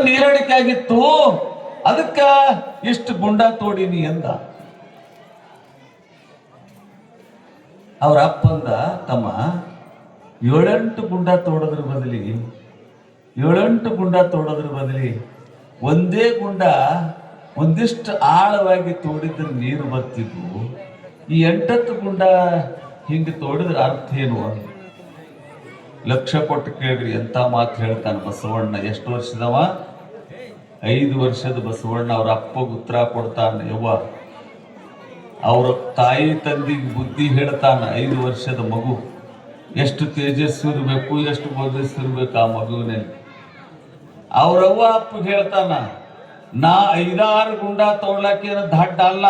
ನೀರಡಿಕೆ ಆಗಿತ್ತು, ಅದಕ್ಕ ಇಷ್ಟು ಗುಂಡ ತೋಡಿನಿ ಅಂದ. ಅವ್ರ ಅಪ್ಪಂದ, ತಮ್ಮ 7-8 ಗುಂಡ ತೋಡೋದ್ರ ಬದಲಿ ಒಂದೇ ಗುಂಡ ಒಂದಿಷ್ಟು ಆಳವಾಗಿ ತೋಡಿದ್ರೆ ನೀರು ಬರ್ತಿದ್ವು. ಈ 8 ಗುಂಡ ಹಿಂಗೆ ತೋಡಿದ್ರೆ ಅರ್ಥ ಏನು? ಲಕ್ಷ ಕೊಟ್ಟು ಕೇಳ್ರಿ ಎಂತ ಮಾತು ಹೇಳ್ತಾನೆ ಬಸವಣ್ಣ. ಎಷ್ಟು ವರ್ಷದವ? 5 ವರ್ಷದ ಬಸವಣ್ಣ. ಅವ್ರ ಅಪ್ಪಗೆ ಉತ್ತರ ಕೊಡ್ತಾನೆ. ಯವ್ವ, ಅವ್ರ ತಾಯಿ ತಂದಿಗೆ ಬುದ್ಧಿ ಹೇಳ್ತಾನ. 5 ವರ್ಷದ ಮಗು ಎಷ್ಟು ತೇಜಸ್ವಿ ಇರ್ಬೇಕು, ಎಷ್ಟು ಓಜಸ್ವಿ ಇರ್ಬೇಕು ಆ ಮಗುವಿನಲ್ಲಿ. ಅವ್ರವ್ವ ಅಪ್ಪಗೆ ಹೇಳ್ತಾನ, ನಾ 5-6 ಗುಂಡ ತೋಡ್ಲಾಕೇನ ದಡ್ಡ ಅಲ್ಲ,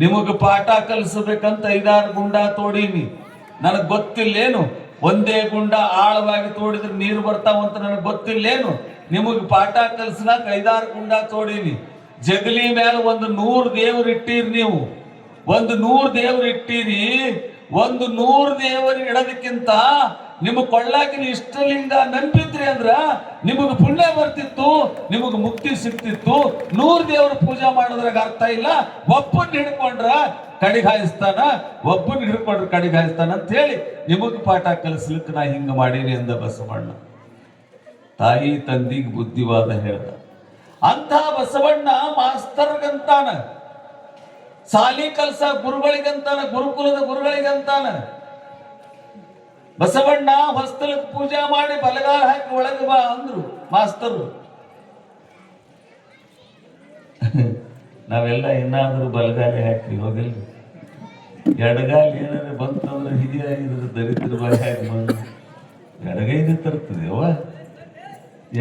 ನಿಮಗ ಪಾಠ ಕಲಿಸಬೇಕಂತ 5-6 ಗುಂಡ ತೋಡೀನಿ. ನನಗ್ ಗೊತ್ತಿಲ್ಲೇನು? ಒಂದೇ ಗುಂಡ ಆಳವಾಗಿ ತೋಡಿದ್ರೆ ನೀರು ಬರ್ತಾವಂತ ನನಗೆ ಗೊತ್ತಿಲ್ಲೇನು? ನಿಮಗ್ ಪಾಠ ಕಲಿಸ್ಲಾಕ 5-6 ಗುಂಡ ತೋಡೀನಿ. ಜಗಲಿ ಮೇಲೆ 100 ದೇವ್ರು ಇಟ್ಟೀರಿ ನೀವು. 100 ದೇವ್ರು ಇಟ್ಟೀರಿ. 100 ದೇವರು ಇಡೋದಕ್ಕಿಂತ ನಿಮಗ್ ಕೊಳ್ಳಾಕಿನ ಇಷ್ಟಲಿಂಗ ನೆನಪಿದ್ರಿ ಅಂದ್ರ ನಿಮಗ್ ಪುಣ್ಯ ಬರ್ತಿತ್ತು, ನಿಮಗ್ ಮುಕ್ತಿ ಸಿಕ್ತಿತ್ತು. 100 ದೇವ್ರ ಪೂಜೆ ಮಾಡೋದ್ರಾಗ ಅರ್ಥ ಇಲ್ಲ. ಒಬ್ಬನ್ ಹಿಡ್ಕೊಂಡ್ರ ಕಡಿಗಾಯಿಸ್ತಾನ, ಒಬ್ಬನ್ ಹಿಡ್ಕೊಂಡ್ರ ಕಡಿಗಾಯಿಸ್ತಾನ ಅಂತ ಹೇಳಿ ನಿಮಗ್ ಪಾಠ ಕಲಿಸ್ಲಿಕ್ಕೆ ನಾ ಹಿಂಗ ಮಾಡೀನಿ ಅಂದ ಬಸವಣ್ಣ. ತಾಯಿ ತಂದಿಗೆ ಬುದ್ಧಿವಾದ ಹೇಳ್ದ. ಅಂತ ಬಸವಣ್ಣ ಮಾಸ್ತರ್ಗಂತಾನ, ಸಾಲಿ ಕಲ್ಸ ಗುರುಗಳಿಗಂತಾನ, ಗುರುಕುಲದ ಗುರುಗಳಿಗಂತಾನ. ಬಸವಣ್ಣ ಹೊಸ್ತಲಕ್ಕೆ ಪೂಜೆ ಮಾಡಿ ಬಲಗಾಲ ಹಾಕಿ ಒಳಗೆ ಬಾ ಅಂದ್ರು ಮಾಸ್ತರು. ನಾವೆಲ್ಲ ಏನಾದ್ರೂ ಬಲಗಾಲಿ ಹಾಕಿ ಹೋಗಿಲ್ಲ. ಎಡಗಾಲಿ ಏನಾದ್ರು ಬಂತಂದ್ರೆ ಹಿರಿಯಾಗಿದ್ರೆ ದರಿದ್ರ ಬಾಯಿ ಹಾಕಿ ಬಂದು ಎಡಗೈಗೆ ತರ್ತದೆ. ಅವ್ವ,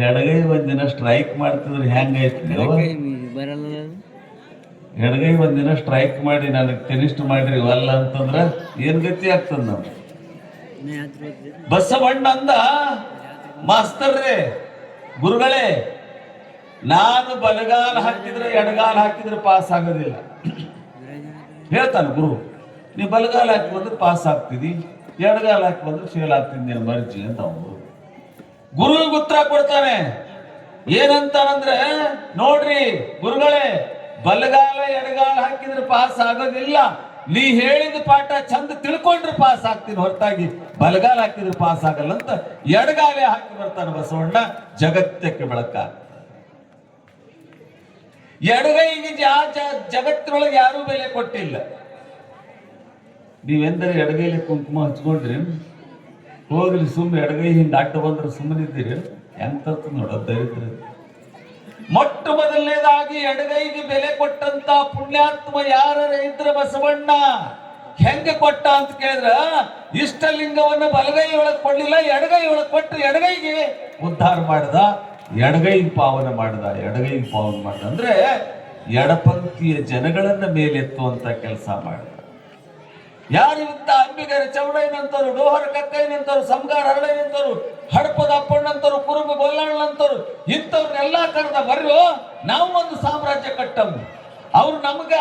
ಎಡಗೈ ಒಂದಿನ ಸ್ಟ್ರೈಕ್ ಮಾಡ್ತಿದ್ರೆ ಹೆಂಗೈತಿ ಅವ್ವ? ಎಡಗೈ ಒಂದಿನ ಸ್ಟ್ರೈಕ್ ಮಾಡಿ ನನಗೆ ಕನಿಷ್ಠ ಮಾಡ್ರಿ ಅಲ್ಲ ಅಂತಂದ್ರ ಏನ್ ಗತಿ ಆಗ್ತದ ನಾವು? ಬಸವಣ್ಣ ಅಂದ, ಮಾಸ್ತರ್ರೇ, ಗುರುಗಳೇ, ನಾನು ಬಲಗಾಲ ಹಾಕಿದ್ರೆ ಎಡಗಾಲ ಹಾಕಿದ್ರೆ ಪಾಸ್ ಆಗೋದಿಲ್ಲ. ಹೇಳ್ತಾನೆ ಗುರು, ನೀ ಬಲಗಾಲ ಹಾಕಿ ಬಂದ್ರೆ ಪಾಸ್ ಆಗ್ತಿದಿ, ಎಡಗಾಲ ಹಾಕಿ ಬಂದ್ರೆ ಫೇಲ್ ಆಗ್ತಿದ್ ನೀನು ಮರ್ಜಿ ಅಂತ ಅವನು ಗುರುವಿಗೆ ಉತ್ತರ ಕೊಡ್ತಾನೆ. ಏನಂತಾನಂದ್ರೆ, ನೋಡ್ರಿ ಗುರುಗಳೇ, ಬಲಗಾಲ ಎಡಗಾಲ ಹಾಕಿದ್ರೆ ಪಾಸ್ ಆಗೋದಿಲ್ಲ. ನೀ ಹೇಳಿದ ಪಾಠ ಚಂದ ತಿಳ್ಕೊಂಡ್ರೆ ಪಾಸ್ ಆಗ್ತೀನಿ, ಹೊರತಾಗಿ ಬಲಗಾಲ ಹಾಕಿದ್ರೆ ಪಾಸ್ ಆಗಲ್ಲ ಅಂತ ಎಡಗಾಲೆ ಹಾಕಿ ಬರ್ತಾನೆ ಬಸವಣ್ಣ. ಜಗತ್ತಕ್ಕೆ ಬೆಳಕ. ಎಡಗೈಗೆ ಜಗತ್ತಿನೊಳಗೆ ಯಾರೂ ಬೆಲೆ ಕೊಟ್ಟಿಲ್ಲ. ನೀವೆಂದರೆ ಎಡಗೈಲಿ ಕುಂಕುಮ ಹಚ್ಕೊಂಡ್ರಿ, ಹೋಗ್ಲಿ ಸುಮ್ಮನೆ ಎಡಗೈ ಹಿಂಗೆ ಅಡ್ಡ ಬಂದ್ರೆ ಸುಮ್ಮನಿದ್ದೀರಿ, ಹೆಂಗ್ ತರ್ತ ನೋಡ ದರಿದ್ರ. ಮೊಟ್ಟ ಮೊದಲನೇದಾಗಿ ಎಡಗೈಗೆ ಬೆಲೆ ಕೊಟ್ಟಂತ ಪುಣ್ಯಾತ್ಮ ಯಾರ ಇದ್ರ ಬಸವಣ್ಣ. ಹೆಂಗೆ ಕೊಟ್ಟ ಅಂತ ಕೇಳಿದ್ರ, ಇಷ್ಟಲಿಂಗವನ್ನ ಬಲಗೈ ಒಳಗೆ ಕೊಡ್ಲಿಲ್ಲ, ಎಡಗೈ ಒಳಗೆ ಕೊಟ್ಟು ಎಡಗೈಗೆ ಉದ್ಧಾರ ಮಾಡಿದ, ಎಡಗೈಗೆ ಪಾವನ ಮಾಡಿದ. ಎಡಗೈಗೆ ಪಾವನ ಮಾಡಿದ ಅಂದ್ರೆ ಎಡಪಂಕ್ತಿಯ ಜನಗಳನ್ನ ಮೇಲೆತ್ತುವಂತ ಕೆಲಸ ಮಾಡಿದ. ಯಾರು ಇಂತ ಅಂಬಿಗರ ಚೌಡಯ್ಯನಂತರು, ಡೋಹರ ಕಕ್ಕಯ್ಯನಂತರು, ಸಂಗಾರ ಹರಳಯ್ಯನಂತರು, ಹಡಪದ ಅಪ್ಪಣ್ಣಂತರು, ಕುರುಬ ಗೊಲ್ಲಣ್ಣಂತರು, ಇಂಥವ್ರನ್ನೆಲ್ಲಾ ಕರೆದ ಬರ್ರು, ನಾವು ಒಂದು ಸಾಮ್ರಾಜ್ಯ ಕಟ್ಟಮ್ಮ. ಅವ್ರು ನಮಗ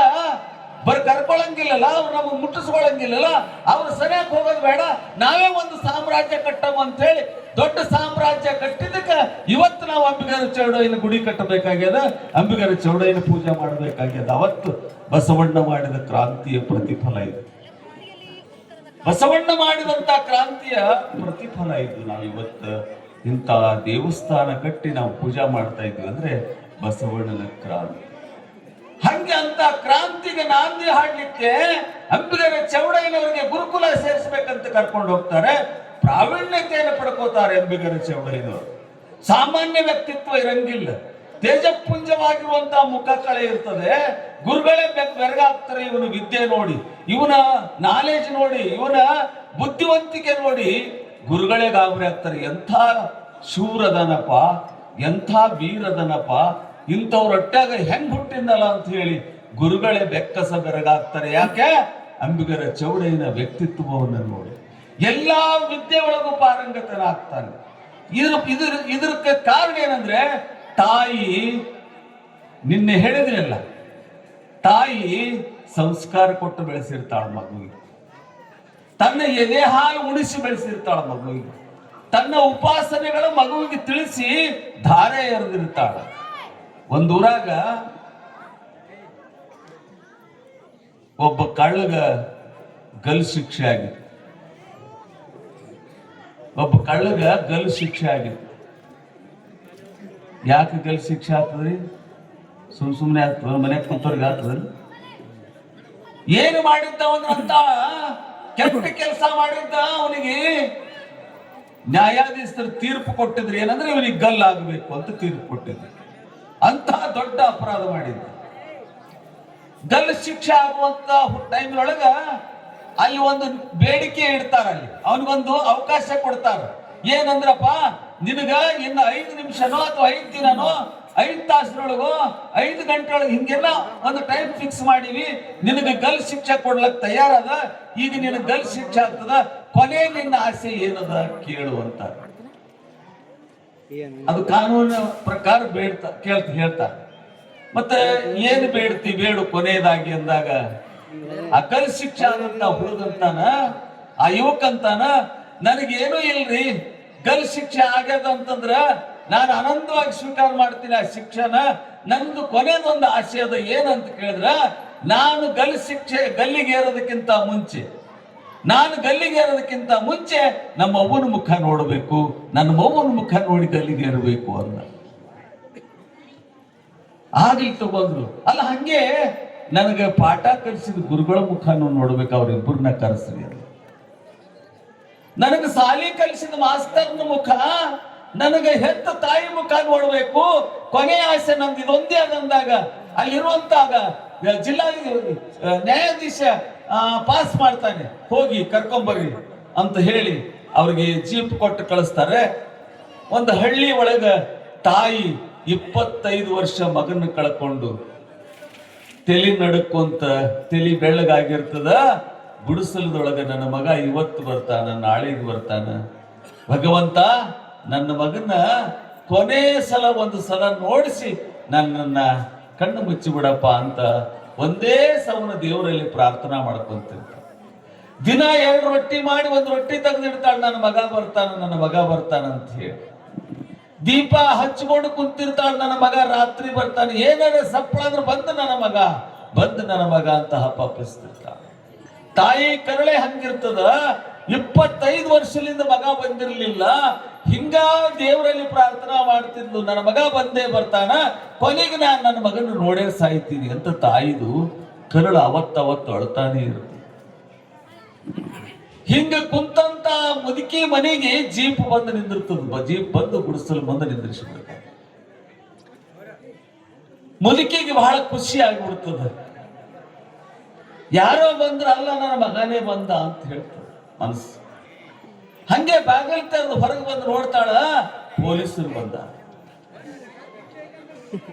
ಕರ್ಕೊಳಂಗಿಲ್ಲಲ್ಲ, ಅವ್ರು ನಮಗ್ ಮುಟ್ಟಿಸ್ಕೊಳಂಗಿಲ್ಲಲ್ಲ, ಅವ್ರು ಸರಿಯಾಗಿ ಹೋಗೋದು ಬೇಡ, ನಾವೇ ಒಂದು ಸಾಮ್ರಾಜ್ಯ ಕಟ್ಟಮ್ಮ ಅಂತ ಹೇಳಿ ದೊಡ್ಡ ಸಾಮ್ರಾಜ್ಯ ಕಟ್ಟಿದ್ದಕ್ಕೆ ಇವತ್ತು ನಾವು ಅಂಬಿಗರ ಚೌಡಯ್ಯನ ಗುಡಿ ಕಟ್ಟಬೇಕಾಗ್ಯದ, ಅಂಬಿಗರ ಚೌಡಯ್ಯನ ಪೂಜೆ ಮಾಡಬೇಕಾಗ್ಯದ. ಅವತ್ತು ಬಸವಣ್ಣ ಮಾಡಿದ ಕ್ರಾಂತಿಯ ಪ್ರತಿಫಲ ಇದು. ಬಸವಣ್ಣ ಮಾಡಿದಂತ ಕ್ರಾಂತಿಯ ಪ್ರತಿಫಲ ಇದು. ನಾವು ಇವತ್ತು ಇಂಥ ದೇವಸ್ಥಾನ ಕಟ್ಟಿ ನಾವು ಪೂಜಾ ಮಾಡ್ತಾ ಇದ್ವಿ ಅಂದ್ರೆ ಬಸವಣ್ಣನ ಕ್ರಾಂತಿ. ಹಂಗೆ ಅಂತ ಕ್ರಾಂತಿಗೆ ನಾಂದಿ ಹಾಡ್ಲಿಕ್ಕೆ ಅಂಬಿಗರ ಚೌಡಯ್ಯನವರಿಗೆ ಗುರುಕುಲ ಸೇರಿಸಬೇಕಂತ ಕರ್ಕೊಂಡು ಹೋಗ್ತಾರೆ. ಪ್ರಾವೀಣ್ಯತೆಯನ್ನು ಪಡ್ಕೋತಾರೆ ಅಂಬಿಗರ ಚೌಡಯ್ಯನವರು. ಸಾಮಾನ್ಯ ವ್ಯಕ್ತಿತ್ವ ಇರಂಗಿಲ್ಲ, ತೇಜಪುಂಜವಾಗಿರುವಂತಹ ಮುಖ ಕಳೆ ಇರ್ತದೆ. ಗುರುಗಳೇ ಬೆರಗಾಗ್ತಾರೆ ಇವನು ವಿದ್ಯೆ ನೋಡಿ, ಇವನ ನಾಲೆಜ್ ನೋಡಿ, ಇವನ ಬುದ್ಧಿವಂತಿಕೆ ನೋಡಿ ಗುರುಗಳೇ ಗಾಬರಿ ಆಗ್ತಾರೆ. ಎಂಥ ಶೂರದನಪ್ಪ, ಎಂಥ ವೀರದನಪ್ಪ, ಇಂಥವ್ರ ಹೊಟ್ಟಾಗ ಹೆಂಗ್ ಹುಟ್ಟಿಂದಲ್ಲ ಅಂತ ಹೇಳಿ ಗುರುಗಳೇ ಬೆಕ್ಕಸ ಬೆರಗಾಗ್ತಾರೆ. ಯಾಕೆ? ಅಂಬಿಗರ ಚೌಡಯ್ಯನ ವ್ಯಕ್ತಿತ್ವವನ್ನು ನೋಡಿ ಎಲ್ಲಾ ವಿದ್ಯೆ ಒಳಗೂ ಪಾರಂಗತನಾಗ್ತಾನೆ. ಇದಕ್ಕೆ ಕಾರಣ ಏನಂದ್ರೆ, ತಾಯಿ ನಿನ್ನೆ ಹೇಳಿದ್ರಲ್ಲ, ತಾಯಿ ಸಂಸ್ಕಾರ ಕೊಟ್ಟು ಬೆಳೆಸಿರ್ತಾಳ ಮಗುವಿಗೆ, ತನ್ನ ಎದೆ ಹಾಲು ಉಣಿಸಿ ಬೆಳೆಸಿರ್ತಾಳ ಮಗುವಿಗೆ. ತನ್ನ ಉಪಾಸನೆಗಳ ಮಗುವಿಗೆ ತಿಳಿಸಿ ಧಾರೆ ಎರೆದಿರ್ತಾಳ. ಒಂದೂರಾಗ ಒಬ್ಬ ಕಳ್ಳಗ ಗಲ್ ಶಿಕ್ಷೆ ಆಗಿತ್ತು. ಯಾಕೆ ಗಲ್ ಶಿಕ್ಷೆ ಆಗ್ತದ್ರಿ? ಸುಮ್ಮನೆ ಆಗ್ತದ? ಮನೆ ಕುಂತವ್ರಿಗೆ ಆಗ್ತದ? ಏನು ಮಾಡಿದ್ದವನಂತ ಕೆಟ್ಟ ಕೆಲಸ ಮಾಡಿದ್ದ, ಅವನಿಗೆ ನ್ಯಾಯಾಧೀಶರು ತೀರ್ಪು ಕೊಟ್ಟಿದ್ರು. ಏನಂದ್ರೆ ಇವನಿಗೆ ಗಲ್ಲಾಗಬೇಕು ಅಂತ ತೀರ್ಪು ಕೊಟ್ಟಿದ್ರು. ಅಂತಹ ದೊಡ್ಡ ಅಪರಾಧ ಮಾಡಿದ್ದ. ಗಲ್ ಶಿಕ್ಷೆ ಆಗುವಂತ ಟೈಮ್ನೊಳಗ ಅಲ್ಲಿ ಒಂದು ಬೇಡಿಕೆ ಇಡ್ತಾರ, ಅಲ್ಲಿ ಅವನಿಗೊಂದು ಅವಕಾಶ ಕೊಡ್ತಾರ. ಏನಂದ್ರಪ್ಪ, ನಿನಗ ಇನ್ನು 5 ನಿಮಿಷನೋ ಅಥವಾ 5 ದಿನನೋ 5 ತಾಸಿನೊಳಗೋ 5 ಗಂಟೆಯೊಳಗೆ ಹಿಂಗೆಲ್ಲ ಒಂದು ಟೈಮ್ ಫಿಕ್ಸ್ ಮಾಡಿವಿ, ನಿನಗೆ ಗಲ್ ಶಿಕ್ಷೆ ಕೊಡ್ಲಕ್ ತಯಾರದ. ಈಗ ನಿನಗೆ ಗಲ್ ಶಿಕ್ಷೆ ಆಗ್ತದ, ಕೊನೆ ನಿನ್ನ ಆಸೆ ಏನದ ಕೇಳು ಅಂತ. ಅದು ಕಾನೂನಿನ ಪ್ರಕಾರ ಹೇಳ್ತಾರೆ. ಮತ್ತೆ ಏನು ಬೇಡು ಕೊನೆಯದಾಗಿ ಅಂದಾಗ, ಆ ಗಲ್ ಶಿಕ್ಷೆ ಆದಂತ ಹುಡುಗಂತಾನ, ಆ ಯುವಕಂತಾನ, ನನಗೇನು ಇಲ್ರಿ, ಗಲ್ ಶಿಕ್ಷೆ ಆಗ್ಯದ ಅಂತಂದ್ರ ನಾನು ಆನಂದವಾಗಿ ಸ್ವೀಕಾರ ಮಾಡ್ತೀನಿ ಆ ಶಿಕ್ಷೆನ. ನಂದು ಕೊನೆಯದೊಂದು ಆಸೆ ಅದ. ಏನಂತ ಕೇಳಿದ್ರ, ನಾನು ಗಲ್ಲಿಗೆ ಏರೋದಕ್ಕಿಂತ ಮುಂಚೆ ನಮ್ಮ ಅವ್ವನ ಮುಖ ನೋಡಬೇಕು, ನನ್ನ ಅವ್ವನ ಮುಖ ನೋಡಿ ಗಲ್ಲಿಗೆ ಏರಬೇಕು ಅಂದ. ಆಗ್ಲಿ ತಗೊಂಡ್ರು. ಅಲ್ಲ, ಹಂಗೆ ನನಗೆ ಪಾಠ ಕಲಿಸಿದ ಗುರುಗಳ ಮುಖನೂ ನೋಡ್ಬೇಕು, ಅವ್ರಿಬ್ಬರನ್ನ ಕರೆಸ್ರಿ. ನನಗೆ ಸಾಲಿ ಕಲಿಸಿದ ಮಾಸ್ತರ್ನ ಮುಖ, ನನಗೆ ಹೆತ್ತ ತಾಯಿ ಮುಖ ನೋಡ್ಬೇಕು. ಕೊನೆಯ ಆಸೆ ನಮ್ದು ಇದೊಂದೇ ಅದಂದಾಗ, ಅಲ್ಲಿರುವಂತಾಗ ಜಿಲ್ಲಾ ನ್ಯಾಯಾಧೀಶ ಪಾಸ್ ಮಾಡ್ತಾನೆ, ಹೋಗಿ ಕರ್ಕೊಂಬರ್ರಿ ಅಂತ ಹೇಳಿ ಅವ್ರಿಗೆ ಜೀಪ್ ಕೊಟ್ಟು ಕಳಿಸ್ತಾರೆ. ಒಂದು ಹಳ್ಳಿ ಒಳಗ ತಾಯಿ 25 ವರ್ಷ ಮಗನ ಕಳ್ಕೊಂಡು ತಲೆ ನಡುಕೊಂತ, ತಲೆ ಬೆಳ್ಳಗಾಗಿರ್ತದ. ಗುಡಿಸಲದೊಳಗ ನನ್ನ ಮಗ ಇವತ್ತು ಬರ್ತಾನ, ನಾಳೆಗೆ ಬರ್ತಾನ, ಭಗವಂತ ನನ್ನ ಮಗನ ಕೊನೆ ಒಂದು ಸಲ ನೋಡಿಸಿ ನನ್ನನ್ನ ಕಣ್ಣು ಮುಚ್ಚಿ ಬಿಡಪ್ಪ ಅಂತ ಒಂದೇ ಸವನ ದೇವರಲ್ಲಿ ಪ್ರಾರ್ಥನಾ ಮಾಡ್ಕೊಂತಿರ್ತ. ದಿನ 2 ರೊಟ್ಟಿ ಮಾಡಿ 1 ರೊಟ್ಟಿ ತೆಗೆದಿಡ್ತಾಳ, ನನ್ನ ಮಗ ಬರ್ತಾನ ಅಂತ ಹೇಳಿ. ದೀಪ ಹಚ್ಕೊಂಡು ಕುಂತಿರ್ತಾಳ, ನನ್ನ ಮಗ ರಾತ್ರಿ ಬರ್ತಾನೆ, ಏನಾರ ಸಪ್ಪಳ ಅಂದ್ರೆ ಬಂದು ನನ್ನ ಮಗ ಅಂತ ಹಪ್ಪಿಸ್ತಿರ್ತಾಳ. ತಾಯಿ ಕರಳೆ ಹಂಗಿರ್ತದ. 25 ವರ್ಷದಿಂದ ಮಗ ಬಂದಿರ್ಲಿಲ್ಲ, ಹಿಂಗ ದೇವರಲ್ಲಿ ಪ್ರಾರ್ಥನಾ ಮಾಡ್ತಿದ್ಲು, ನನ್ನ ಮಗ ಬಂದೇ ಬರ್ತಾನ, ಕೊನೆಗೆ ನಾನು ನನ್ನ ಮಗನ ನೋಡೇ ಸಾಯ್ತೀನಿ ಅಂತ ತಾಯಿದು ಕರಳು ಅವತ್ತವತ್ತು ಅಳ್ತಾನೆ ಇರುತ್ತೆ. ಹಿಂಗ ಕುಂತಂತ ಮುದುಕಿ ಮನೆಗೆ ಜೀಪ್ ಬಂದು ನಿಂದಿರ್ತದ. ಜೀಪ್ ಬಂದು ಗುಡಿಸಲು ಬಂದು ನಿಂದಿರಿಸಿಬಿಡ್ತಾರೆ. ಮುದುಕಿಗೆ ಬಹಳ ಖುಷಿ ಆಗಿಬಿಡ್ತದ. ಯಾರೋ ಬಂದ್ರ, ಅಲ್ಲ ನನ್ನ ಮಗನೇ ಬಂದ ಅಂತ ಹೇಳ್ತಾರೆ ಮನಸ್ಸು. ಹಂಗೆ ಬಾಗಿಲು ತೆರೆದು ಹೊರಗೆ ಬಂದು ನೋಡ್ತಾಳ, ಪೊಲೀಸರು ಬಂದ.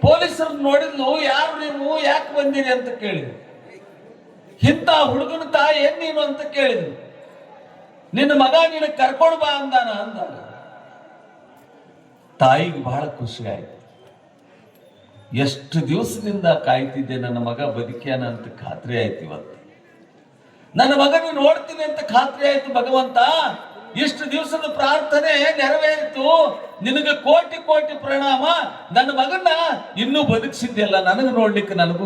ಪೊಲೀಸರು ನೋಡಿದ್ಲು, ಯಾರು ನೀವು, ಯಾಕೆ ಬಂದಿರಿ ಅಂತ ಕೇಳಿದ್ರು. ಇಂಥ ಹುಡುಗನ ತಾಯಿ ಏನ್ ನೀನು ಅಂತ ಕೇಳಿದ್ರು. ನಿನ್ನ ಮಗ ನೀನು ಕರ್ಕೊಂಡು ಬಾ ಅಂದಾನ ಅಂದಾಗ ತಾಯಿಗೆ ಬಹಳ ಖುಷಿ ಆಯ್ತು. ಎಷ್ಟು ದಿವಸದಿಂದ ಕಾಯ್ತಿದ್ದೆ, ನನ್ನ ಮಗ ಬದುಕ್ಯಾನ ಅಂತ ಖಾತ್ರಿ ಆಯ್ತು. ಇವತ್ತು ನನ್ನ ಮಗನ ನೋಡ್ತೀನಿ ಅಂತ ಖಾತ್ರಿ ಆಯ್ತು. ಭಗವಂತ, ಇಷ್ಟು ದಿವಸದ ಪ್ರಾರ್ಥನೆ ನೆರವೇರಿತು, ನಿನಗೆ ಕೋಟಿ ಕೋಟಿ ಪ್ರಣಾಮ. ನನ್ನ ಮಗನ್ನ ಇನ್ನೂ ಬದುಕಿಸಿದ್ದೆಲ್ಲ, ನನಗೆ ನೋಡ್ಲಿಕ್ಕೆ ನನಗೂ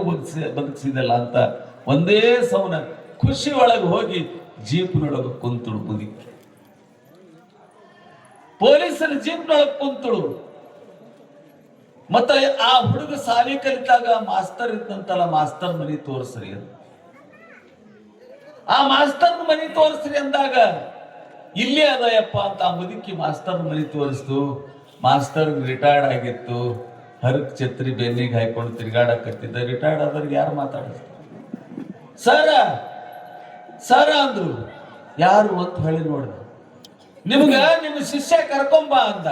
ಬದುಕಿಸಿದೆಲ್ಲ ಅಂತ ಒಂದೇ ಸವನ ಖುಷಿ ಒಳಗೆ ಹೋಗಿ ಜೀಪ್ನೊಳಗೆ ಕುಂತಳು ಮುದುಕಿ. ಪೊಲೀಸರ ಜೀಪ್ನೊಳಗೆ ಕುಂತಳು. ಮತ್ತೆ ಆ ಹುಡುಗ ಸಾಲಿ ಕಲಿತಾಗ ಮಾಸ್ತರ್ ಇದ್ದಂತಲ್ಲ, ಮಾಸ್ತರ್ ಮನಿ ತೋರಿಸ್ರಿ ಅಂತ. ಆ ಮಾಸ್ತರ್ ಮನಿ ತೋರಿಸ್ರಿ ಅಂದಾಗ, ಇಲ್ಲೇ ಅದಯಪ್ಪ ಅಂತ ಆ ಮುದುಕಿ ಮಾಸ್ತರ್ ಮನಿ ತೋರಿಸ್ತು. ಮಾಸ್ತರ್ ರಿಟೈರ್ಡ್ ಆಗಿತ್ತು, ಹರಕ್ ಛತ್ರಿ ಬೆನ್ನಿಗೆ ಹಾಕೊಂಡು ತಿರ್ಗಾಡಕತ್ತಿದ್ದ. ರಿಟೈರ್ಡ್ ಆದವ್ರಿಗೆ ಯಾರು ಮಾತಾಡಿಸ್ತಾರೆ? ಸರ ಅಂದ್ರು. ಯಾರು ಅಂತ ಹೇಳಿ ನೋಡ್ದ. ನಿಮ್ಮ ಶಿಷ್ಯ ಕರ್ಕೊಂಬ ಅಂದ.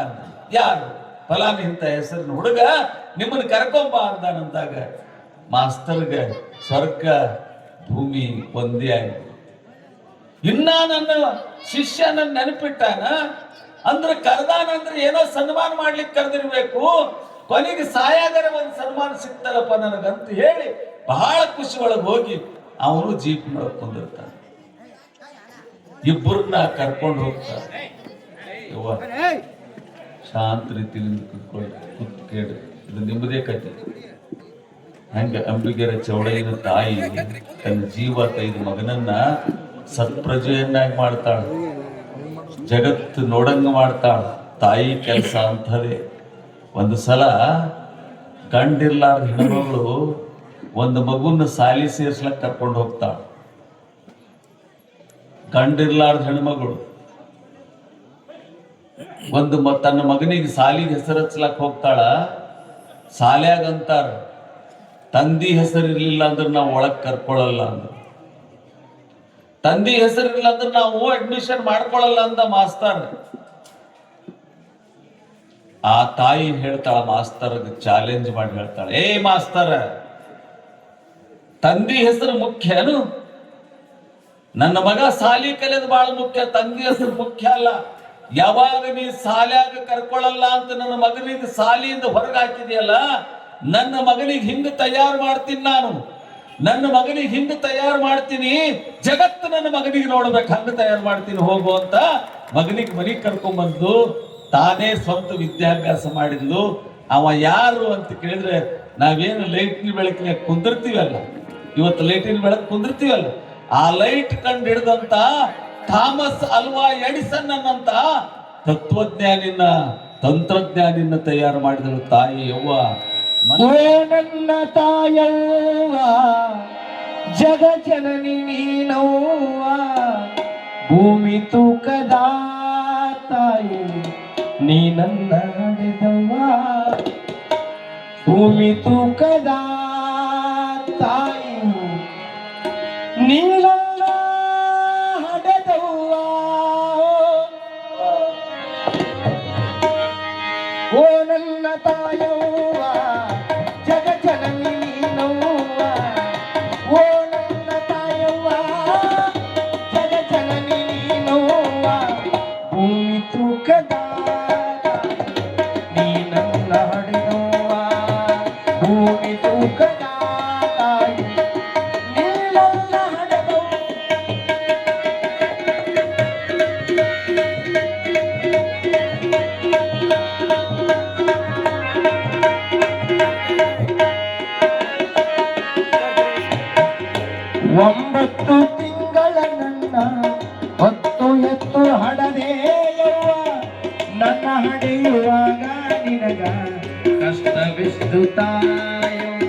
ಯಾರು? ಫಲಾನಿ ಇಂತ ಹೆಸರಿನ ಹುಡುಗ ನಿಮ್ಮನ್ನ ಕರ್ಕೊಂಬ ಅಂದಾನಂದಾಗ ಮಾಸ್ತರ್ಗ ಸ್ವರ್ಗ ಭೂಮಿ ಒಂದೇ ಆಯ್ತು. ಇನ್ನ ನನ್ನ ಶಿಷ್ಯ ನನ್ನ ನೆನಪಿಟ್ಟಾನ ಅಂದ್ರೆ ಕರ್ದಾನಂದ್ರೆ ಏನೋ ಸನ್ಮಾನ ಮಾಡ್ಲಿಕ್ಕೆ ಕರೆದಿರ್ಬೇಕು, ಕೊನೆಗೆ ಸಾಯಾಗರ ಒಂದು ಸನ್ಮಾನ ಸಿಗ್ತಾರಪ್ಪ ನನಗಂತ ಹೇಳಿ ಬಹಳ ಖುಷಿ ಒಳಗೆ ಹೋಗಿ ಅವನು ಜೀಪ್ ಕುಂದಿರ್ತಾನೆ. ಇಬ್ಬರನ್ನ ಕರ್ಕೊಂಡು ಹೋಗ್ತಾರೆ. ಯವ್ವ ಶಾಂತ ರೀತಿಯಿಂದ ಕೂತ್ ಕೇಳ್ರಿ, ಇದು ನಿಮ್ಮದೇ ಕತೆ. ಹೆಂಗ ಅಂಬಿಗರ ಚೌಡಯ್ಯನ ತಾಯಿ ತನ್ನ ಜೀವ ತೈದ ಮಗನನ್ನ ಸತ್ಪ್ರಜೆಯನ್ನಾಗಿ ಮಾಡ್ತಾಳ, ಜಗತ್ತು ನೋಡಂಗ ಮಾಡ್ತಾಳ. ತಾಯಿ ಕೆಲಸ ಅಂಥದೇ. ಒಂದು ಸಲ ಗಂಡಿರ್ಲಾರ್ದ ಹೆಣ್ಮಗಳು ಒಂದು ಮಗುನ ಸಾಲಿ ಸೇರ್ಸ್ಲಕ್ ಕರ್ಕೊಂಡು ಹೋಗ್ತಾಳ. ಗಂಡಿರ್ಲಾರ್ದ ಹೆಣ್ಮಗಳು ತನ್ನ ಮಗನಿಗೆ ಸಾಲಿಗೆ ಹೆಸರು ಹಚ್ಲಕ್ ಹೋಗ್ತಾಳ. ಸಾಲ್ಯಾಗ ಅಂತಾರ, ತಂದಿ ಹೆಸರಿರ್ಲಿಲ್ಲ ಅಂದ್ರೆ ನಾವು ಒಳಗ್ ಕರ್ಕೊಳ್ಳಲ್ಲ ಅಂದ್ರ, ತಂದಿ ಹೆಸರಿಲ್ಲ ಅಂದ್ರೆ ನಾವು ಅಡ್ಮಿಷನ್ ಮಾಡ್ಕೊಳ್ಳಲ್ಲ ಅಂದ ಮಾಸ್ತರ್. ಆ ತಾಯಿ ಹೇಳ್ತಾಳ, ಮಾಸ್ತರ್ ಚಾಲೆಂಜ್ ಮಾಡಿ ಹೇಳ್ತಾಳೆ, ಏ ಮಾಸ್ತರ, ತಂದಿ ಹೆಸರು ಮುಖ್ಯನು? ನನ್ನ ಮಗ ಸಾಲಿ ಕಲಿಯೋದು ಬಹಳ ಮುಖ್ಯ, ತಂದಿ ಹೆಸರು ಮುಖ್ಯ ಅಲ್ಲ. ಯಾವಾಗ ನೀ ಸಾಲ್ಯಾಗ ಕರ್ಕೊಳ್ಳಲ್ಲ ಅಂತ ನನ್ನ ಮಗನಿಗೆ ಸಾಲಿಯಿಂದ ಹೊರಗೆ ಹಾಕಿದೆಯಲ್ಲ, ನನ್ನ ಮಗನಿಗೆ ಹಿಂದೆ ತಯಾರು ಮಾಡ್ತೀನಿ ನಾನು, ನನ್ನ ಮಗನಿಗೆ ಹಿಂದೆ ತಯಾರು ಮಾಡ್ತೀನಿ, ಜಗತ್ತು ನನ್ನ ಮಗನಿಗೆ ನೋಡ್ಬೇಕು, ಹಂಗ ತಯಾರು ಮಾಡ್ತೀನಿ ಹೋಗು ಅಂತ ಮಗನಿಗೆ ಮನೆಗೆ ಕರ್ಕೊಂಡ್ಬಂದು ತಾನೇ ಸ್ವಂತ ವಿದ್ಯಾಭ್ಯಾಸ ಮಾಡಿದ್ಲು. ಅವ ಯಾರು ಅಂತ ಕೇಳಿದ್ರೆ, ನಾವೇನು ಲೈಟಿನ ಬೆಳಕಿನ ಕುಂದಿರ್ತೀವಲ್ಲ, ಇವತ್ತು ಲೈಟಿನ ಬೆಳಕು ಕುಂದಿರ್ತೀವಲ್ಲ, ಆ ಲೈಟ್ ಕಂಡು ಹಿಡಿದಂತ ಥಾಮಸ್ ಅಲ್ವಾ ಎಡಿಸನ್ ಅನ್ನಂತ ತತ್ವಜ್ಞಾನಿನ ತಂತ್ರಜ್ಞಾನಿನ ತಯಾರು ಮಾಡಿದಳು ತಾಯಿ. ಯವ್ವ ನನ್ನ ತಾಯವ್ವ ಜಗ ಜನನಿ ನೀನವ್ವ, ಭೂಮಿ ತೂಕದ ತಾಯಿ ನೀ ನನ್ನ ನಡೆದವ್ವ, ಭೂಮಿ ತೂಕದ ತಾಯಿ ನೀ ನನ್ನ ಹಡೆದವ್ವ. ಓ ನನ್ನ ತಾಯವ್ವ ಜಗ ಜನನಿ ನೀನವ್ವ, ಓ ನನ್ನ ತಾಯವ್ವ ಜಗ ಜನನಿ ನೀನವ್ವ, ಭೂಮಿ ತೂಕದ ನೀ ನನ್ನ ಹಡೆದವ್ವ, ಭೂಮಿ ತೂಕದ ತಾಯಿ ನೀ ನನ್ನ ಹಡೆದವ್ವ. ಒಂಬತ್ತು ತಿಂಗಳ ನನ್ನ ಹೊತ್ತು ಎತ್ತು ಹಡದೆಯವ್ವ, ನನ್ನ ಹಡೆಯುವಾಗ ನಿನಗ ಕಷ್ಟವೆಷ್ಟು ತಾಯವ್ವ.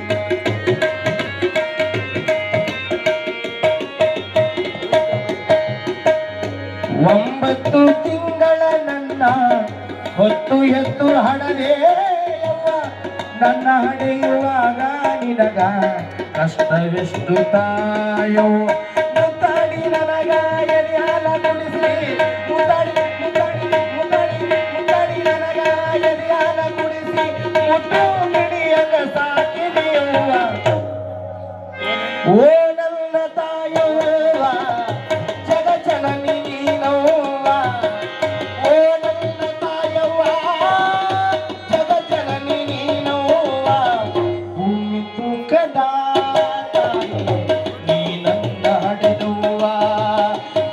ಒಂಬತ್ತು ತಿಂಗಳ ನನ್ನ ಹೊತ್ತು ಎತ್ತು ಹಡದೆಯವ್ವ, ನನ್ನ ಹಡೆಯುವಾಗ ನಿನಗ ಕಷ್ಟವೆಷ್ಟು ತಾಯೋ. ಮುತ್ತಾಡಿ ನನಗ ಎದೆ ಹಾಲ ಕುಡಿಸಿ, ಮುತ್ತಾಡಿ ಮುತ್ತಾಡಿ ಮುತ್ತಾಡಿ ಮುತ್ತಾಡಿ ನನಗ ಎದೆ ಹಾಲ ಕುಡಿಸಿ, ಮುಟ್ಟು ಮಿಡಿಯಂಗ ಸಾಕಿದೆಯವ್ವ. ಓ ನನ್ನ ತಾಯವ್ವ ಜಗ ಜನನಿ ನೀನವ್ವ, ಓ ನನ್ನ ತಾಯವ್ವ ಜಗ ಜನನಿ ನೀನವ್ವ, ಭೂಮಿ ತೂಕದ ತಾಯಿ ನೀ ನನ್ನ ಹಡೆದವ್ವ,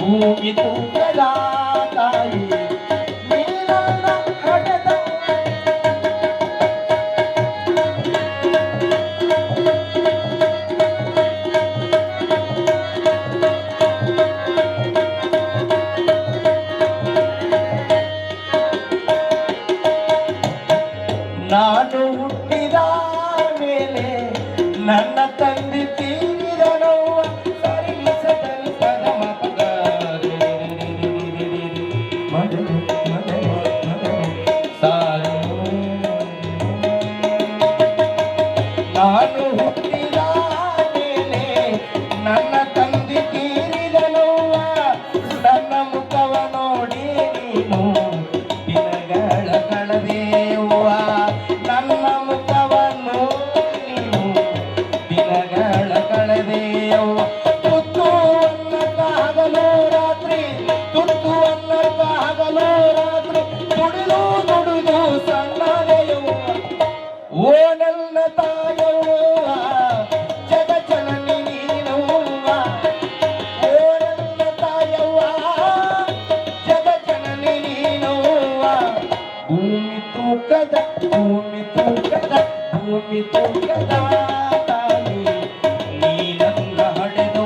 ಭೂಮಿ ತೂಕದ ತಾಯಿ ನೀ ನನ್ನ ಹಡೆದವ್ವ. ನಾನು ಹುಟ್ಟಿದ ಮೇಲೆ ನನ್ನ ತಂದೆ ತೀರಿದನವ್ವ, ಸರಿ ಸದಲ್ ಪದ ಮಗ ಮಗನೆ ಮಗನೆ ಮಗನೆ ಸಾರಿ. ನಾನು ಹುಟ್ಟಿದ ಮೇಲೆ ನನ್ನ ತಂದೆ ತೀರಿದನವ್ವ, ನನ್ನ ಮುಖವ ನೋಡಿ ನೀನು ದಿನಗಳ ಕಳೆದೆವ್ವ, ನನ್ನ ಮುಖವನ್ನು ನೀನು ದಿನಗಳ ಕಳೆದೆಯವ್ವ. ತುತ್ತು ಅನ್ನಕ್ಕ ಹಗಲು ರಾತ್ರಿ, ತುತ್ತು ಅನ್ನಕ್ಕ ಹಗಲು ರಾತ್ರಿ, ದುಡಿದು ದುಡಿದು ಸಣ್ಣದೆಯವ್ವ. ಓ ನನ್ನ ತಾಯವ್ವ ಜಗ ಜನನಿ ನೀನವ್ವ, ಓ ನನ್ನ ತಾಯವ್ವ ಜಗ ಜನನಿ ನೀನವ್ವ, ಭೂಮಿ ತೂಕದ ತಾಯಿ ನೀ ನನ್ನ ಹಡೆದು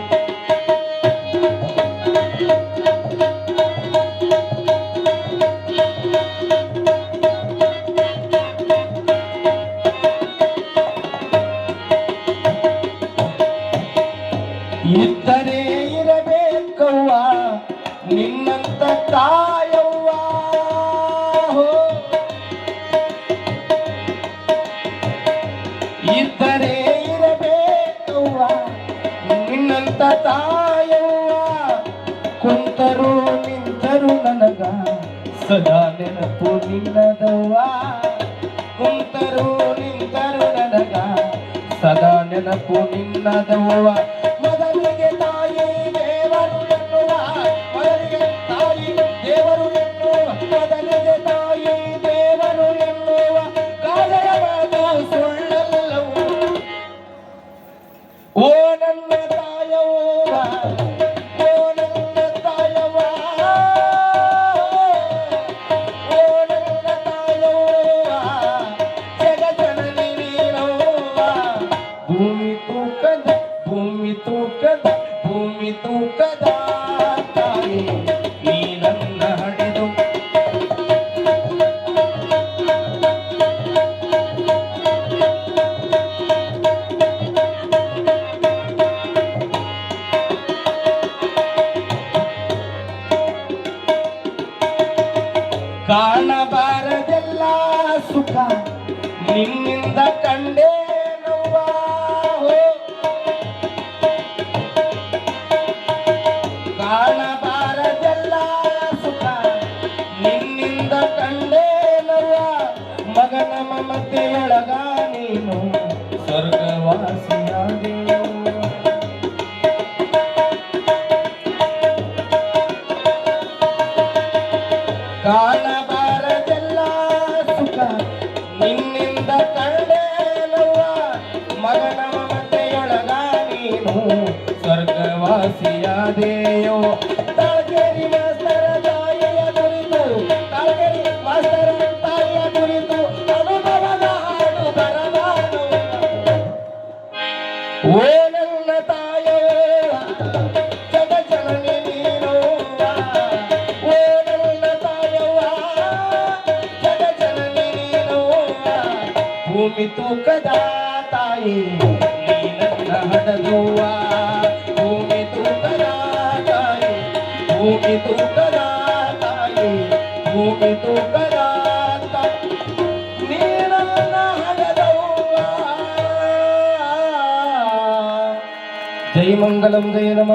ಇದ್ದರೆ ಇರಬೇಕವ್ವ ನಿನ್ನಂತ ತಾಯವ್ವ ಹೋ. ಇದ್ದರೆ ಇರಬೇಕವ್ವ ನಿನ್ನಂತ ತಾಯವ್ವ ಕುಂತರು ನಿಂತರು ನನಗ ಸದಾ ನೆನಪು ನಿನ್ನದವ್ವ ಕುಂತರು ನಿಂತರು ನನಗ ಸದಾ ನೆನಪು ನಿನ್ನದವ್ವ ಮೊದಲಿಗೆ ತಾಯಿ ದೇವರು ಎನ್ನುವ ಮೊದಲಿಗೆ ತಾಯಿ ದೇವರು ಎನ್ನುವ ಮೊದಲಿಗೆ ತಾಯಿ ದೇವರು ಎನ್ನುವ ಕಾಲಯವಾದ ಸುಳ್ಳಲ್ಲವು ಓ ನನ್ನ ತಾಯವ್ವ ಓ ನನ್ನ ತಾಯವ್ವ ಓ ನನ್ನ ತಾಯವ್ವ ಜಗಜನನಿ ನೀನವ್ವ ಭೂಮಿ ತೂಕದ ಭೂಮಿ ತೂಕದ ಭೂಮಿ ತೂಕದ ತಾಯಿ ನೀ ನನ್ನ ಹಡೆದು ಕಾಣಬಾರದೆಲ್ಲ ಸುಖ ನಿನ್ನಿಂದ ಕಂಡೇನವ್ವ ಹೋ. ಕಾಣಬಾರದೆಲ್ಲ ಸುಖ ನಿನ್ನಿಂದ ಕಂಡೇನವ್ವ ಮಗನ ಮಮತೆಯೊಳಗ ನೀನು ಸ್ವರ್ಗವಾಸಿಯಾದೆ ಕಾಣಬಾರದೆಲ್ಲ ಸುಖ ನಿನ್ನಿಂದ ಕಂಡೇನವ್ವ ಮಗನ ಮಮತೆಯೊಳಗ ನೀನು ಸ್ವರ್ಗವಾಸಿಯಾದೆಯೋ ತಾಳ್ಗೇರಿ ಮಾಸ್ತರ ತಾಯಿಯ ಕುರಿತು ತಾಳ್ಗೇರಿ ಮಾಸ್ತರ ತಾಯಿಯ ಕುರಿತು ಅನುಭವದ ಹಾಡು ಬರಬಾರದು ಓ ನನ್ನ ತಾಯವ್ವ ಜಗಜನನಿ ನೀನವ್ವ ಓ ನನ್ನ ತಾಯವ್ವ ಜಗಜನನಿ ನೀನವ್ವ ಭೂಮಿ ತೂಕದ ತಾಯಿ ನೀ ನನ್ನ ಹಡದುವ ಭೂಮಿ ತೂಕದ ತಾಯಿ ಭೂಮಿ ತೂಕದ ತಾಯಿ ಭೂಮಿ ತೂಕದ ತಾಯಿ ನೀ ನನ್ನ ಹಡದವ್ವ. ಜೈ ಮಂಗಲಂ ಜಯ ನಮ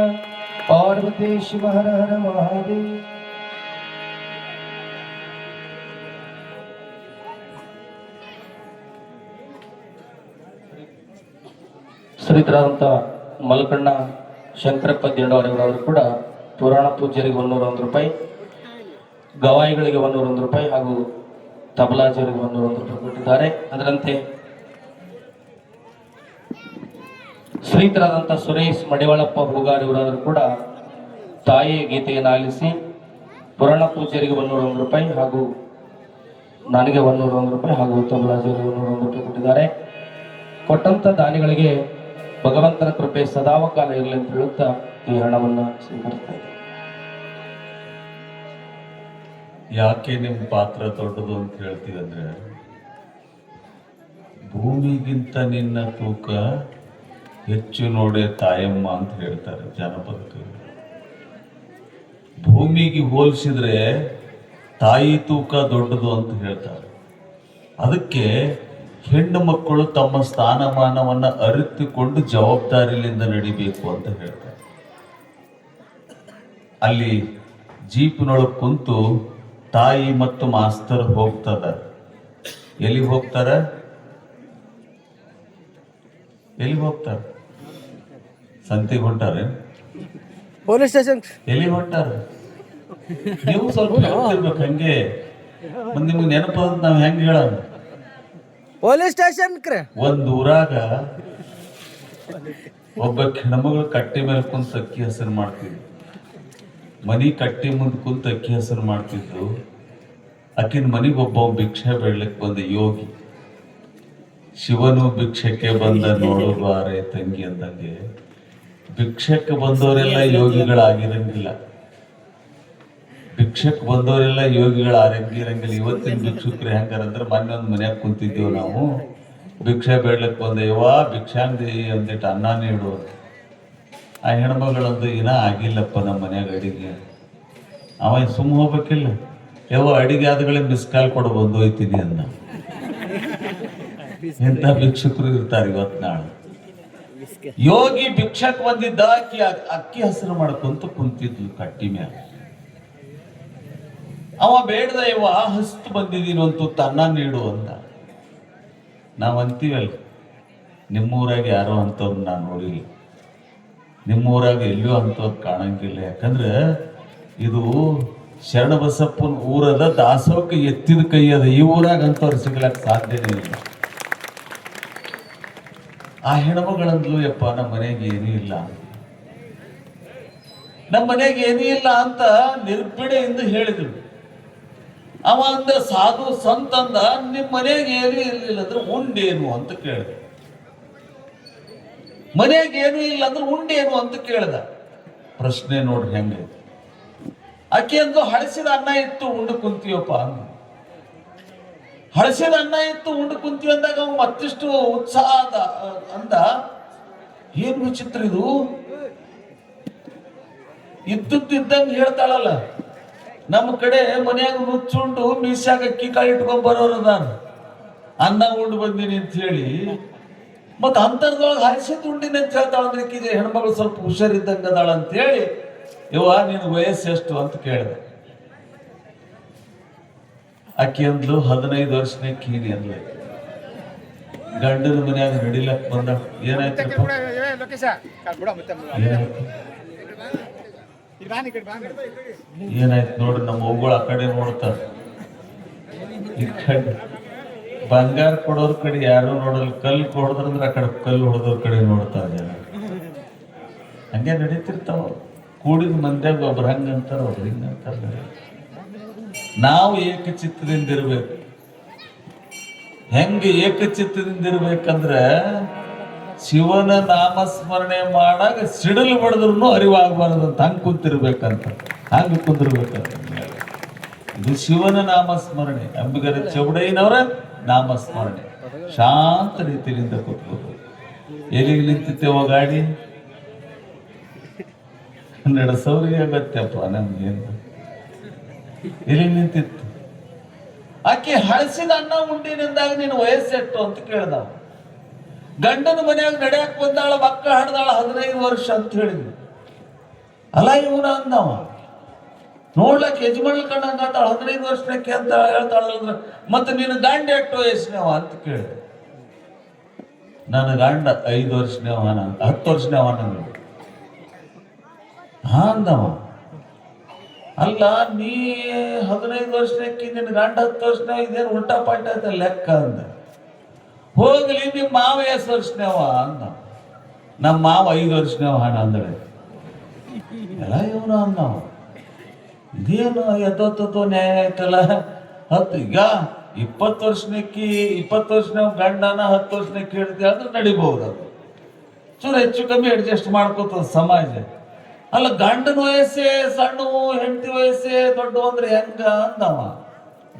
ಪಾರ್ವತಿ ಶಿವ ಹರ ಹರ ಮಹಾದೇವ. ಶ್ರೀಧರಾದಂಥ ಮಲ್ಕಣ್ಣ ಶಂಕರಪ್ಪ ದೇಂಡವರವರು ಕೂಡ ಪುರಾಣ ಪೂಜ್ಯರಿಗೆ 101 ರೂಪಾಯಿ, ಗವಾಯಿಗಳಿಗೆ 101 ರೂಪಾಯಿ ಹಾಗೂ ತಬಲಾಜರಿಗೆ 101 ರೂಪಾಯಿ ಕೊಟ್ಟಿದ್ದಾರೆ. ಅದರಂತೆ ಶ್ರೀಧರಾದಂಥ ಸುರೇಶ್ ಮಡಿವಾಳಪ್ಪ ಹೂಗಾರಿಯವರಾದರೂ ಕೂಡ ತಾಯಿಯ ಗೀತೆಯನ್ನು ಆಲಿಸಿ ಪುರಾಣ ಪೂಜ್ಯರಿಗೆ 101 ರೂಪಾಯಿ ಹಾಗೂ ನನಗೆ 101 ರೂಪಾಯಿ ಹಾಗೂ ತಬಲಾಜರಿಗೆ 101 ರೂಪಾಯಿ ಕೊಟ್ಟಿದ್ದಾರೆ. ಕೊಟ್ಟಂತ ದಾನಿಗಳಿಗೆ ಭಗವಂತನ ಕೃಪೆ ಸದಾವಕಾಲ ಇರಲಿ ಅಂತ ಹೇಳುತ್ತಾ ಈ ಹಣವನ್ನು ಸ್ವೀಕರಿಸ್ತಾ ಇದ್ದಾರೆ. ಯಾಕೆ ನಿಮ್ಮ ಪಾತ್ರ ದೊಡ್ಡದು ಅಂತ ಹೇಳ್ತೀವಿ ಅಂದ್ರೆ, ಭೂಮಿಗಿಂತ ನಿನ್ನ ತೂಕ ಹೆಚ್ಚು ನೋಡೆ ತಾಯಮ್ಮ ಅಂತ ಹೇಳ್ತಾರೆ ಜನಪದಕ್ಕೆ. ಭೂಮಿಗೆ ಹೋಲಿಸಿದ್ರೆ ತಾಯಿ ತೂಕ ದೊಡ್ಡದು ಅಂತ ಹೇಳ್ತಾರೆ. ಅದಕ್ಕೆ ಹೆಣ್ಣು ಮಕ್ಕಳು ತಮ್ಮ ಸ್ಥಾನಮಾನವನ್ನು ಅರಿತುಕೊಂಡು ಜವಾಬ್ದಾರಿಯಿಂದ ನಡಿಬೇಕು ಅಂತ ಹೇಳ್ತಾರೆ. ಅಲ್ಲಿ ಜೀಪಿನೊಳಗೆ ಕುಂತು ತಾಯಿ ಮತ್ತು ಮಾಸ್ತರ್ ಹೋಗ್ತದ. ಎಲ್ಲಿಗೆ ಹೋಗ್ತಾರ? ಎಲ್ಲಿಗೆ ಹೋಗ್ತಾರ? ಸಂತಿಗೆ ಹೊಂಟಾರೆ? Police station. ಎಲ್ಲಿಗೆ ಹೊಂಟಾರ? ನೀವು ಸ್ವಲ್ಪ ಹೇಳ್ತಿರ್ಬೇಕು ಹಂಗೆ. ಮತ್ತೆ ನಿಮ್ಗೆ ನೆನಪದ ನಾವು ಹೆಂಗೆ ಹೇಳ? Police station. ಒಂದ್ ಊರಾಗ ಒಬ್ಬ ಹೆಣ್ಮಗಳು ಕಟ್ಟಿ ಮೇಲೆ ಕುಂತ ಅಕ್ಕಿ ಹೆಸರು ಮಾಡ್ತಿದ್ವು. ಮನಿ ಕಟ್ಟಿ ಮುಂದೆ ಕುಂತ ಅಕ್ಕಿ ಹೆಸರು ಮಾಡ್ತಿದ್ದು. ಆಕಿನ ಮನಿಗೆ ಒಬ್ಬ ಭಿಕ್ಷೆ ಬೇಡ್ಲಿಕ್ಕೆ ಬಂದ ಯೋಗಿ. ಶಿವನು ಭಿಕ್ಷಕ್ಕೆ ಬಂದ ನೋಡುವಾರೆ ತಂಗಿ ಅಂದಂಗೆ ಭಿಕ್ಷಕ್ಕೆ ಬಂದವರೆಲ್ಲ ಯೋಗಿಗಳಾಗಿರಂಗಿಲ್ಲ. ಭಿಕ್ಷಕ್ಕೆ ಬಂದವರೆಲ್ಲ ಯೋಗಿಗಳಾಗಿರಂಗಿಲ್ಲ. ಇವತ್ತಿನ ಭಿಕ್ಷುಕ್ರು ಹೆಂಗಾರಂದ್ರೆ ಮೊನ್ನೆ ಒಂದು ಮನ್ಯಾಗ ಕುಂತಿದ್ದೇವು ನಾವು. ಭಿಕ್ಷೆ ಬೇಡ್ಲಿಕ್ಕೆ ಬಂದೇವ, ಭಿಕ್ಷಾಂದಿ ಅಂದಿಟ್ಟು ಅನ್ನ ನೀಡು. ಆ ಹೆಣ್ಮಗಳಂದು ಏನ ಆಗಿಲ್ಲಪ್ಪ ನಮ್ಮ ಮನ್ಯಾಗ ಅಡಿಗೆ. ಅವ ಸುಮ್ಮ ಹೋಗ್ಬೇಕಿಲ್ಲ, ಯಾವ ಅಡಿಗೆ ಆದಗಳೇ ಮಿಸ್ ಕಾಲ್ ಕೊಡು ಬಂದು ಹೋಯ್ತೀನಿ ಅಂದ. ಎಂತ ಭಿಕ್ಷುಕರು ಇರ್ತಾರೆ ಇವತ್ತು ನಾಳೆ. ಯೋಗಿ ಭಿಕ್ಷಕ್ ಬಂದಿದ್ದ, ಅಕ್ಕಿ ಹಸಿರು ಮಾಡ್ಕೊಂತ ಕುಂತಿದ್ಲು ಕಟ್ಟಿ ಮ್ಯಾಲ. ಅವ ಬೇಡ್ದ, ಇವ ಹಸ್ತು ಬಂದಿದ್ದೀನಿ ಒಂದು ಅನ್ನ ನೀಡು ಅಂದ. ನಾವ್ ಅಂತೀವಲ್ಲ, ನಿಮ್ಮೂರಾಗ ಯಾರೋ ಅಂತವ್ರು ನಾನು ನೋಡಿಲ್ಲ, ನಿಮ್ಮೂರಾಗ ಎಲ್ಲಿಯೋ ಅಂತವ್ರು ಕಾಣಂಗಿಲ್ಲ. ಯಾಕಂದ್ರೆ ಇದು ಶರಣಬಸಪ್ಪನ ಊರದ ದಾಸೋಹಕ್ಕೆ ಎತ್ತಿದ ಕೈ ಅದ. ಈ ಊರಾಗ ಅಂತವ್ರು ಸಿಗ್ಲಕ್ ಸಾಧ್ಯನೇ ಇಲ್ಲ. ಆ ಹೆಣ್ಮಗಳಂದ್ಲು, ಯಪ್ಪ ನಮ್ಮ ಮನೆಗೆ ಏನೂ ಇಲ್ಲ, ನಮ್ಮ ಮನೆಗೆ ಏನೂ ಇಲ್ಲ ಅಂತ ನಿರ್ಬಿಡೆಯಿಂದ ಹೇಳಿದ್ರು. ಅವ ಅಂದ, ಸಾಧು ಸಂತ ಅಂದ, ನಿಮ್ಮ ಮನೆಗೆ ಏನೂ ಇರಲಿಲ್ಲ ಅಂದ್ರೆ ಉಂಡೇನು ಅಂತ ಕೇಳ್ದ. ಮನೆಗೆ ಏನೂ ಇಲ್ಲ ಅಂದ್ರೆ ಉಂಡೇನು ಅಂತ ಕೇಳ್ದ. ಪ್ರಶ್ನೆ ನೋಡ್ರಿ ಹೆಂಗ. ಆಕೆ ಅಂದು, ಹಳಸಿದ ಅನ್ನ ಇತ್ತು ಉಂಡು ಕುಂತೀವಪ್ಪ ಅಂದ. ಹಳಸಿದ ಅನ್ನ ಇತ್ತು ಉಂಡು ಕುಂತೀವಿ ಅಂದಾಗ ಅವ ಮತ್ತಿಷ್ಟು ಉತ್ಸಾಹ ಅಂದ, ಏನ್ ವಿಚಿತ್ರ ಇದು, ಇದ್ದಂಗೆ ಹೇಳ್ತಾಳಲ್ಲ. ನಮ್ಮ ಕಡೆ ಮನ್ಯಾಗ ನುಚ್ಚುಂಡು ಮೀಸ್ಯಾಗ ಅಕ್ಕಿ ಕಾಯಿ ಇಟ್ಕೊಂಡ್ ಬರೋರು ಅದಾರ, ಅನ್ನ ಉಂಡು ಬಂದೀನಿ ಅಂತ ಹೇಳಿ. ಮತ್ತ ಅಂತರ್ದೊಳಗೆ ಹರಿಸಿದ್ ಉಂಡಿನಿ ಅಂತ ಹೇಳ್ತಾಳ ಅಂದ್ರೆ ಈಕಿಗೆ ಹೆಣ್ಮಗಳು ಸ್ವಲ್ಪ ಹುಷಾರಿದ್ದಂಗ ಅದಾಳ ಅಂತ ಹೇಳಿ, ಇವ ನಿನ್ ವಯಸ್ಸು ಎಷ್ಟು ಅಂತ ಕೇಳಿದೆ. ಅಕ್ಕಿ ಅಂದ್ಲು, 15 ವರ್ಷನೇ ಕೀನಿ ಅಂದ್ಲು. ಗಂಡನ ಮನ್ಯಾಗ ನಡಿಲಕ್ ಬಂದ. ಏನಾಯ್ತು ಏನಾಯ್ತು ನೋಡ್ರಿ, ನಮ್ಮ ಅವ್ಗಳು ಆ ಕಡೆ ನೋಡ್ತಾರ, ಈ ಕಡೆ ಬಂಗಾರ ಕೊಡೋರ್ ಕಡೆ ಯಾರು ನೋಡಲ್ಲ. ಕಲ್ಲು ಕೊಡೋದ್ರಂದ್ರೆ ಆ ಕಡೆ ಕಲ್ಲು ಹೊಡೆದವ್ರ ಕಡೆ ನೋಡ್ತಾರ ಜನ. ಹಂಗೆ ನಡೀತಿರ್ತಾವ. ಕೂಡಿದ ಮಂದ್ಯಾಗ ಒಬ್ರು ಹಂಗಂತಾರ, ಒಬ್ರು ಹಿಂಗಂತಾರ. ನಾವು ಏಕಚಿತ್ತದಿಂದ ಇರ್ಬೇಕು. ಹೆಂಗೆ ಏಕಚಿತ್ತದಿಂದ ಇರ್ಬೇಕಂದ್ರ ಶಿವನ ನಾಮಸ್ಮರಣೆ ಮಾಡಾಗ ಸಿಡಲು ಬಡದ್ರು ಅರಿವಾಗಬಾರದು ಅಂತ ಹಂಗೆ ಕುಂತಿರ್ಬೇಕಂತ, ಹಂಗೆ ಕುಂದಿರ್ಬೇಕಂತ. ಇದು ಶಿವನ ನಾಮಸ್ಮರಣೆ, ಅಂಬಿಗರ ಚೌಡಯ್ಯನವರ ನಾಮಸ್ಮರಣೆ. ಶಾಂತ ರೀತಿಯಿಂದ ಕೂತ್ಕೋಬೇಕು. ಎಲ್ಲಿಗೆ ನಿಂತಿತ್ತೇವ ಗಾಡಿ ನಡೆಸೋರಿಗೆ ಅಗತ್ಯಪ್ಪ ನಮ್ಗೇನು. ಎಲ್ಲಿ ನಿಂತಿತ್ತು. ಆಕೆ ಹಳಸಿದ ಅನ್ನ ಉಂಡಿನಿಂದಾಗ ನೀನು ವಯಸ್ಸೆಟ್ಟು ಅಂತ ಕೇಳ್ದಾವ. ಗಂಡನ ಮನ್ಯಾಗ ನಡ್ಯಾಕ್ ಬಂದಾಳ, ಮಕ್ಕಳ ಹಡ್ದಾಳ 15 ವರ್ಷ ಅಂತ ಹೇಳಿದ್ವಿ. ಅಲ್ಲ ಇವನ ಅಂದವ, ನೋಡ್ಲಕ್ ಯಜಮಾನ್ ಕಂಡಂಗಾತಾಳ, 15 ವರ್ಷಕ್ಕೆ ಅಂತ ಹೇಳ್ತಾಳಂದ್ರ ಮತ್ತೆ ನಿನ್ನ ಗಂಡ ಎಷ್ಟು ವಯಸ್ಸಿನವ ಅಂತ ಕೇಳಿದೆ. ನನ್ನ ಗಂಡ 5 ವರ್ಷನೇವ, 10 ವರ್ಷನೇವ ನಂಗೆ. ಹಾ ಅಂದವ. ಅಲ್ಲ, ನೀ 15 ವರ್ಷಕ್ಕೆ ನಿನ್ನ ಗಂಡ 10 ವರ್ಷನೇವ, ಇದೇನು ಉಲ್ಟಾ ಪಾಲ್ಟ ಆಯ್ತ ಲೆಕ್ಕ ಅಂದ. ಹೋಗ್ಲಿ, ನಿಮ್ಮ ಮಾವ ಎಷ್ಟು ವರ್ಷನೇವ ಅಂದ. ನಮ್ಮ ಮಾವ 5 ವರ್ಷನೇವ ಹಣ ಅಂದಳೆ. ಎಲ್ಲ ಇವನು ಅಂದವ. ಇದೇನು ಎದ್ದೊತ್ತೋ ನ್ಯಾಯ ಆಯ್ತಲ್ಲ. ಈಗ 20 ವರ್ಷನಕ್ಕಿ 20 ವರ್ಷನ ಗಂಡನ 10 ವರ್ಷನಕ್ಕೆ ಹೇಳ್ತೀವಿ ಅಂದ್ರೆ ನಡಿಬಹುದು. ಅದು ಚೂರು ಹೆಚ್ಚು ಕಮ್ಮಿ ಅಡ್ಜಸ್ಟ್ ಮಾಡ್ಕೋತದ ಸಮಾಜ. ಅಲ್ಲ, ಗಂಡನ ವಯಸ್ಸೇ ಸಣ್ಣವು, ಹೆಂಡತಿ ವಯಸ್ಸೇ ದೊಡ್ಡ ಅಂದ್ರೆ ಹೆಂಗ ಅಂದವ.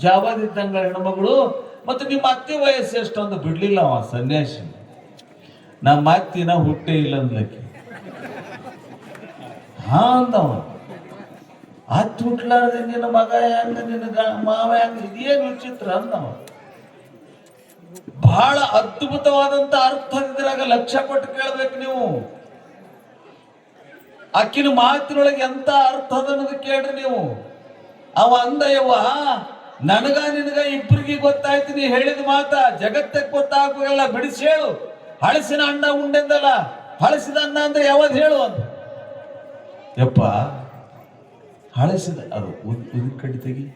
ಜಾಬಾದಿದ್ದಂಗ ಹೆಣ್ಮಗಳು. ಮತ್ತೆ ನಿಮ್ಮ ಅತ್ತೆ ವಯಸ್ಸು ಎಷ್ಟು ಅಂತ ಬಿಡ್ಲಿಲ್ಲ ಅವ ಸನ್ಯಾಸಿ. ನಮ್ಮ ಅತ್ತಿನ ಹುಟ್ಟೆ ಇಲ್ಲ ಅಂದ್ಲಕ್ಕಿ. ಹಾ ಅಂದವ. ಅತ್ತಿ ಹುಟ್ಲಾರ್ದೆ ನಿನ್ನ ಮಗ ಹೆಂಗ, ನಿನ್ನ ಮಾವ ಹೆಂಗ, ಇದೇನು ವಿಚಿತ್ರ ಅಂದವ. ಬಹಳ ಅದ್ಭುತವಾದಂತ ಅರ್ಥ ಇದ್ರಾಗ ಲಕ್ಷ್ಯ ಕೊಟ್ಟು ಕೇಳ್ಬೇಕು ನೀವು. ಅಕ್ಕಿನ ಮಾತಿನೊಳಗೆ ಎಂತ ಅರ್ಥ ಅದನ್ನೋದು ಕೇಳ್ರಿ ನೀವು. ಅವ ಅಂದಯ್ಯವ್ವ, ನನಗ ನಿನಗ ಇಬ್ಬರಿಗೆ ಗೊತ್ತಾಯ್ತು, ನೀ ಹೇಳಿದ ಮಾತ ಜಗತ್ತಕ್ಕೆ ಗೊತ್ತಾಗಲ್ಲ, ಬಿಡಿಸಿ ಹೇಳು. ಹಳಸಿನ ಅನ್ನ ಉಂಡೆಂದಲ್ಲ, ಹಳಸಿದ ಅನ್ನ ಅಂದ್ರೆ ಯಾವತ್ತು ಹೇಳು ಅಂತ. ಯಪ್ಪ, ಹಳಸಿದ ಅದು ಉದಿನ ಕಡಿ ತೆಗಿ.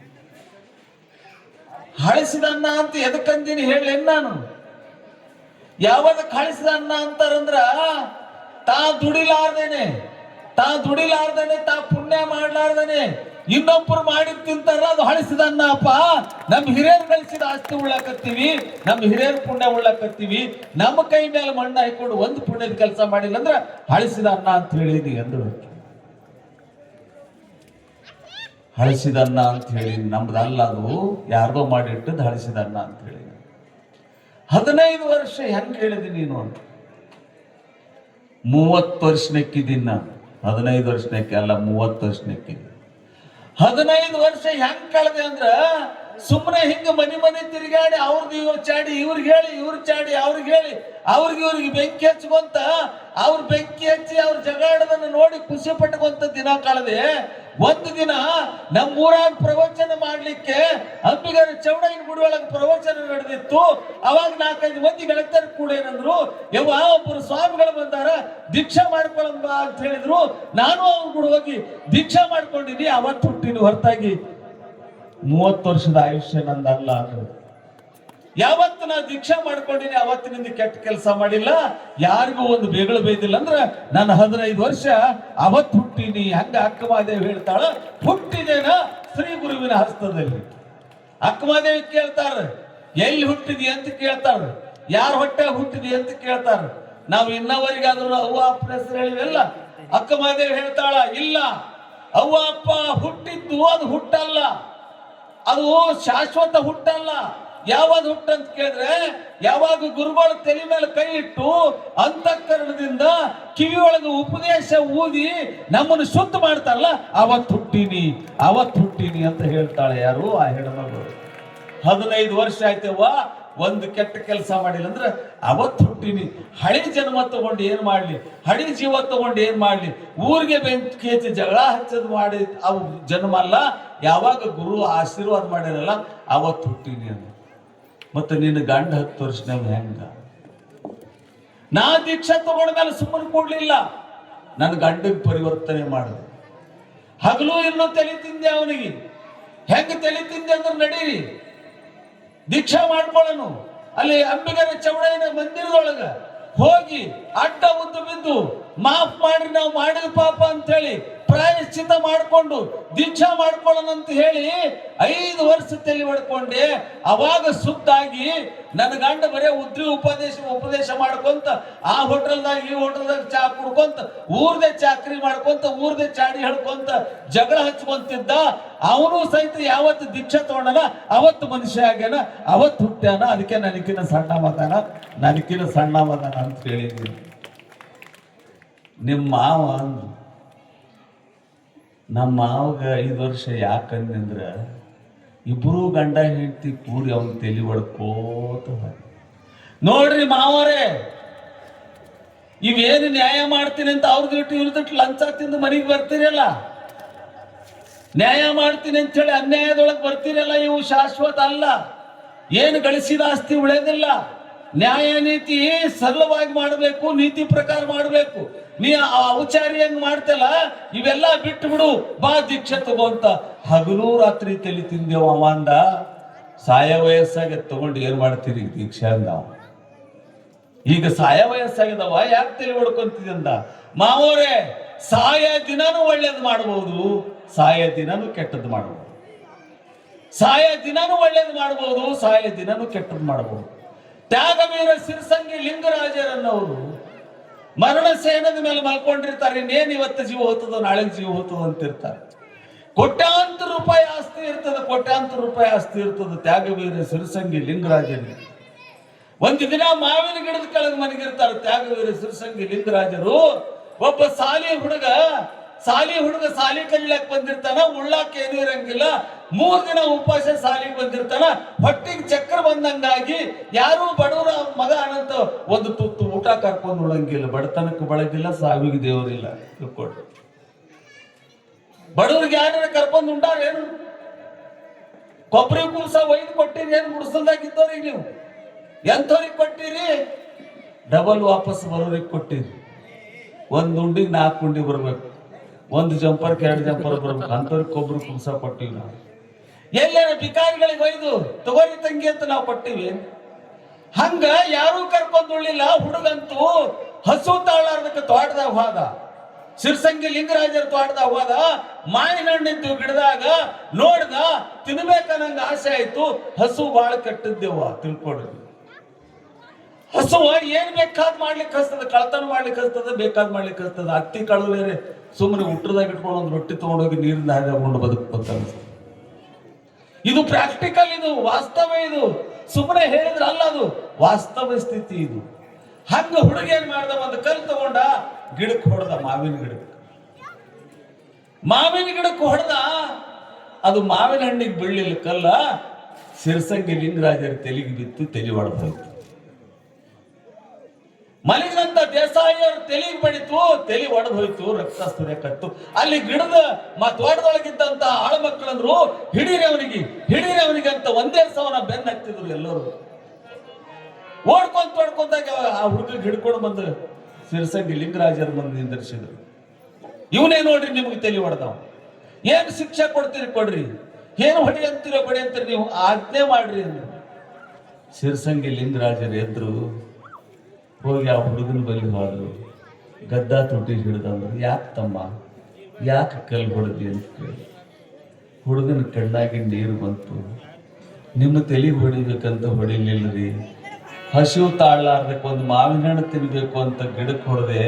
ಹಳಸಿದ ಅನ್ನ ಅಂತ ಎದಕ್ಕಂತೀನಿ ಹೇಳೇನ್ ನಾನು. ಯಾವದಕ್ಕೆ ಹಳಸಿದ ಅನ್ನ ಅಂತಾರಂದ್ರ, ತಾ ದುಡಿಲಾರ್ದೇನೆ, ತಾ ಪುಣ್ಯ ಮಾಡ್ಲಾರ್ದೇನೆ ಇನ್ನೊಬ್ಬರು ಮಾಡಿ ತಿಂತಾರ, ಅದು ಹಳಿಸಿದ ಅನ್ನಪ್ಪ. ನಮ್ಮ ಹಿರಿಯರು ಗಳಿಸಿದ ಆಸ್ತಿ ಉಳ್ಳಾಕತ್ತೀವಿ, ನಮ್ಮ ಹಿರಿಯರ ಪುಣ್ಯ ಉಳ್ಳಾಕತ್ತೀವಿ. ನಮ್ಮ ಕೈ ಮೇಲೆ ಮಣ್ಣು ಹಾಕೊಂಡು ಒಂದು ಪುಣ್ಯದ ಕೆಲಸ ಮಾಡಿಲ್ಲ ಅಂದ್ರೆ ಹಳಿಸಿದ ಅನ್ನ ಅಂತ ಹೇಳಿದಿ ಅಂದ್ರು. ಹಳಿಸಿದ ಅನ್ನ ಅಂತ ಹೇಳಿ ನಮ್ದಲ್ಲ, ಅದು ಯಾರ್ದೋ ಮಾಡಿಟ್ಟದ್ದು ಹಳಿಸಿದ ಅನ್ನ ಅಂತ ಹೇಳಿ. 15 ವರ್ಷ ಹೆಂಗ್ ಹೇಳಿದಿ ನೀನು ಅಂತ. 30 ವರ್ಷ ನೆಕ್ಕಿದ್ದೀನಿ ನಾನು. 15 ವರ್ಷ ನೆಕ್ಕಿ ಅಲ್ಲ, 30 ವರ್ಷ ನೆಕ್ಕಿದ್ದೀನಿ. 15 ವರ್ಷ ಹೆಂಗ್ ಕಳೆದೆ ಅಂದ್ರ ಸುಮ್ಮನೆ ಹಿಂಗ ಮನೆ ತಿರುಗಾಡಿ ಅವ್ರದ್ದು ಇವ್ರು ಚಾಡಿ, ಇವ್ರಿಗೆ ಹೇಳಿ ಇವ್ರು ಚಾಡಿ, ಅವ್ರಿಗೆ ಹೇಳಿ ಇವ್ರಿಗೆ ಬೆಂಕಿ ಹಚ್ಕೊಂತ, ಅವ್ರ ಬೆಂಕಿ ಹಚ್ಚಿ ಅವ್ರ ಜಗಾಡದನ್ನ ನೋಡಿ ಖುಷಿ ಪಟ್ಕೊಂತ ದಿನ ಕಳೆದೆ. ಒಂದು ದಿನ ನಮ್ಮೂರಾಗ ಪ್ರವಚನ ಮಾಡ್ಲಿಕ್ಕೆ ಅಂಬಿಗರ ಚೌಡಯ್ಯನ ಗುಡಿ ಒಳಗೆ ಪ್ರವಚನ ನಡೆದಿತ್ತು. ಅವಾಗ 4-5 ಮಂದಿ ಗೆಳತರ ಕೂಡ ಏನಂದ್ರು, ಯವ್ವ ಒಬ್ಬರು ಸ್ವಾಮಿಗಳು ಬಂದಾರ, ದೀಕ್ಷಾ ಮಾಡ್ಕೊಳಂಬ ಅಂತ ಹೇಳಿದ್ರು. ನಾನು ಅವ್ರ ಕೂಡ ಹೋಗಿ ದೀಕ್ಷಾ ಮಾಡ್ಕೊಂಡಿನಿ. ಅವತ್ತು ಹುಟ್ಟಿನಿ, ಹೊರತಾಗಿ 30 ವರ್ಷದ ಆಯುಷ್ಯ ನಂದಲ್ಲ ಅದು. ಯಾವತ್ತು ನಾ ದೀಕ್ಷಾ ಮಾಡ್ಕೊಂಡಿನಿ ಅವತ್ತಿನಿಂದ ಕೆಟ್ಟ ಕೆಲಸ ಮಾಡಿಲ್ಲ, ಯಾರಿಗೂ ಒಂದು ಬೇಗಳು ಬೈದಿಲ್ಲ. ಅಂದ್ರೆ ನಾನು 15 ವರ್ಷ ಅವತ್ತು ಹುಟ್ಟಿನಿ. ಹಂಗ ಅಕ್ಕಮಹಾದೇವಿ ಹೇಳ್ತಾಳ, ಹುಟ್ಟಿದೇನ ಶ್ರೀ ಗುರುವಿನ ಹಸ್ತದಲ್ಲಿ. ಅಕ್ಕಮಹಾದೇವಿ ಕೇಳ್ತಾರ, ಎಲ್ಲಿ ಹುಟ್ಟಿದಿ ಅಂತ ಕೇಳ್ತಾರ, ಯಾರ ಹೊಟ್ಟೆ ಹುಟ್ಟಿದಿ ಅಂತ ಕೇಳ್ತಾರ. ನಾವು ಇನ್ನವರಿಗಾದ್ರೂ ಅವ್ವ ಅಪ್ಪನ ಹೆಸರು ಹೇಳಿವೆಲ್ಲ. ಅಕ್ಕಮಹಾದೇವಿ ಹೇಳ್ತಾಳ, ಇಲ್ಲ ಅವ್ವ ಅಪ್ಪ ಹುಟ್ಟಿದ್ದು ಅದು ಹುಟ್ಟಲ್ಲ, ಅದು ಶಾಶ್ವತ ಹುಟ್ಟಲ್ಲ. ಯಾವಾಗ ಹುಟ್ಟಂತ ಕೇಳಿದ್ರೆ, ಯಾವಾಗ ಗುರುಗಳು ತಲೆ ಮೇಲೆ ಕೈ ಇಟ್ಟು ಅಂತಃಕರಣದಿಂದ ಕಿವಿಯೊಳಗೆ ಉಪದೇಶ ಊದಿ ನಮ್ಮನ್ನು ಶುದ್ಧ ಮಾಡ್ತಾರಲ್ಲ, ಅವತ್ತು ಹುಟ್ಟಿನಿ ಅಂತ ಹೇಳ್ತಾಳೆ. ಯಾರು? ಆ ಹೆಣ್ಮಗಳು. 15 ವರ್ಷ ಆಯ್ತವ್ವ, ಒಂದು ಕೆಟ್ಟ ಕೆಲಸ ಮಾಡಿಲ್ಲ ಅಂದ್ರೆ ಅವತ್ತು ಹುಟ್ಟಿನಿ. ಹಳಿ ಜನ್ಮ ತಗೊಂಡು ಏನ್ ಮಾಡ್ಲಿ, ಹಳಿ ಜೀವ ತಗೊಂಡು ಏನ್ ಮಾಡ್ಲಿ, ಊರಿಗೆ ಬೆಂಕಿ ಹಚ್ಚಿ ಜಗಳ ಹಚ್ಚದ್ ಮಾಡಿ ಅವು ಜನ್ಮ ಅಲ್ಲ. ಯಾವಾಗ ಗುರು ಆಶೀರ್ವಾದ ಮಾಡಿರಲ್ಲ ಅವತ್ತು ಹುಟ್ಟಿನಿ ಅಂತ. ಮತ್ತೆ ನಿನ್ನ ಗಂಡ 10 ವರ್ಷನಾಗ ಹೆಂಗ? ನಾ ದೀಕ್ಷಾ ತಗೊಂಡ್ಮೇಲೆ ಸುಮ್ಮನೆ ಕೊಡ್ಲಿಲ್ಲ, ನನ್ನ ಗಂಡಗೆ ಪರಿವರ್ತನೆ ಮಾಡಿದೆ. ಹಗಲು ಇನ್ನೂ ತಲೆ ತಿಂದೆ ಅವನಿಗೆ. ಹೆಂಗ ತಲೆ ತಿಂದೆ ಅಂದ್ರೆ, ನಡೀರಿ ದೀಕ್ಷಾ ಮಾಡ್ಕೊಳ್ಳೋನು. ಅಲ್ಲಿ ಅಂಬಿಗರ ಚೌಡಯ್ಯನ ಮಂದಿರದೊಳಗ ಹೋಗಿ ಅಡ್ಡ ಉದ್ದು ಬಿದ್ದು ಮಾಫ್ ಮಾಡಿ, ನಾವು ಮಾಡಿದ ಪಾಪ ಅಂತ ಹೇಳಿ ಪ್ರಾಯಶ್ಚಿತ ಮಾಡಿಕೊಂಡು ದೀಕ್ಷಾ ಮಾಡ್ಕೊಳ್ಳೋಣ ಅಂತ ಹೇಳಿ 5 ವರ್ಷ ತಲೆ ಹೊಡ್ಕೊಂಡೆ. ಅವಾಗ ಸುದ್ದಾಗಿ ನನ್ನ ಗಂಡ ಬರೇ ಉಪದೇಶ ಮಾಡ್ಕೊಂತ ಆ ಹೋಟೆಲ್ದಾಗ ಈ ಹೋಟೆಲ್ದಾಗ ಚಾ ಕುಡ್ಕೊಂತ ಊರ್ದೆ ಚಾಕ್ರಿ ಮಾಡ್ಕೊಂತ ಊರ್ದೆ ಚಾಡಿ ಹೇಳ್ಕೊಂತ ಜಗಳ ಹಚ್ಕೊಂತಿದ್ದ. ಅವನು ಸಹಿತ ಯಾವತ್ತು ದೀಕ್ಷಾ ತಗೊಂಡನ ಅವತ್ತು ಮನುಷ್ಯ ಆಗ್ಯಾನ, ಅವತ್ತು ಹುಟ್ಟ್ಯಾನ. ಅದಕ್ಕೆ ನನಗಿನ ಸಣ್ಣ ಮದಾನ ಅಂತ ಹೇಳಿದ್ದೀನಿ. ನಿಮ್ಮ ಮಾವ ನಮ್ಮ ಮಾವಗ 5 ವರ್ಷ ಯಾಕಂದ್ರ ಇಬ್ರು ಗಂಡ ಹೆಂಡತಿ ಕೂಡಿ ಅವನ್ ತಲೆ ಹೊಡ್ಕೋತ ನೋಡ್ರಿ ಮಾವರೇ, ಇವೇನು ನ್ಯಾಯ ಮಾಡ್ತೀನಿ ಅಂತ ಅವ್ರದ್ದು ಲಂಚ ತಿಂದು ಮನೆಗೆ ಬರ್ತೀರಲ್ಲ, ನ್ಯಾಯ ಮಾಡ್ತೀನಿ ಅಂತ ಹೇಳಿ ಅನ್ಯಾಯದೊಳಗೆ ಬರ್ತೀರಲ್ಲ, ಇವು ಶಾಶ್ವತ ಅಲ್ಲ. ಏನು ಗಳಿಸಿದ ಆಸ್ತಿ ಉಳಿಯೋದಿಲ್ಲ. ನ್ಯಾಯ ನೀತಿ ಸರಳವಾಗಿ ಮಾಡಬೇಕು, ನೀತಿ ಪ್ರಕಾರ ಮಾಡಬೇಕು. ನೀ ಔಚಾರಿ ಹೆಂಗ್ ಮಾಡ್ತಲ್ಲ, ಇವೆಲ್ಲ ಬಿಟ್ಟು ಬಿಡು, ಬಾ ದೀಕ್ಷೆ ತಗೋಂತ. ಹಗಲು ರಾತ್ರಿ ತಲೆ ತಿಂದೇವ ಅವಂದ. ಸಾಯ ವಯಸ್ಸಾಗ ತಗೊಂಡು ಏನ್ ಮಾಡ್ತೀರಿ ದೀಕ್ಷೆ ಅಂದ. ಈಗ ಸಾಯ ವಯಸ್ಸಾಗಿದವ, ಯಾಕೆ ತಲೆ ಹೊಡ್ಕೊಂತಿದೆ ಅಂದ. ಮಾವೋರೇ, ಸಾಯ ದಿನಾನು ಒಳ್ಳೇದು ಮಾಡಬಹುದು, ಸಾಯ ದಿನಾನು ಕೆಟ್ಟದ್ದು ಮಾಡಬಹುದು. ಸಾಯ ದಿನಾನು ಒಳ್ಳೇದು ಮಾಡಬಹುದು, ಸಾಯ ದಿನಾನು ಕೆಟ್ಟದ್ದು ಮಾಡಬಹುದು. ತ್ಯಾಗವೀರ ಸಿರಸಂಗಿ ಲಿಂಗರಾಜರನ್ನವರು ಮರಣ ಸೇನದ ಮೇಲೆ ಮಲ್ಕೊಂಡಿರ್ತಾರೆ. ಇನ್ನೇನು ಇವತ್ತು ಜೀವ ಹೋಗ್ತದೋ ನಾಳೆ ಜೀವ ಹೋಗ್ತದೋ ಅಂತಿರ್ತಾರೆ. ಕೋಟ್ಯಾಂತರ ರೂಪಾಯಿ ಆಸ್ತಿ ಇರ್ತದೆ ತ್ಯಾಗವೀರ ಸಿರಸಂಗಿ ಲಿಂಗರಾಜರಿಗೆ. ಒಂದು ದಿನ ಮಾವಿನ ಗಿಡದ ಕೆಳಗೆ ಮನೆಗಿರ್ತಾರೆ ತ್ಯಾಗವೀರ ಸಿರಸಂಗಿ ಲಿಂಗರಾಜರು. ಒಬ್ಬ ಸಾಲಿ ಹುಡುಗ ಸಾಲಿ ಕಲಿಯಕ್ ಬಂದಿರ್ತಾನ, ಉಳ್ಳಾಕ ಏನೂ ಇರಂಗಿಲ್ಲ. 3 ದಿನ ಉಪವಾಸ ಸಾಲಿಗೆ ಬಂದಿರ್ತಾನ. ಹೊಟ್ಟಿಗೆ ಚಕ್ರ ಬಂದಂಗಾಗಿ ಯಾರು ಬಡವರ ಮಗ ಅನಂತ ಒಂದು ತುತ್ತು ಊಟ ಕರ್ಕೊಂಡು ಉಳಂಗಿಲ್ಲ. ಬಡತನಕ್ಕೆ ಬಳಗಿಲ್ಲ, ಸಾವಿಗೆ ದೇವರಿಲ್ಲ. ತಿಳ್ಕೊಡ್ರಿ, ಬಡವ್ರಿಗೆ ಯಾರ ಕರ್ಕೊಂಡು ಉಂಟಾರೇನು? ಕೊಬ್ಬರಿ ಕುಲ್ಸ ಒಯ್ದು ಕೊಟ್ಟಿರಿ, ಏನ್ ಗುಡಿಸಲ್ದಾಗಿದ್ದವ್ರಿಗೆ ನೀವು ಎಂಥವ್ರಿಗೆ ಕೊಟ್ಟಿರಿ? ಡಬಲ್ ವಾಪಸ್ ಬರೋರಿಗೆ ಕೊಟ್ಟಿರಿ. 1 ಉಂಡಿಗೆ 4 ಉಂಡಿ ಬರ್ಬೇಕು, 1 ಜಂಪರ್ಗೆ 2 ಜಂಪರ್ ಬರ್ಬೇಕು. ಅಂಥವ್ರಿಗೆ ಕೊಬ್ಬರಿ ಕುಲ್ಸ ಕೊಟ್ಟಿವಿ ನಾವು. ಎಲ್ಲಾರ ಬಿಕಾರಿಗಳಿಗೆ ಒಯ್ದು ತಗೋರಿ ತಂಗಿ ಅಂತ ನಾವು ಕೊಟ್ಟಿವಿ. ಹಂಗ ಯಾರೂ ಕರ್ಕೊಂಡು ಉಳ್ಳಿಲ್ಲ. ಹುಡುಗಂತೂ ಹಸು ತಾಳಾರ್ದಕ್ಕೆ ತೋಟದಾಗ ಹೋದ. ಸಿರ್ಸಂಗಿ ಲಿಂಗರಾಜರ ತೋಟದಾಗ ಹೋದ, ಮಾವಿನ ಹಣ್ಣಿದ್ದು ಗಿಡದಾಗ ನೋಡ್ದ, ತಿನ್ಬೇಕನ್ನಂಗ ಆಸೆ ಆಯ್ತು. ಹಸು ಬಾಳ ಕೆಟ್ಟದ್ದೇವ ತಿಳ್ಕೊಡ್ರಿ. ಹಸುವ ಏನ್ ಬೇಕಾದ್ ಮಾಡ್ಲಿಕ್ಕೆ ಹಸ್ತದ, ಕಳತನ ಮಾಡ್ಲಿಕ್ಕೆ ಹಸ್ತದ, ಬೇಕಾದ್ ಮಾಡ್ಲಿಕ್ಕೆ ಹಸ್ತದ. ಅತ್ತಿ ಕಳುವೇ ಸುಮ್ಮನೆ ಹುಟ್ಟದಾಗ ಇಟ್ಕೊಂಡು ಒಂದು ರೊಟ್ಟಿ ತಗೊಂಡೋಗಿ ನೀರಿನ ಹಾಕೊಂಡು ಬದುಕಂತ ಅನ್ಸ್ತದೆ. ಇದು ಪ್ರಾಕ್ಟಿಕಲ್, ಇದು ವಾಸ್ತವ, ಇದು ಸುಮ್ಮನೆ ಹೇಳಿದ್ರೆ ಅಲ್ಲ, ಅದು ವಾಸ್ತವ ಸ್ಥಿತಿ ಇದು. ಹಂಗ ಹುಡುಗ ಏನ್ ಮಾಡ್ದ, ಒಂದು ಕಲ್ ತಗೊಂಡ ಗಿಡಕ್ಕೆ ಹೊಡೆದ, ಮಾವಿನ ಗಿಡಕ್ಕೆ ಹೊಡೆದ. ಅದು ಮಾವಿನ ಹಣ್ಣಿಗೆ ಬೀಳಲಿಲ್ಲ ಕಲ್ಲ, ಸಿರ್ಸಂಗಿ ಲಿಂಗರಾಜರ ತಲೆಗೆ ಬಿತ್ತು, ತಲೆ ಒಡೆದು ಹೋಯ್ತು. ಮಲಗಿದಂತ ದೇಸಾಯಿ ಅವ್ರ ತಲೆಗೆ ಬಡಿತು, ತಲೆ ಒಡೆದು ಹೋಯ್ತು, ರಕ್ತ ಸುರಿಯಕತ್ತು. ಅಲ್ಲಿ ಗಿಡದ ತೋಟದೊಳಗಿದ್ದಂತ ಆಳು ಮಕ್ಕಳಂದ್ರು ಹಿಡೀರಿ ಅವನಿಗೆ ಅಂತ ಒಂದೇ ಸವನ ಬೆನ್ನ ಹತ್ತಿದ್ರು ಎಲ್ಲರೂ. ಓಡ್ಕೊಂತಾಗ ಆ ಹುಡುಗ ಹಿಡ್ಕೊಂಡು ಬಂದು ಸಿರ್ಸಂಗಿ ಲಿಂಗರಾಜರ ಮುಂದೆ ನಿಂದಿರಿಸಿದ್ರು. ಇವನೇ ನೋಡ್ರಿ ನಿಮ್ಗೆ ತಲೆ ಹೊಡೆದವ, ಏನ್ ಶಿಕ್ಷೆ ಕೊಡ್ತೀರಿ ಕೊಡ್ರಿ, ಏನು ಹೊಡಿ ಅಂತೀರೋ ಬಡಿ ಅಂತೀರಿ, ನೀವು ಆಜ್ಞೆ ಮಾಡ್ರಿ ಅಂದ್ರು. ಸಿರ್ಸಂಗಿ ಲಿಂಗರಾಜರು ಎದ್ರು, ಹೋಗಿ ಆ ಹುಡುಗನ ಬಳಿ ಹೋದ್ರು, ಗದ್ದಾ ತುಟಿ ಹಿಡಿದಂದ್ರು. ಯಾಕೆ ತಮ್ಮ, ಯಾಕೆ ಕಲ್ಲು ಹೊಡೆದಿ ಅಂತ ಕೇಳಿ. ಹುಡುಗನ ಕಣ್ಣಾಗಿ ನೀರು ಬಂತು. ನಿಮ್ಮ ತಲೆಗೆ ಹೊಡಿಬೇಕಂತ ಹೊಡಿಲಿಲ್ಲರಿ, ಹಸಿವು ತಾಳಲಾರ್ದಕ್ಕೆ ಒಂದು ಮಾವಿನ ಹಣ್ಣು ತಿನ್ಬೇಕು ಅಂತ ಗಿಡಕ್ಕೆ ಹೊಡೆದೆ,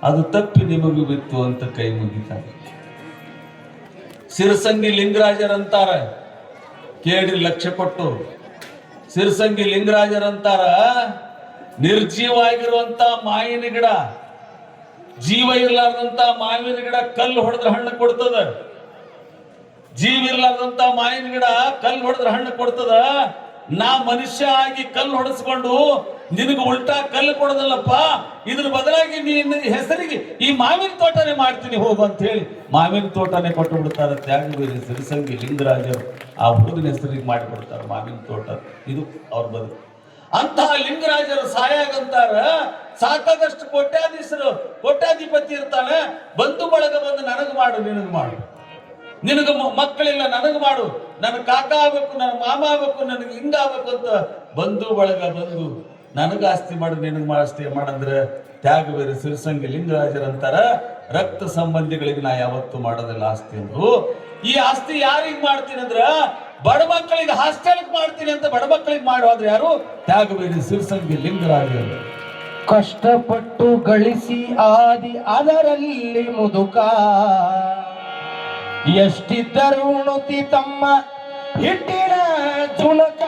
ಅದು ತಪ್ಪಿ ನಿಮಗೂ ಬಿತ್ತು ಅಂತ ಕೈ ಮುಗಿತಾರೆ. ಸಿರ್ಸಂಗಿ ಲಿಂಗರಾಜರಂತಾರ, ಕೇಳಿ ಲಕ್ಷ್ಯ ಕೊಟ್ಟು. ಸಿರ್ಸಂಗಿ ಲಿಂಗರಾಜರಂತಾರ, ನಿರ್ಜೀವಾಗಿರುವಂತ ಮಾವಿನ ಗಿಡ, ಜೀವ ಇರ್ಲಾರ್ದಂತ ಮಾವಿನ ಗಿಡ ಕಲ್ಲು ಹೊಡೆದ್ರೆ ಹಣ್ಣು ಕೊಡ್ತದ. ಜೀವ ಇರ್ಲಾರ್ದಂತ ಮಾವಿನ ಗಿಡ ಕಲ್ಲು ಹೊಡೆದ್ರೆ ಹಣ್ಣು ಕೊಡ್ತದ. ನಾ ಮನುಷ್ಯ ಆಗಿ ಕಲ್ಲು ಹೊಡೆಸ್ಕೊಂಡು ನಿನಗೆ ಉಲ್ಟಾ ಕಲ್ಲು ಕೊಡೋದಲ್ಲಪ್ಪ, ಇದ್ರ ಬದಲಾಗಿ ನಿನ್ನ ಹೆಸರಿಗೆ ಈ ಮಾವಿನ ತೋಟನೇ ಮಾಡ್ತೀನಿ ಹೋಗು ಅಂತ ಹೇಳಿ ಮಾವಿನ ತೋಟನೇ ಕೊಟ್ಟು ಬಿಡ್ತಾರೆ. ತ್ಯಾಗವೀರ ಸಿರ್ಸಂಗಿ ಲಿಂಗರಾಜರು ಆ ಹುಡುಗನ ಹೆಸರಿಗೆ ಮಾಡಿಕೊಡ್ತಾರೆ ಮಾವಿನ ತೋಟ. ಇದು ಅವ್ರ ಬದುಕು. ಅಂತಹ ಲಿಂಗರಾಜರು ಸಾಯಾಗಂತಾರ, ಸಾಕಾದಷ್ಟು ಕೋಟ್ಯಾಧಿಪತಿ ಇರ್ತಾನೆ, ಬಂಧು ಬಳಗ ಬಂದು ನನಗೆ ಮಾಡು, ನಿನಗೆ ಮಾಡು, ನಿನಗ ಮಕ್ಕಳಿಲ್ಲ ನನಗೆ ಮಾಡು, ನನ್ನ ಕಾಕ ಆಗ್ಬೇಕು, ನನ್ನ ಮಾಮ ಆಗ್ಬೇಕು, ನನಗೆ ಹಿಂಗಾಗಬೇಕು ಅಂತ ಬಂಧು ಬಳಗ ಬಂದು ನನಗೆ ಆಸ್ತಿ ಮಾಡು, ನಿನಗೆ ಆಸ್ತಿ ಮಾಡಂದ್ರೆ ತ್ಯಾಗವೀರ ಸಿರ್ಸಂಗಿ ಲಿಂಗರಾಜರಂತಾರ, ರಕ್ತ ಸಂಬಂಧಿಗಳಿಗೆ ನಾ ಯಾವತ್ತೂ ಮಾಡೋದಿಲ್ಲ ಆಸ್ತಿ ಅಂದ್ರು. ಈ ಆಸ್ತಿ ಯಾರಿಗೆ ಮಾಡ್ತೀನಿ ಅಂದ್ರ ಬಡ ಮಕ್ಕಳಿಗೆ ಹಾಸ್ಟೆಲ್ಗೆ ಮಾಡ್ತೀನಿ ಅಂತ ಬಡ ಮಕ್ಕಳಿಗೆ ಮಾಡೋದ್ರೆ ಯಾರು? ತ್ಯಾಗವೀರ ಸಿರ್ಸಂಗಿ ಲಿಂಗರಾಜರು. ಕಷ್ಟಪಟ್ಟು ಗಳಿಸಿ ಆದಿ ಅದರಲ್ಲಿ ಮುದುಕ, ಎಷ್ಟಿದ್ದರೂ ಉಣುತಿ ತಮ್ಮ ಹಿಟ್ಟಿನ ಜುಣಕ.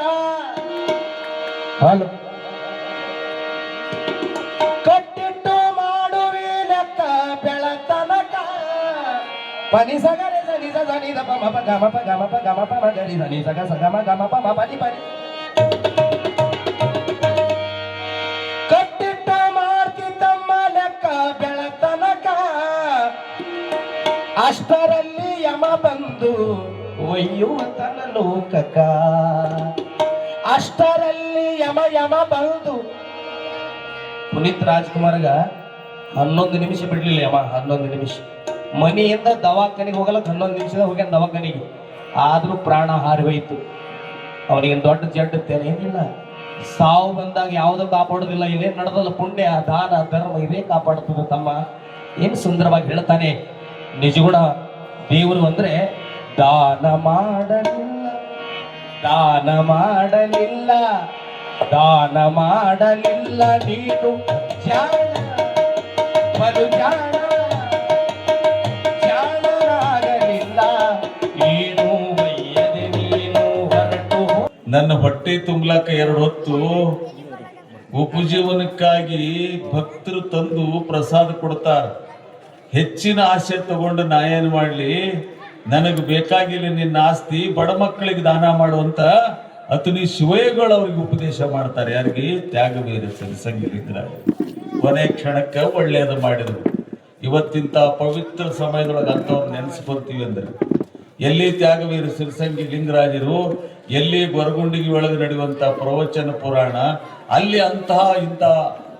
ಕಟ್ಟಿಟ್ಟು ಮಾಡುವೆ ಲೆಕ್ಕ ಬೆಳತನಕ. ಪನಿ ಸಗರೆ ಸನಿ ಸನಿ ದ ಪಮ ಪ ಗಮ ಪ ಗಮ ಪ ಗಮ ಪ ಮಗರಿ ಸನಿ ಸಗ ಸಗಮ ಗಮ ಪ ಮ ಪನಿ ಪನಿ. ಕಟ್ಟಿಟ್ಟ ಮಾಡ್ತಿ ತಮ್ಮ ಲೆಕ್ಕ ಬೆಳತನಕ, ಅಷ್ಟರಲ್ಲಿ ಯಮ ಬಂದು ಒಯ್ಯುವ ತನ್ನ ಲೋಕಕ. ಅಷ್ಟರಲ್ಲಿ ಯಮ ಬಂದು ಪುನೀತ್ ರಾಜ್ಕುಮಾರ್ಗ 11 ನಿಮಿಷ ಬಿಡ್ಲಿಲ್ಲ ಯಮ. 11 ನಿಮಿಷ ಮನೆಯಿಂದ ದವಾಖಾನೆಗೆ ಹೋಗಲಕ್ಕೆ 11 ನಿಮಿಷದ ಹೋಗ್ಯಾನ ದವಾಖಾನೆಗೆ. ಆದ್ರೂ ಪ್ರಾಣ ಹಾರಿ ಹೋಯ್ತು. ಅವನಿಗೆ ದೊಡ್ಡ ಜಡ್ಡತ್ತೇನೆ ಏನಿಲ್ಲ. ಸಾವು ಬಂದಾಗ ಯಾವುದೋ ಕಾಪಾಡೋದಿಲ್ಲ. ಇದೇನ್ ನಡೆದಲ್ಲ, ಪುಣ್ಯ ದಾನ ಧರ್ಮ ಇದೇ ಕಾಪಾಡುತ್ತದೆ ತಮ್ಮ. ಏನು ಸುಂದರವಾಗಿ ಹೇಳ್ತಾನೆ. ನಿಜಗುಣ ದೇವರು ಅಂದ್ರೆ ದಾನ ಮಾಡಲಿಲ್ಲ, ದಾನ ಮಾಡಲಿಲ್ಲ, ದಾನ ಮಾಡಲಿಲ್ಲ ನೀನು ಜಾಣ, ಬಲು ಜಾಣ, ಜಾಣರಾಗಲಿಲ್ಲ ಏನು ಒಯ್ಯದೆ ನೀನು ಹೊರಟು. ನನ್ನ ಹೊಟ್ಟೆ ತುಂಬಲಾಕ 2 ಹೊತ್ತು ಉಪಜೀವನಕ್ಕಾಗಿ ಭಕ್ತರು ತಂದು ಪ್ರಸಾದ ಕೊಡ್ತಾರ. ಹೆಚ್ಚಿನ ಆಸೆ ತಗೊಂಡು ನಾ ಏನು ಮಾಡ್ಲಿ, ನನಗೆ ಬೇಕಾಗಿಲ್ಲ ನಿನ್ನ ಆಸ್ತಿ, ಬಡ ಮಕ್ಕಳಿಗೆ ದಾನ ಮಾಡುವಂತ ಅತನಿ ಶಿವಯಗಳು ಅವ್ರಿಗೆ ಉಪದೇಶ ಮಾಡ್ತಾರೆ. ಯಾರಿಗೆ? ತ್ಯಾಗವೀರ ಸಿರ್ಸಂಗಿ ಲಿಂಗರಾಜರು. ಕೊನೆ ಕ್ಷಣಕ್ಕೆ ಒಳ್ಳೆಯದು ಮಾಡಿದ್ರು. ಇವತ್ತಿಂತ ಪವಿತ್ರ ಸಮಯದೊಳಗೆ ಅಂಥವ್ರು ನೆನೆಸ್ಕೊಂತೀವಿ ಅಂದ್ರೆ, ಎಲ್ಲಿ ತ್ಯಾಗವೀರ ಸಿರ್ಸಂಗಿ ಲಿಂಗರಾಜರು, ಎಲ್ಲಿ ಗೊರಗುಂಡಿಗೆ ಒಳಗೆ ನಡೆಯುವಂತ ಪ್ರವಚನ ಪುರಾಣ, ಅಲ್ಲಿ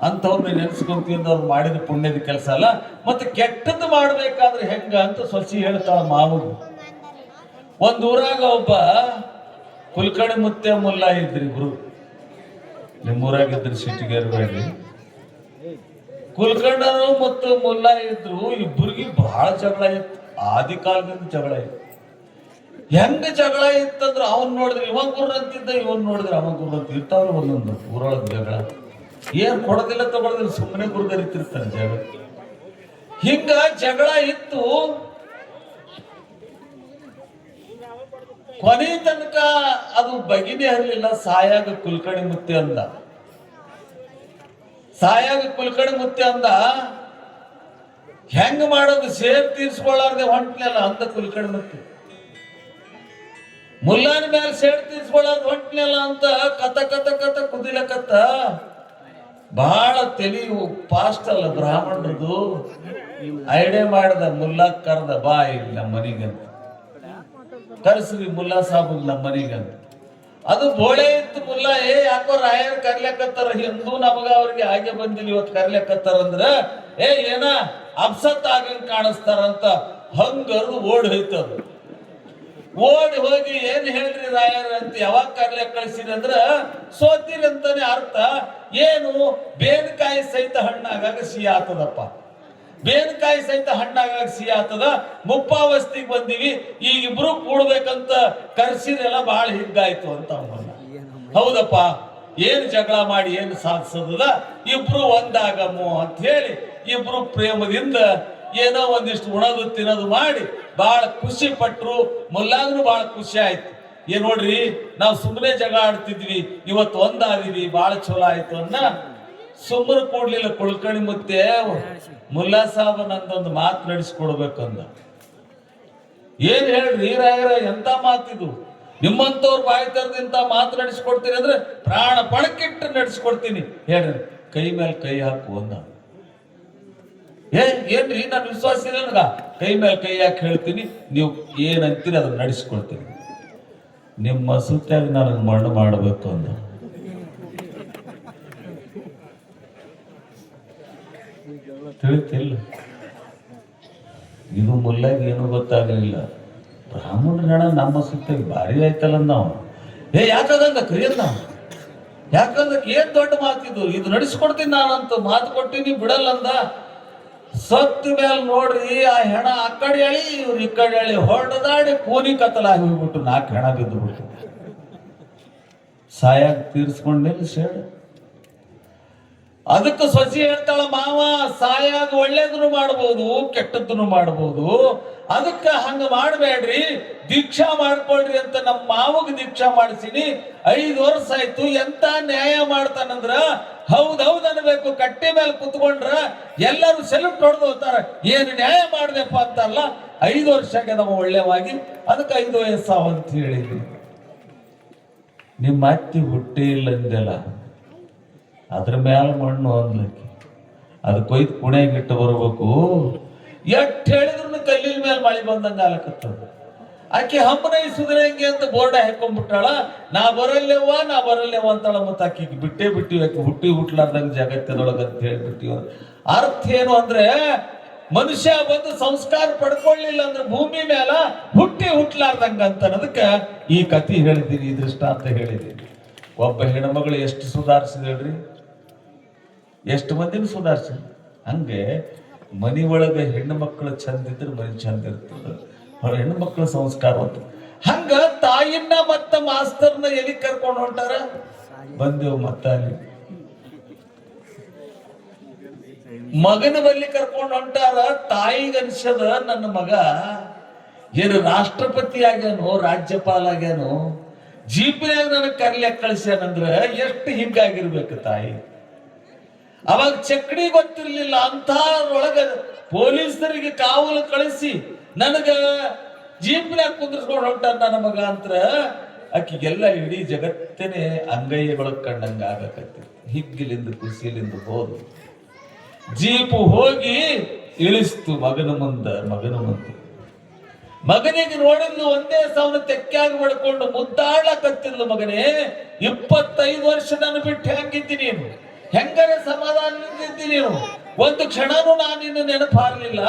ಅಂಥವ್ರನ್ನ ನೆನೆಸ್ಕೊಂತೀವಿ ಅಂದ್ರೆ ಅವ್ರು ಮಾಡಿದ ಪುಣ್ಯದ ಕೆಲಸ ಅಲ್ಲ. ಮತ್ತೆ ಕೆಟ್ಟದ್ದು ಮಾಡ್ಬೇಕಾದ್ರೆ ಹೆಂಗ ಅಂತ ಸೊಸಿ ಹೇಳ್ತಾಳ ಮಾವಗೂ. ಒಂದ್ ಊರಾಗ ಒಬ್ಬ ಕುಲ್ಕರ್ಣಿ ಮುತ್ತೆ ಮುಲ್ಲಾ ಇದ್ರಿ. ಇಬ್ರು ನಿಮ್ಮೂರಾಗಿದ್ರು, ಸಿಟಿಗೇರ್ಬೇಡ್ರಿ. ಕುಲ್ಕರ್ಣರು ಮತ್ತು ಮುಲ್ಲಾ ಇದ್ರು, ಇಬ್ಬರಿಗೆ ಬಹಳ ಜಗಳ ಇತ್ತು. ಆದಿ ಕಾಲದಿಂದ ಜಗಳ ಇತ್ತು. ಹೆಂಗ ಜಗಳ ಇತ್ತಂದ್ರ ಅವನ್ ನೋಡಿದ್ರೆ ಇವಾಗ ಗುರು ಅಂತಿದ್ದ, ಇವನ್ ನೋಡಿದ್ರೆ ಅವ ಗುರು ಅಂತ ಇರ್ತಾವ್ರಿ. ಒಂದೊಂದು ಊರೊಳಗೆ ಜಗಳ ಏನ್ ಕೊಡೋದಿಲ್ಲ ತಗೊಳೋದಿಲ್ಲ, ಸುಮ್ಮನೆ ಗುರುಗರಿತಿರ್ತಾನೆ ಜಗಳ. ಹಿಂಗ ಜಗಳ ಇತ್ತು. ಕೊನೆ ತನಕ ಅದು ಬಗೆನೇ ಹರಲಿಲ್ಲ. ಸಾಯಾಗ ಕುಲ್ಕರ್ಣಿ ಮುತ್ತೆ ಅಂದ, ಸಾಯಾಗ ಕುಲ್ಕರ್ಣಿ ಮುತ್ತೆ ಅಂದ, ಹೆಂಗ್ ಮಾಡೋದು ಸೇರ್ ತೀರ್ಸ್ಕೊಳ್ಳಾರ್ದೆ ಹೊಂಟ್ಲಲ್ಲ ಅಂದ ಕುಲ್ಕರ್ಣಿ ಮುತ್ತೆ. ಮುಲ್ಲಾನ ಮೇಲೆ ಸೇಡ್ ತೀರ್ಸ್ಕೊಳ್ಳಾರ್ದು ಹೊಂಟ್ಲಲ್ಲ ಅಂತ ಕಥ ಕಥ ಕಥ ಕುದಿಲಕತ್ತ. ಬಹಳ ತಲಿ ಫಾಸ್ಟ್ ಅಲ್ಲ ಬ್ರಾಹ್ಮಣರದು. ಐಡಿಯಾ ಮಾಡ್ದ, ಮುಲ್ಲಾ ಕರ್ದ, ಬಾ ಇಲ್ಲಿ ನಮ್ಮ ಮನಿಗಂತ ಕರ್ಸ್ರಿ ಮುಲ್ಲಾ ಸಾಬ್ ನಮ್ಮ ಮನಿಗಂತ. ಅದು ಬೋಳೆ ಇತ್ತು. ಮುಲ್ಲಾ ಯಾಕೋ ರಾಯರ್ ಕರ್ಲೆಕತ್ತಾರ, ಹಿಂದೂ ನಮಗ ಅವ್ರಿಗೆ ಹಾಗೆ ಬಂದಿಲ್ಲ, ಇವತ್ತು ಕರ್ಲೆಕತ್ತಾರ ಅಂದ್ರ ಏನ ಅಪ್ಸತ್ ಆಗಂಗ್ ಕಾಣಿಸ್ತಾರಂತ ಹಂಗರ್ದು ಓಡಿ ಹೋಯ್ತದ. ಓಡಿ ಹೋಗಿ ಏನ್ ಹೇಳ್ರಿ ರಾಯರ್ ಅಂತ ಯಾವಾಗ ಕರ್ಲೆ ಕಳಿಸಿರಿ ಅಂದ್ರ ಸೋತಿರಿ ಅಂತಾನೆ ಅರ್ಥ. ಏನು ಬೇನ್ಕಾಯಿ ಸಹಿತ ಹಣ್ಣಾಗಾಗ ಸಿಹಿ ಆತದಪ್ಪ, ಬೇನ್ಕಾಯಿ ಸಹಿತ ಹಣ್ಣಾಗಾಗ ಸಿಹಿ ಆತದ. ಮುಪ್ಪಾವಸ್ತಿಗೆ ಬಂದಿವಿ, ಈಗ ಇಬ್ರು ಕೂಡ್ಬೇಕಂತ ಕರ್ಸಿರೆಲ್ಲ ಬಹಳ ಹಿಗ್ಗಾಯ್ತು ಅಂತ ಅವನ್ನ. ಹೌದಪ್ಪ, ಏನ್ ಜಗಳ ಮಾಡಿ ಏನ್ ಸಾಧಿಸದ, ಇಬ್ರು ಒಂದಾಗಮ್ಮು ಅಂತ ಹೇಳಿ ಇಬ್ರು ಪ್ರೇಮದಿಂದ ಏನೋ ಒಂದಿಷ್ಟು ಉಣದು ತಿನ್ನೋದು ಮಾಡಿ ಬಹಳ ಖುಷಿ ಪಟ್ರು. ಮುಲ್ಲಾಗ್ನು ಬಹಳ ಖುಷಿ ಆಯ್ತು. ಏನ್ ನೋಡ್ರಿ, ನಾವು ಸುಮ್ಮನೆ ಜಗಳ ಆಡ್ತಿದ್ವಿ, ಇವತ್ತು ಒಂದಾದಿವಿ, ಬಹಳ ಚಲೋ ಆಯ್ತು ಅನ್ನ ಸುಮ್ಮನೆ ಕೊಡ್ಲಿಲ್ಲ. ಕುಳ್ಕಣಿ ಮುತ್ತೆ ಮುಲ್ಲಾ ಸಾಬ್ ನಂದೊಂದು ಮಾತು ನಡೆಸ್ಕೊಡ್ಬೇಕಂದ. ಏನ್ ಹೇಳ್ರಿ ರಾಯರ, ಎಂತ ಮಾತಿದು, ನಿಮ್ಮಂತವ್ರು ಬಾಯಿ ತರದಿಂತ ಮಾತು ನಡೆಸ್ಕೊಡ್ತೀನಿ ಅಂದ್ರೆ ಪ್ರಾಣ ಪಣಕ್ಕಿಟ್ಟು ನಡೆಸ್ಕೊಡ್ತೀನಿ. ಹೇಳ್ರಿ, ಕೈ ಮೇಲೆ ಕೈ ಹಾಕು ಅಂದ. ಏನ್ರಿ, ನಾನು ವಿಶ್ವಾಸ ಇಲ್ಲ ನನಗ, ಕೈ ಮೇಲೆ ಕೈ ಹಾಕಿ ಹೇಳ್ತೀನಿ, ನೀವು ಏನಂತೀರಿ ಅದನ್ನ ನಡೆಸ್ಕೊಡ್ತೀನಿ. ನಿಮ್ಮ ಮಸೂತ್ಯಾಗ ನನಗೆ ಮಣ್ಣು ಮಾಡಬೇಕು ಅಂದ. ತಿಳಿತಿಲ್ಲ, ಇದು ಮುಲ್ಲಾಗ ಏನು ಗೊತ್ತಾಗಲಿಲ್ಲ. ಬ್ರಾಹ್ಮಣರ ಹಣ ನಮ್ಮ ಸುತ್ತ ಭಾರಿ ಆಯ್ತಲ್ಲ ನಾವು. ಯಾಕಂದ ಕರಿಯಲ್ಲ, ಯಾಕಂದ್ರೆ ಏನ್ ದೊಡ್ಡ ಮಾತಿದು, ಇದು ನಡೆಸ್ಕೊಡ್ತೀನಿ ನಾನಂತ ಮಾತು ಕೊಟ್ಟಿನಿ, ಬಿಡಲ್ಲ ಅಂದ. ಸತ್ತು ಮೇಲೆ ನೋಡ್ರಿ, ಆ ಹೆಣ ಆ ಕಡೆ ಎಳಿ ಇವ್ರು ಈ ಕಡೆ ಎಳಿ ಹೊಡೆದಾಡಿ ಕೂನಿ ಕತ್ತಲಾಗಿ ಹೋಗ್ಬಿಟ್ಟು 4 ಹೆಣ ಬಿದ್ದು ಬಿಟ್ಟು ಸಾಯಾಗ ತೀರ್ಸ್ಕೊಂಡೇನು ಸೇಡ್. ಅದಕ್ಕೆ ಸೊಸಿ ಹೇಳ್ತಾಳ, ಮಾವ ಸಾಯಾಗ ಒಳ್ಳೇದನ್ನು ಮಾಡ್ಬೋದು, ಕೆಟ್ಟದ್ದನ್ನು ಮಾಡ್ಬೋದು, ಅದಕ್ಕೆ ಹಂಗ ಮಾಡಬೇಡ್ರಿ, ದೀಕ್ಷಾ ಮಾಡ್ಕೊಳ್ರಿ ಅಂತ ನಮ್ಮ ಮಾವಗ್ ದೀಕ್ಷಾ ಮಾಡಿಸಿನಿ. 5 ವರ್ಷ ಆಯ್ತು. ಎಂತ ನ್ಯಾಯ ಮಾಡ್ತಾನಂದ್ರ ಹೌದೌದ್ ಅನ್ಬೇಕು. ಕಟ್ಟಿ ಮೇಲೆ ಕುತ್ಕೊಂಡ್ರ ಎಲ್ಲರೂ ಸೆಲ್ಯೂಟ್ ಹೊಡೆದು ಹೋಗ್ತಾರ, ಏನು ನ್ಯಾಯ ಮಾಡ್ದಪ್ಪ ಅಂತಲ್ಲ. 5 ವರ್ಷಕ್ಕೆ ನಮ್ಮ ಒಳ್ಳೆವಾಗಿ, ಅದಕ್ಕೆ 5 ವಯಸ್ಸಾವ ಅಂತ ಹೇಳಿದ್ವಿ. ನಿಮ್ಮ ಅತ್ತಿ ಹುಟ್ಟಿ ಇಲ್ಲ ಅಂದೆಲ್ಲ, ಅದ್ರ ಮ್ಯಾಲ ಮಣ್ಣು ಅಂದ್ಲಕ್ಕೆ, ಅದು ಕೊಯ್ದು ಪುಣೆಗಿಟ್ಟು ಬರ್ಬೇಕು. ಎಟ್ ಹೇಳಿದ್ರು ಕಲ್ಲಿನ ಮೇಲೆ ಮಳೆ ಬಂದಂಗ ಆಲಕತ್ತದ. ಆಕೆ ಹಂಬನೈಸುದ್ರೆ ಹೆಂಗೆ ಅಂತ ಬೋರ್ಡ ಹಾಕೊಂಡ್ಬಿಟ್ಟಾಳ. ನಾ ಬರಲ್ಲೇವ ಅಂತಾಳ. ಮತ್ತೆ ಆಕೆಗೆ ಬಿಟ್ಟೇ ಬಿಟ್ಟಿವಿ, ಆಕೆ ಹುಟ್ಲಾರ್ದಂಗ ಜಗತ್ತದೊಳಗ ಅಂತ ಹೇಳ್ಬಿಟ್ಟಿವ. ಅರ್ಥ ಏನು ಅಂದ್ರೆ, ಮನುಷ್ಯ ಬಂದು ಸಂಸ್ಕಾರ ಪಡ್ಕೊಳ್ಳಿಲ್ಲ ಅಂದ್ರೆ ಭೂಮಿ ಮೇಲ ಹುಟ್ಲಾರ್ದಂಗ ಅಂತ ಅನ್ನೋದಕ್ಕೆ ಈ ಕಥೆ ಹೇಳಿದ್ದೀನಿ, ಈ ದೃಷ್ಟಾಂತ ಹೇಳಿದ್ದೀನಿ. ಒಬ್ಬ ಹೆಣ್ಮಗಳು ಎಷ್ಟು ಸುಧಾರಿಸಿದ್ರಿ, ಎಷ್ಟು ಮಂದಿನ ಸುಧಾರಿಸಿ. ಹಂಗೆ ಮನಿ ಒಳಗೆ ಹೆಣ್ಣು ಮಕ್ಕಳು ಚಂದ ಇದ್ರೆ ಮನೆ ಚಂದ ಇರ್ತದ, ಅವ್ರ ಹೆಣ್ಣು ಮಕ್ಕಳ ಸಂಸ್ಕಾರವಂತ. ಹಂಗ ತಾಯಿನ ಮತ್ತ ಮಾಸ್ತರ್ನ ಎಲ್ಲಿ ಕರ್ಕೊಂಡು ಹೊಂಟಾರ, ಬಂದೆವು ಮತ್ತ ಅಲ್ಲಿ ಮಗನ ಬಲ್ಲಿ ಕರ್ಕೊಂಡು ಹೊಂಟಾರ. ತಾಯಿಗೆ ಅನ್ಸದ, ನನ್ನ ಮಗ ಏನು ರಾಷ್ಟ್ರಪತಿ ಆಗ್ಯಾನೋ, ರಾಜ್ಯಪಾಲ ಆಗ್ಯಾನೋ, ಜೀಪಿನಾಗ ನನಗೆ ಕರ್ಲಿಕ್ಕೆ ಕಳಿಸ್ಯಾನಂದ್ರ ಎಷ್ಟು ಹಿಂಗಾಗಿರ್ಬೇಕು ತಾಯಿ. ಅವಾಗ ಚಕ್ಡಿ ಗೊತ್ತಿರ್ಲಿಲ್ಲ, ಅಂತೊಳಗ ಪೊಲೀಸರಿಗೆ ಕಾವಲು ಕಳಿಸಿ ನನಗ ಜೀಪಿನಾಗ ಕುಂದಿರ್ಸ್ಕೊಂಡು ಹೊಂಟಾನ ನನ್ನ ಮಗ ಅಂತ. ಆಕಿಗೆಲ್ಲ ಇಡೀ ಜಗತ್ತೇನೆ ಅಂಗೈಯೊಳಗೆ ಕಂಡಂಗ ಆಗಕತ್ತಿ. ಹಿಗ್ಗಿಲಿಂದ ಖುಷಿಲಿಂದ ಹೋದು ಜೀಪು ಹೋಗಿ ಇಳಿಸ್ತು ಮಗನ ಮುಂದೆ. ಮಗನಿಗೆ ನೋಡಿದ್ಲು, ಒಂದೇ ಸಾವನ್ನ ತೆಕ್ಕಾಗಿ ಬಡ್ಕೊಂಡು ಮುದ್ದಾಡ್ಲಕತ್ತಿದ್ಲು. ಮಗನೇ, 25 ವರ್ಷ ನಾನು ಬಿಟ್ಟು ಹೆಂಗಿದ್ದೀನಿ ನೀನು, ಹೆಂಗಾರ ಸಮಾಧಾನದಿಂದ ನೀನು, ಒಂದು ಕ್ಷಣನೂ ನಾನು ನಿನ್ನ ನೆನಪಾರ್ಲಿಲ್ಲ,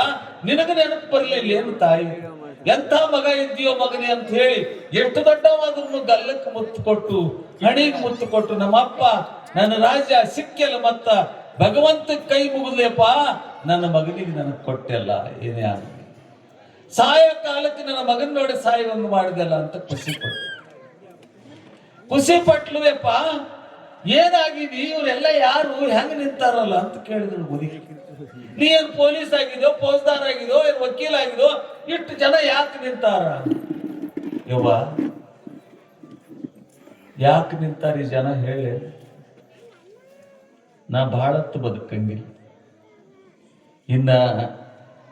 ನಿನಗ ನೆನಪು ಬರ್ಲಿಲ್ಲ ಏನು ತಾಯಿ, ಎಂಥ ಮಗ ಇದ್ದೀಯೋ ಮಗನೇ ಅಂತ ಹೇಳಿ ಎಷ್ಟು ದೊಡ್ಡವಾದ್ರೂ ಗಲ್ಲಕ್ಕೆ ಮುತ್ತು ಕೊಟ್ಟು, ಹಣಿಗೆ ಮುತ್ತು ಕೊಟ್ಟು, ನಮ್ಮಪ್ಪ ನನ್ನ ರಾಜ್ಯ ಸಿಕ್ಕೆಲ್ಲ ಮತ್ತ ಭಗವಂತ ಕೈ ಮುಗಿದ್ಲೆಪ್ಪ, ನನ್ನ ಮಗನಿಗೆ ನನಗೆ ಕೊಟ್ಟೆಲ್ಲ, ಏನೇ ಆಗಲಿ ಸಾಯ ಕಾಲಕ್ಕೆ ನನ್ನ ಮಗನ ನೋಡಿ ಸಾಯವನ್ನು ಮಾಡಿದೆಲ್ಲ ಅಂತ ಖುಷಿ ಪಟ್ಲುವೆಪ್ಪ. ಏನಾಗಿದಿ, ಇವರೆಲ್ಲ ಯಾರು ಹೆಂಗ ನಿಂತಾರಲ್ಲ ಅಂತ ಕೇಳಿದ್ರು ಮುದುಕಿ. ನೀ ಏನ್ ಪೊಲೀಸ್ ಆಗಿದೋ, ಫೌಜ್ದಾರ್ ಆಗಿದೋ, ಏನ್ ವಕೀಲ್ ಆಗಿದೋ, ಇಷ್ಟು ಜನ ಯಾಕೆ ನಿಂತಾರ ಯವ್ವ? ಯಾಕೆ ನಿಂತಾರ ಈ ಜನ ಹೇಳಿ? ನಾ ಬಹಳತ್ತು ಬದುಕಂಗಿಲ್ಲ, ಇನ್ನ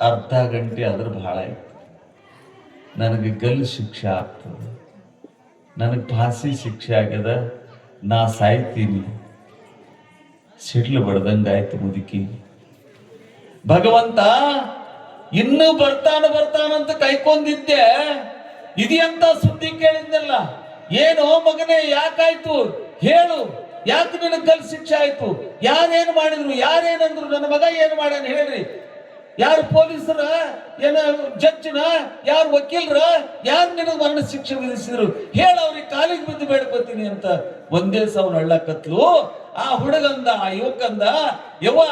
ಅರ್ಧ ಗಂಟೆ ಆದ್ರೆ ಬಹಳ ಆಯ್ತು. ನನಗೆ ಗಲ್ಲು ಶಿಕ್ಷೆ ಆಗ್ತದೆ, ನನಗೆ ಫಾಸಿ ಶಿಕ್ಷೆ ಆಗ್ಯದ, ನಾ ಸಾಯ್ತೀನಿ. ಸಿಡ್ಲು ಬಡ್ದಂಗಾಯ್ತು ಮುದುಕಿ. ಭಗವಂತ ಇನ್ನೂ ಬರ್ತಾನಂತ ಕೈಕೊಂದಿದ್ದೆ, ಇದೆಂತ ಸುದ್ದಿ ಕೇಳಿದ್ನಲ್ಲ. ಏನೋ ಮಗನೇ, ಯಾಕಾಯ್ತು ಹೇಳು, ಯಾಕೆ ನಿನಗೆ ಗಲ್ಲು ಶಿಕ್ಷೆ ಆಯ್ತು? ಯಾರೇನು ಮಾಡಿದ್ರು, ಯಾರೇನಂದ್ರು? ನನ್ನ ಮಗ ಏನು ಮಾಡ್ಯಾನ ಹೇಳ್ರಿ? ಯಾರು ಪೊಲೀಸರ, ಏನ ಜಡ್ಜ್ನ, ಯಾರು ವಕೀಲರ, ಯಾರು ನಿನಗೆ ಮರಣ ಶಿಕ್ಷೆ ವಿಧಿಸಿದ್ರು ಹೇಳ, ಅವ್ರಿಗೆ ಕಾಲಿಗೆ ಬಿದ್ದು ಬೇಡ್ಕೋತೀನಿ ಅಂತ ಒಂದೇ ಸವನ ಹಳ್ಳಕತ್ಲು. ಆ ಹುಡುಗಂದ, ಆ ಯುವಕಂದ, ಯವ್ವ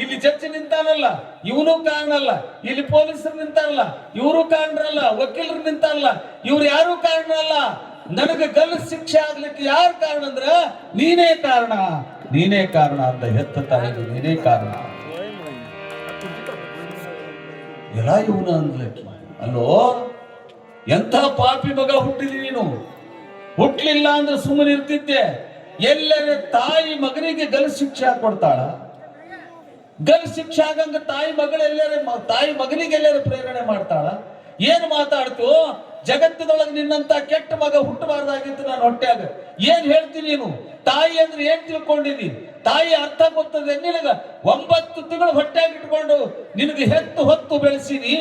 ಇಲ್ಲಿ ಜಡ್ಜ್ ನಿಂತಾನಲ್ಲ ಇವನು ಕಾರಣ ಅಲ್ಲ, ಇಲ್ಲಿ ಪೊಲೀಸರು ನಿಂತಾರಲ್ಲ ಇವರು ಕಾರಣರಲ್ಲ, ವಕೀಲರು ನಿಂತಾರಲ್ಲ ಇವ್ರು ಯಾರು ಕಾರಣ ಅಲ್ಲ. ನನಗೆ ಗಲ್ಲು ಶಿಕ್ಷೆ ಆಗ್ಲಿಕ್ಕೆ ಯಾರು ಕಾರಣ ಅಂದ್ರ ನೀನೇ ಕಾರಣ, ನೀನೇ ಕಾರಣ ಅಂತ ಹೆತ್ತ ತಾಯಿಗೆ ನೀನೇ ಕಾರಣ. ಎಲ್ಲ ಇವನ ಅಂದ್ಲಕ್ಕೆ, ಅಲ್ಲೋ ಎಂಥ ಪಾಪಿ ಮಗ ಹುಟ್ಟಿದಿ ನೀನು. ಹುಟ್ಲಿಲ್ಲ ಅಂದ್ರೆ ಸುಮ್ಮನೆ ಇರ್ತಿದ್ದೆ. ಎಲ್ಲರ ತಾಯಿ ಮಗನಿಗೆ ಗಲ್ಲು ಶಿಕ್ಷೆ ಕೊಡ್ತಾಳ? ಗಲ್ಲು ಶಿಕ್ಷೆ ಆಗಂಗ ತಾಯಿ ಮಗನಿಗೆ ಎಲ್ಲರ ಪ್ರೇರಣೆ ಮಾಡ್ತಾಳ? ಏನ್ ಮಾತಾಡ್ತು? ಜಗತ್ತದೊಳಗೆ ನಿನ್ನಂತ ಕೆಟ್ಟ ಮಗ ಹುಟ್ಟಬಾರ್ದಾಗಿತ್ತು ನಾನು ಹೊಟ್ಟ್ಯಾಗ. ಏನ್ ಹೇಳ್ತೀನಿ ನೀನು? ತಾಯಿ ಅಂದ್ರೆ ಏನ್ ತಿಳ್ಕೊಂಡಿದಿ? ತಾಯಿ ಅರ್ಥ ಗೊತ್ತದೆ ನಿನಗ? 9 ತಿಂಗಳು ಹೊಟ್ಟ್ಯಾಗ ಇಟ್ಕೊಂಡು ನಿನಗೆ ಹೊತ್ತು ಬೆಳೆಸಿನಿ,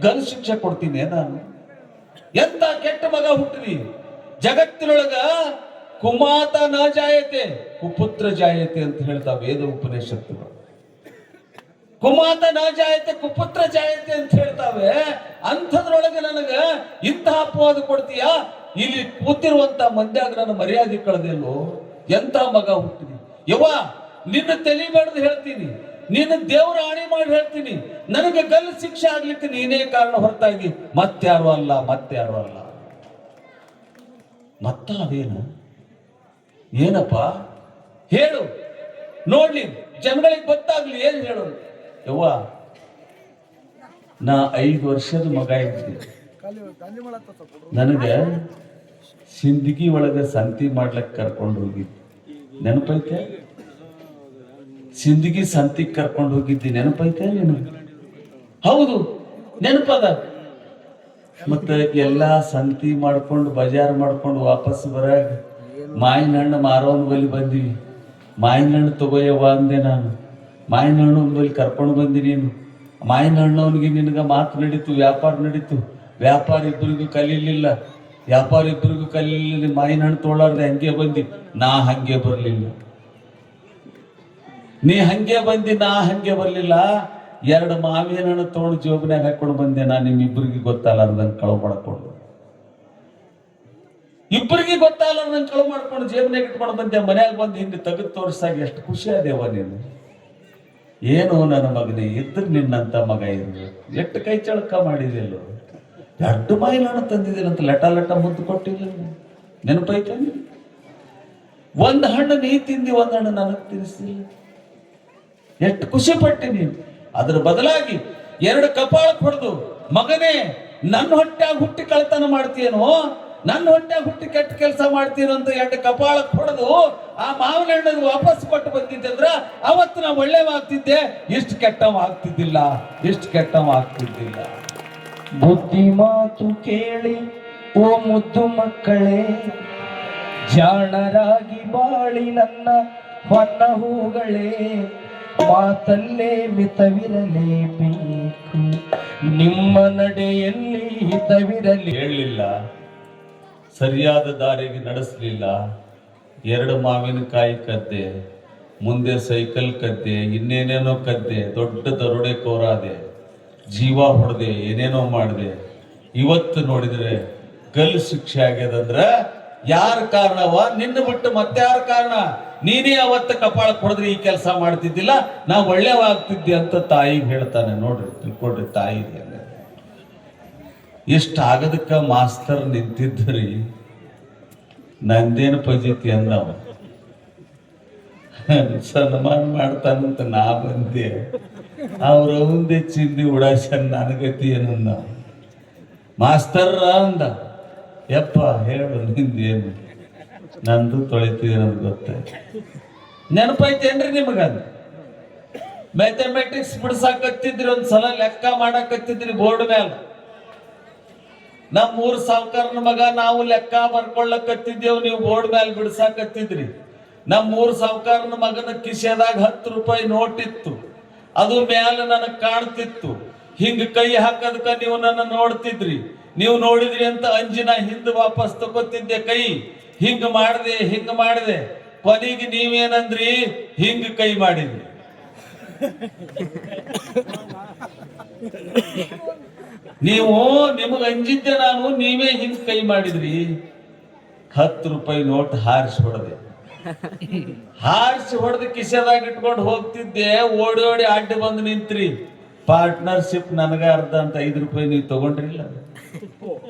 ಗಲ್ಲು ಶಿಕ್ಷೆ ಕೊಡ್ತೀನಿ ನಾನು? ಎಂತ ಕೆಟ್ಟ ಮಗ ಹುಟ್ಟಿದಿ? ಜಗತ್ತಿನೊಳಗ ಕುಮಾತ ನ ಜಾಯತೆ ಕುಪುತ್ರ ಜಾಯತೆ ಅಂತ ಹೇಳ್ತಾವ ವೇದ ಉಪನಿಷತ್ತುಗಳು. ಕುಮಾತ ನ ಜಾಯತೆ ಕುಪುತ್ರ ಜಾಯತೆ ಅಂತ ಹೇಳ್ತಾವೆ. ಅಂಥದ್ರೊಳಗೆ ನನಗ ಇಂತಹ ಅಪವಾದ ಕೊಡ್ತೀಯ? ಇಲ್ಲಿ ಕೂತಿರುವಂತ ಮಂದ್ಯಾಗ ನನ್ನ ಮರ್ಯಾದೆ ಕಳೆದಿಲ್ಲೋ? ಎಂತ ಮಗ ಹುಟ್ಟಿದಿ ಯವ್ವ? ನಿನ್ನ ತಲೆ ಬೆಳೆದು ಹೇಳ್ತೀನಿ, ನಿನ್ನ ದೇವ್ರ ಆಣಿ ಮಾಡಿ ಹೇಳ್ತೀನಿ, ನನಗೆ ಗಲ್ಲು ಶಿಕ್ಷೆ ಆಗ್ಲಿಕ್ಕೆ ನೀನೇ ಕಾರಣ ಹೊರತಾಗಿ ಮತ್ತಾರು ಅಲ್ಲ, ಮತ್ತಾರು ಅಲ್ಲ. ಮತ್ತ ಅದೇನು? ಏನಪ್ಪ ಹೇಳು ನೋಡ್ಲಿ, ಜನಗಳಿಗೆ ಗೊತ್ತಾಗ್ಲಿ, ಏನ್ ಹೇಳೋದು? ಯವ್ವ, ನಾ 5 ವರ್ಷದ ಮಗ ಇದ್ದೆ. ನನಗೆ ಸಿಂದಗಿ ಒಳಗೆ ಸಂತಿ ಮಾಡ್ಲಿಕ್ಕೆ ಕರ್ಕೊಂಡು ಹೋಗಿದ್ದೆ, ನೆನಪೈತೆ? ಸಿಂದಗಿ ಸಂತಿಗೆ ಕರ್ಕೊಂಡು ಹೋಗಿದ್ದಿ, ನೆನಪೈತೆ ನೀನು? ಹೌದು, ನೆನಪದ. ಮತ್ತೆ ಎಲ್ಲಾ ಸಂತಿ ಮಾಡ್ಕೊಂಡು ಬಜಾರ್ ಮಾಡ್ಕೊಂಡು ವಾಪಸ್ ಬರಾಗ ಮಾವಿನ ಹಣ್ಣು ಮಾರೋನ್ ಬಳಿ ಬಂದಿವಿ. ಮಾವಿನ ಹಣ್ಣು ತಗೋಯವ್ವ ಅಂದೆ ನಾನು. ಮಾವಿನ ಹಣ್ಣು ಬಳಿ ಕರ್ಕೊಂಡು ಬಂದಿ ನೀನು. ಮಾವಿನ ಹಣ್ಣವನಿಗೆ ನಿನಗ ಮಾತು ನಡೀತು, ವ್ಯಾಪಾರ ನಡೀತು. ವ್ಯಾಪಾರ ಇಬ್ಬರಿಗೂ ಕಲೀಲಿಲ್ಲ, ವ್ಯಾಪಾರ ಇಬ್ಬರಿಗೂ ಕಲೀಲಿಲ್ಲ. ಮಾವಿನ ಹಣ್ಣು ತೊಗೊಳಾರ್ದೆ ಹಂಗೆ ಬಂದಿ, ನಾ ಹಂಗೆ ಬರ್ಲಿಲ್ಲ. ನೀ ಹಂಗೆ ಬಂದಿ, ನಾ ಹಂಗೆ ಬರ್ಲಿಲ್ಲ. 2 ಮಾವಿನ ಹಣ್ಣು ತೊಗೊಂಡು ಜೋಬನ್ಯಾಗ ಹಾಕೊಂಡು ಬಂದೆ. ನಾ ನಿಮ್ಮಿಬ್ಬರಿಗೆ ಗೊತ್ತಲ್ಲ ಕಳವು ಮಾಡ್ಕೊಂಡು, ಇಬ್ಬರಿಗೆ ಗೊತ್ತಲ್ಲ ಕಳವು ಮಾಡ್ಕೊಂಡು ಜೇಬನ್ಯಾಗ ಇಟ್ಕೊಂಡು ಬಂದೆ. ಮನ್ಯಾಗ ಬಂದು ಹಿಂದೆ ತೆಗೆದು ತೋರಿಸಾಗ ಎಷ್ಟು ಖುಷಿ ಆದೇವ ನೀನು. ಏನು ನನ್ನ ಮಗನೇ, ಇದ್ರ ನಿನ್ನಂತ ಮಗ ಇರ್ಬೇಕು. ಎಷ್ಟು ಕೈ ಚಳಕ ಮಾಡಿದೆಲ್ಲೋ. 2 ಮಾವಿನ ಹಣ್ಣು ತಂದಿದ್ದೀನಂತ ಲಟ ಮುದ್ದು ಕೊಟ್ಟಿಲ್ಲ, ನೆನಪೈತೆ? 1 ಹಣ್ಣು ನೀ ತಿಂದಿ, 1 ಹಣ್ಣು ನನಗೆ ತಿನ್ನಿಸಿಲ್ಲ. ಎಷ್ಟು ಖುಷಿ ಪಟ್ಟಿ ನೀನು. ಅದ್ರ ಬದಲಾಗಿ 2 ಕಪಾಳಕ್ಕೆ ಹೊಡೆದು, ಮಗನೇ ನನ್ನ ಹೊಟ್ಟ್ಯಾಗ ಹುಟ್ಟಿ ಕಳ್ತನ ಮಾಡ್ತೀಯನೋ, ನನ್ನ ಹೊಟ್ಟ್ಯಾಗ ಹುಟ್ಟಿ ಕೆಟ್ಟ ಕೆಲಸ ಮಾಡ್ತೀನೋ ಅಂತ 2 ಕಪಾಳಕ್ಕೆ ಹೊಡೆದು ಆ ಮಾವಿನ ಹಣ್ಣನ್ನು ವಾಪಸ್ ಕೊಟ್ಟು ಬಂದಿದ್ದಂದ್ರ ಅವತ್ತು ನಾ ಒಳ್ಳೆವಾಗ್ತಿದ್ದೆ, ಇಷ್ಟು ಕೆಟ್ಟವಾಗ್ತಿದ್ದಿಲ್ಲ, ಇಷ್ಟು ಕೆಟ್ಟವಾಗ್ತಿದ್ದಿಲ್ಲ. ಬುದ್ಧಿ ಮಾತು ಕೇಳಿ ಓ ಮುದ್ದು ಮಕ್ಕಳೇ, ಜಾಣರಾಗಿ ಬಾಳಿ ನನ್ನ ಹೊನ್ನ ಹೂಗಳೇ. ಮಾತಲ್ಲೇ ಮಿತವಿರಲೇಬೇಕು, ನಿಮ್ಮ ನಡೆಯಲ್ಲಿ ಹಿತವಿರಲಿ. ಹೇಳಲಿಲ್ಲ, ಸರಿಯಾದ ದಾರಿಗೆ ನಡೆಸಲಿಲ್ಲ. 2 ಮಾವಿನಕಾಯಿ ಕದ್ದೆ, ಮುಂದೆ ಸೈಕಲ್ ಕದ್ದೆ, ಇನ್ನೇನೇನೋ ಕದ್ದೆ, ದೊಡ್ಡ ದರೋಡೆ ಕೋರಾದೆ, ಜೀವ ಹೊಡೆದೆ, ಏನೇನೋ ಮಾಡಿದೆ. ಇವತ್ತು ನೋಡಿದ್ರೆ ಗಲ್ಲು ಶಿಕ್ಷೆ ಆಗ್ಯದಂದ್ರ ಯಾರ ಕಾರಣವ? ನಿನ್ನ ಬಿಟ್ಟು ಮತ್ತೆ ಯಾರ ಕಾರಣ? ನೀನೇ ಅವತ್ತ ಕಪಾಳ ಕೊಡದ್ರಿ ಈ ಕೆಲಸ ಮಾಡ್ತಿದ್ದಿಲ್ಲ, ನಾ ಒಳ್ಳೆವಾಗ್ತಿದ್ದೆ ಅಂತ ತಾಯಿಗೆ ಹೇಳ್ತಾನೆ. ನೋಡ್ರಿ, ತಿಳ್ಕೊಡ್ರಿ, ತಾಯಿ ಇಷ್ಟ ಆಗದಕ್ಕ ಮಾಸ್ತರ್ ನಿಂತಿದ್ದರಿ ನಂದೇನು ಪಜಿತಿ ಅಂದವ. ಸನ್ಮಾನ ಮಾಡ್ತಾನಂತ ನಾ ಬಂದೆ, ಅವ್ರ ಅವಂದೇ ಚಿಂದಿ ಉಡಾಸನ್ ನನಗತಿ ಏನಂದ. ಮಾಸ್ತರ್ ಅಂದ, ಯಪ್ಪ ಹೇಳು ನಿಂದೇನು? ನಂದು ತೊಳಿತೀವಿ ಅನ್ನೋದು ಗೊತ್ತಾಯ್ತು. ನೆನಪೈತೇನ್ರಿ ನಿಮಗಂದ? ಮ್ಯಾಥಮೆಟಿಕ್ಸ್ ಬಿಡ್ಸಾಕತ್ತಿದ್ರಿ, ಒಂದ್ಸಲ ಲೆಕ್ಕ ಮಾಡಾಕತ್ತಿದ್ರಿ ಬೋರ್ಡ್ ಮೇಲೆ. ನಮ್ಮ ಊರ್ ಸಾವ್ಕಾರನ ಮಗ ನಾವು ಲೆಕ್ಕ ಬರ್ಕೊಳ್ಳಕತ್ತಿದ್ದೇವು, ನೀವು ಬೋರ್ಡ್ ಮೇಲೆ ಬಿಡ್ಸಾಕತ್ತಿದ್ರಿ. ನಮ್ಮ ಊರ್ ಸಾವ್ಕಾರನ ಮಗನ ಕಿಸೆದಾಗ 10 ರೂಪಾಯಿ ನೋಟ್ ಇತ್ತು, ಅದು ಮ್ಯಾಲ ನನಗ್ ಕಾಣ್ತಿತ್ತು. ಹಿಂಗ ಕೈ ಹಾಕದಕ್ಕ ನೀವು ನನ್ನ ನೋಡ್ತಿದ್ರಿ. ನೀವು ನೋಡಿದ್ರಿ ಅಂತ ಅಂಜಿನ ಹಿಂದ್ ವಾಪಸ್ ತಗೋತಿದ್ದೆ ಕೈ. ಹಿಂಗ ಮಾಡಿದೆ ಕೊನೆಗೆ ನೀವೇನಂದ್ರಿ? ಹಿಂಗ ಕೈ ಮಾಡಿದ್ರಿ. ನೀವು ನಿಮಗ ಅಂಜಿದ್ದೆ ನಾನು, ನೀವೇ ಹಿಂಗ್ ಕೈ ಮಾಡಿದ್ರಿ. 10 ರೂಪಾಯಿ ನೋಟ್ ಹಾರಿಸಿ ಹೊಡೆದು ಕಿಸೆದಾಗ ಇಟ್ಕೊಂಡು ಹೋಗ್ತಿದ್ದೆ. ಓಡಿ ಓಡಿ ಅಡ್ಡ ಬಂದು ನಿಂತ್ರಿ. ಪಾರ್ಟ್ನರ್ಶಿಪ್ ನನಗ ಅರ್ಧ ಅಂತ 5 ರೂಪಾಯಿ ನೀವು ತಗೊಂಡ್ರಿಲ್ಲ.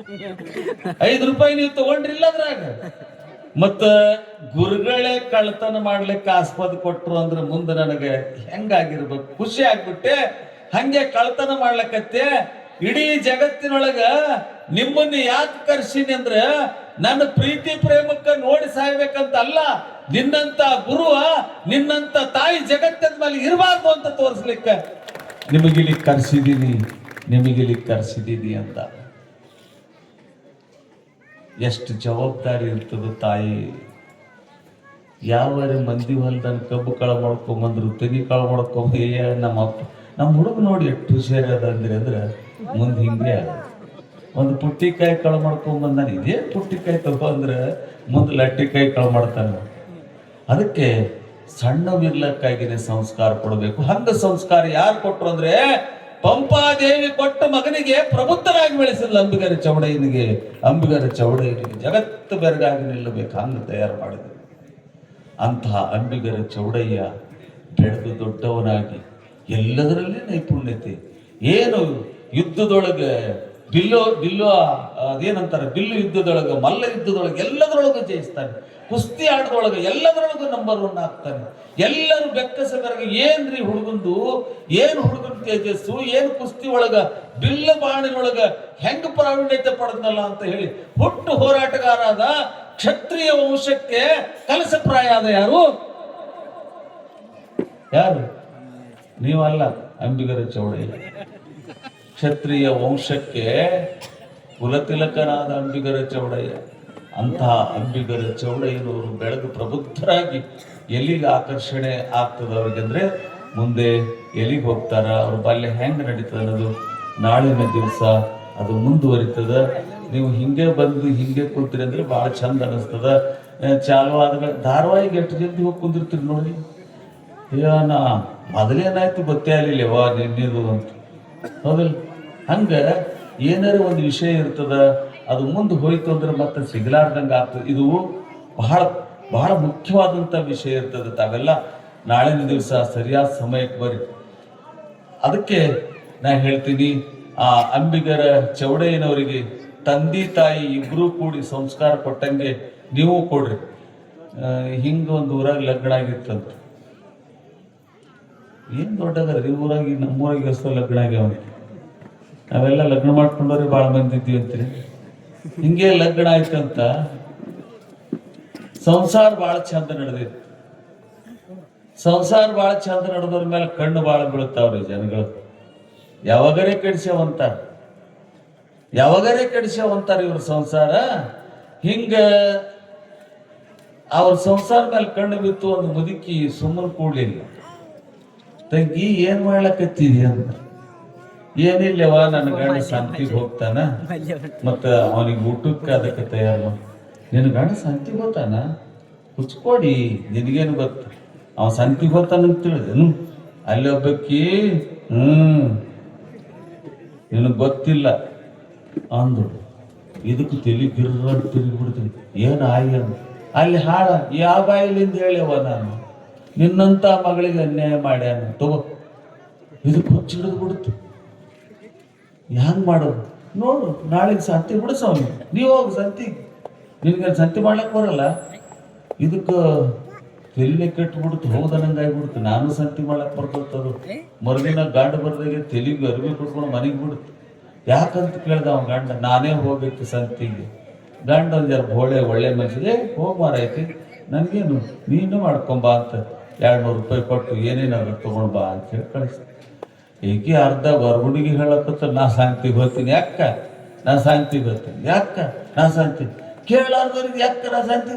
5 ರೂಪಾಯಿ ನೀವು ತಗೊಂಡ್ರಿಲ್ಲ ಅದ್ರಾಗ. ಮತ್ತ ಗುರುಗಳೇ ಕಳ್ತನ ಮಾಡ್ಲಿಕ್ಕೆ ಆಸ್ಪದ ಕೊಟ್ರು ಅಂದ್ರೆ ಮುಂದೆ ನನಗೆ ಹೆಂಗಾಗಿರ್ಬೇಕು? ಖುಷಿ ಆಗ್ಬಿಟ್ಟೆ. ಹಂಗೆ ಕಳ್ತನ ಮಾಡ್ಲಕತ್ತೆ. ಇಡೀ ಜಗತ್ತಿನೊಳಗ ನಿಮ್ಮನ್ನ ಯಾಕೆ ಕರ್ಸಿನಿ ಅಂದ್ರ ನನ್ನ ಪ್ರೀತಿ ಪ್ರೇಮಕ್ಕ ನೋಡಿ ಸಾಯ್ಬೇಕಂತ ಅಲ್ಲ, ನಿನ್ನಂತ ಗುರುವ, ನಿನ್ನಂತ ತಾಯಿ ಜಗತ್ತಿನ ಮೇಲೆ ಇರಬಾರ್ದು ಅಂತ ತೋರಿಸ್ಲಿಕ್ಕೆ ನಿಮಗಿಲ್ಲಿ ಕರ್ಸಿದೀನಿ ಅಂತ. ಎಷ್ಟು ಜವಾಬ್ದಾರಿ ಇರ್ತದ ತಾಯಿ. ಯಾವ ಮಂದಿ ಹೊಲ್ದನ್ ಕಬ್ಬು ಕಳ ಮಾಡ್ಕೊಂಬಂದ್ರು, ತೆಗಿ ಕಳ ಮಾಡ್ಕೊಂಬ. ನಮ್ಮ ಹುಡುಗ ನೋಡಿ ಎಷ್ಟು ಹುಷಾರಿ ಅದಂದ್ರಿ ಅಂದ್ರೆ ಮುಂದೆ ಹಿಂಗೆ ಒಂದು ಪುಟ್ಟಿಕಾಯಿ ಕಳ ಮಾಡ್ಕೊಂಬಂದಾನ. ಇದೇ ಪುಟ್ಟಿಕಾಯಿ ತಗೊಂಡ್ರೆ ಮುಂದೆ ಲಟ್ಟಿಕಾಯಿ ಕಳ ಮಾಡ್ತಾನೆ. ಅದಕ್ಕೆ ಸಣ್ಣವಿರ್ಲಕ್ಕಾಗಿನೇ ಸಂಸ್ಕಾರ ಕೊಡಬೇಕು. ಹಂಗ ಸಂಸ್ಕಾರ ಯಾರು ಕೊಟ್ರು ಅಂದ್ರೆ ಪಂಪಾದೇವಿ ಕೊಟ್ಟ ಮಗನಿಗೆ ಪ್ರಬುದ್ಧರಾಗಿ ಬೆಳೆಸಿದ್ಲು ಅಂಬಿಗರ ಚೌಡಯ್ಯನಿಗೆ. ಜಗತ್ತು ಬೆರಗಾಗಿ ನಿಲ್ಲಬೇಕು, ಹಂಗ ತಯಾರು ಮಾಡಿದ್ರು. ಅಂತಹ ಅಂಬಿಗರ ಚೌಡಯ್ಯ ಬೆಳೆದು ದೊಡ್ಡವನಾಗಿ ಎಲ್ಲದರಲ್ಲಿ ನೈಪುಣ್ಯತೆ. ಏನು ಯುದ್ಧದೊಳಗೆ ಬಿಲ್ಲು ಅದೇನಂತಾರೆ, ಬಿಲ್ಲು ಯುದ್ಧದೊಳಗೆ, ಮಲ್ಲ ಯುದ್ಧದೊಳಗೆ ಎಲ್ಲದರೊಳಗೂ ಜಯಿಸ್ತಾನೆ. ಕುಸ್ತಿ ಆಟದೊಳಗೆ ಎಲ್ಲದರೊಳಗೂ ನಂಬರ್ 1 ಆಗ್ತಾನೆ. ಎಲ್ಲರೂ ಬೆಕ್ಕಸಗರಿಗೆ ಏನ್ರಿ ಹುಡುಗಂದು, ಏನು ಹುಡುಗನ ತೇಜಸ್ಸು, ಏನು ಕುಸ್ತಿ ಒಳಗ ಬಿಲ್ಲ ಬಾಣಿನೊಳಗ ಹೆಂಗ ಪ್ರಾವೀಣ್ಯತೆ ಪಡೆದ್ನಲ್ಲ ಅಂತ ಹೇಳಿ ಹುಟ್ಟು ಹೋರಾಟಗಾರಾದ ಕ್ಷತ್ರಿಯ ವಂಶಕ್ಕೆ ಕಲಸಪ್ರಾಯ ಆದ ಯಾರು? ನೀವಲ್ಲ, ಅಂಬಿಗರ ಚೌಡಯ್ಯ. ಕ್ಷತ್ರಿಯ ವಂಶಕ್ಕೆ ಕುಲತಿಲಕನಾದ ಅಂಬಿಗರ ಚೌಡಯ್ಯ. ಅಂತಹ ಅಂಬಿಗರ ಚೌಡಯ್ಯನವರು ಬೆಳೆದು ಪ್ರಬುದ್ಧರಾಗಿ ಎಲ್ಲಿಗೆ ಆಕರ್ಷಣೆ ಆಗ್ತದ ಅವ್ರಿಗಂದ್ರೆ ಮುಂದೆ ಎಲ್ಲಿಗೆ ಹೋಗ್ತಾರ, ಅವ್ರ ಬಾಲ್ಯ ಹೆಂಗ್ ನಡೀತದ ಅನ್ನೋದು ನಾಳಿನ ದಿವಸ ಅದು ಮುಂದುವರಿತದ. ನೀವು ಹಿಂಗೆ ಬಂದು ಹಿಂಗೆ ಕುಂತೀರಿ ಅಂದ್ರೆ ಬಹಳ ಚಂದ ಅನಿಸ್ತದ. ಚಾಲು ಆದ್ಮೇಲೆ ಧಾರಾವಾಹಿಗೆ ಎಷ್ಟು ಜಲ್ದಿ ಹೋಗಿ ಕುಂದಿರ್ತೀರಿ ನೋಡಿ. ನಾ ಮೊದಲೇನಾಯ್ತು ಗೊತ್ತೇ ಆಗಲಿಲ್ಲವಾ ನಿನ್ನೆದು ಅಂತ, ಹೌದಲ್ಲ? ಹಂಗ ಏನಾರ ಒಂದು ವಿಷಯ ಇರ್ತದ, ಅದು ಮುಂದೆ ಹೋಯ್ತು ಅಂದ್ರೆ ಮತ್ತೆ ಸಿಗಲಾರ್ದಂಗ ಆಗ್ತದೆ. ಇದು ಬಹಳ ಬಹಳ ಮುಖ್ಯವಾದಂತ ವಿಷಯ ಇರ್ತದೆ. ತಾವೆಲ್ಲ ನಾಳಿನ ದಿವಸ ಸರಿಯಾದ ಸಮಯಕ್ಕೆ ಬರ್ರಿ. ಅದಕ್ಕೆ ನಾ ಹೇಳ್ತೀನಿ, ಆ ಅಂಬಿಗರ ಚೌಡಯ್ಯನವರಿಗೆ ತಂದೆ ತಾಯಿ ಇಬ್ರು ಕೂಡಿ ಸಂಸ್ಕಾರ ಕೊಟ್ಟಂಗೆ ನೀವು ಕೊಡ್ರಿ. ಹಿಂಗ ಒಂದು ಊರಾಗ ಲಗ್ನ ಆಗಿತ್ತಂತ. ಏನ್ ದೊಡ್ಡದ್ರಿ ಊರಾಗಿ, ನಮ್ಮೂರಾಗಿ ಎಷ್ಟೋ ಲಗ್ನ ಆಗ್ಯಾವ. ನಾವೆಲ್ಲ ಲಗ್ನ ಮಾಡ್ಕೊಂಡವ್ರಿ ಭಾಳ ಮಂದಿ ಇದ್ದೀವಿ ಅಂತೀರಿ. ಹಿಂಗೆ ಲಗ್ನ ಆಯ್ತಂತ ಸಂಸಾರ ಬಹಳ ಚಂದ ನಡೆದೈತಿ. ಸಂಸಾರ ಬಹಳ ಚಂದ ನಡೆದವ್ರ ಮೇಲೆ ಕಣ್ಣು ಬಹಳ ಬೀಳ್ತಾವ್ರಿ ಜನಗಳು. ಯಾವಾಗರೇ ಕೆಡಿಸ್ಯಾವಂತಾರ ಇವ್ರ ಸಂಸಾರ. ಹಿಂಗ ಅವ್ರ ಸಂಸಾರ ಮೇಲೆ ಕಣ್ಣು ಬಿತ್ತು. ಒಂದು ಮುದುಕಿ ಸುಮ್ಮನೆ ಕೂಡ್ಲಿಲ್ಲ. ತಂಗಿ ಏನ್ ಮಾಡ್ಲಕತ್ತೀವಿ ಅಂತ. ಏನಿಲ್ಲವ, ನನ್ನ ಗಂಡ ಸಂತಿಗೆ ಹೋಗ್ತಾನ, ಮತ್ತ ಅವನಿಗೆ ಊಟಕ್ಕೆ ಅದಕ್ಕೆ ತಯಾರು. ನಿನ್ನ ಗಂಡ ಸಂತಿಗೆ ಹೋಗ್ತಾನ, ಕುಚ್ಕೊಡಿ, ನಿನಗೇನು ಗೊತ್ತ, ಅವ ಸಂತಿಗೆ ಹೋಗ್ತಾನ ಅಂತ ತಿಳಿದೇನು? ಅಲ್ಲಿ ಒಬ್ಬಕ್ಕಿ ನಿನಗ್ ಗೊತ್ತಿಲ್ಲ ಅಂದ್ರು. ಇದಕ್ಕೆ ತಲೆ ಗಿರ್ರ ತಿರುಗಿಬಿಡ್ತೀನಿ. ಏನು ಆಯ್ಯ ಅಲ್ಲಿ ಹಾಳ ಯಾವ ಬಾಯಿಲಿಂದ ಹೇಳ್ಯವ ನಾನು ನಿನ್ನಂಥ ಮಗಳಿಗೆ ಅನ್ಯಾಯ ಮಾಡ್ಯಾನ ತಗೋ, ಇದಕ್ಕೆ ಹುಚ್ಚು ಹಿಡಿದು ಬಿಡ್ತು. ಹ್ಯಾಂಗೆ ಮಾಡೋದು ನೋಡು, ನಾಳೆಗೆ ಸಂತಿ ಬಿಡಿಸೋನು. ನೀವು ಹೋಗಿ ಸಂತಿಗೆ, ನಿನಗೆ ಸಂತಿ ಮಾಡ್ಲಿಕ್ಕೆ ಬರಲ್ಲ. ಇದಕ್ಕೆ ತಲೆ ಕೆಟ್ಟುಬಿಡ್ತು, ಹೌದನಂಗಾಗಿಬಿಡ್ತು. ನಾನು ಸಂತಿ ಮಾಡ್ಲಕ್ಕೆ ಬರ್ತದದು. ಮರುದಿನ ಗಾಂಡ ಬರ್ದಾಗೆ ತೆಲಿಗೆ ಅರಿವಿ ಕೊಟ್ಕೊಂಡು ಮನೆಗೆ ಬಿಡ್ತು. ಯಾಕಂತ ಕೇಳ್ದ ಅವ್ನ ಗಂಡ, ನಾನೇ ಹೋಗ್ಬೇಕು ಸಂತಿಗೆ. ಗಂಡ ಒಂದು ಜರ ಬೋಳೆ ಒಳ್ಳೆ ಮನುಷ್ಯಗೆ ಹೋಗಿ ಮಾರೈತಿ, ನನಗೇನು ನೀನು ಮಾಡ್ಕೊಂಬಾ ಅಂತ 200 ರೂಪಾಯಿ ಕೊಟ್ಟು ಏನೇನಾದ್ರು ತೊಗೊಂಡು ಬಾ ಅಂತ ಹೇಳಿ ಕಳಿಸ್ತೀನಿ. ಈಕೆ ಅರ್ಧ ಹೊರಗುಡಿಗೆ ಹೇಳಕತ್ತ ನಾ ಶಾಂತಿಗೆ ಹೋಗ್ತೀನಿ. ಯಾಕ ನಾ ಶಾಂತಿಗೆ ಹೋಗ್ತೀನಿ? ಯಾಕ ನಾ ಶಾಂತಿ ಕೇಳಾರ್ದವ್ರಿಗೆ ಯಾಕ ನಾ ಶಾಂತಿ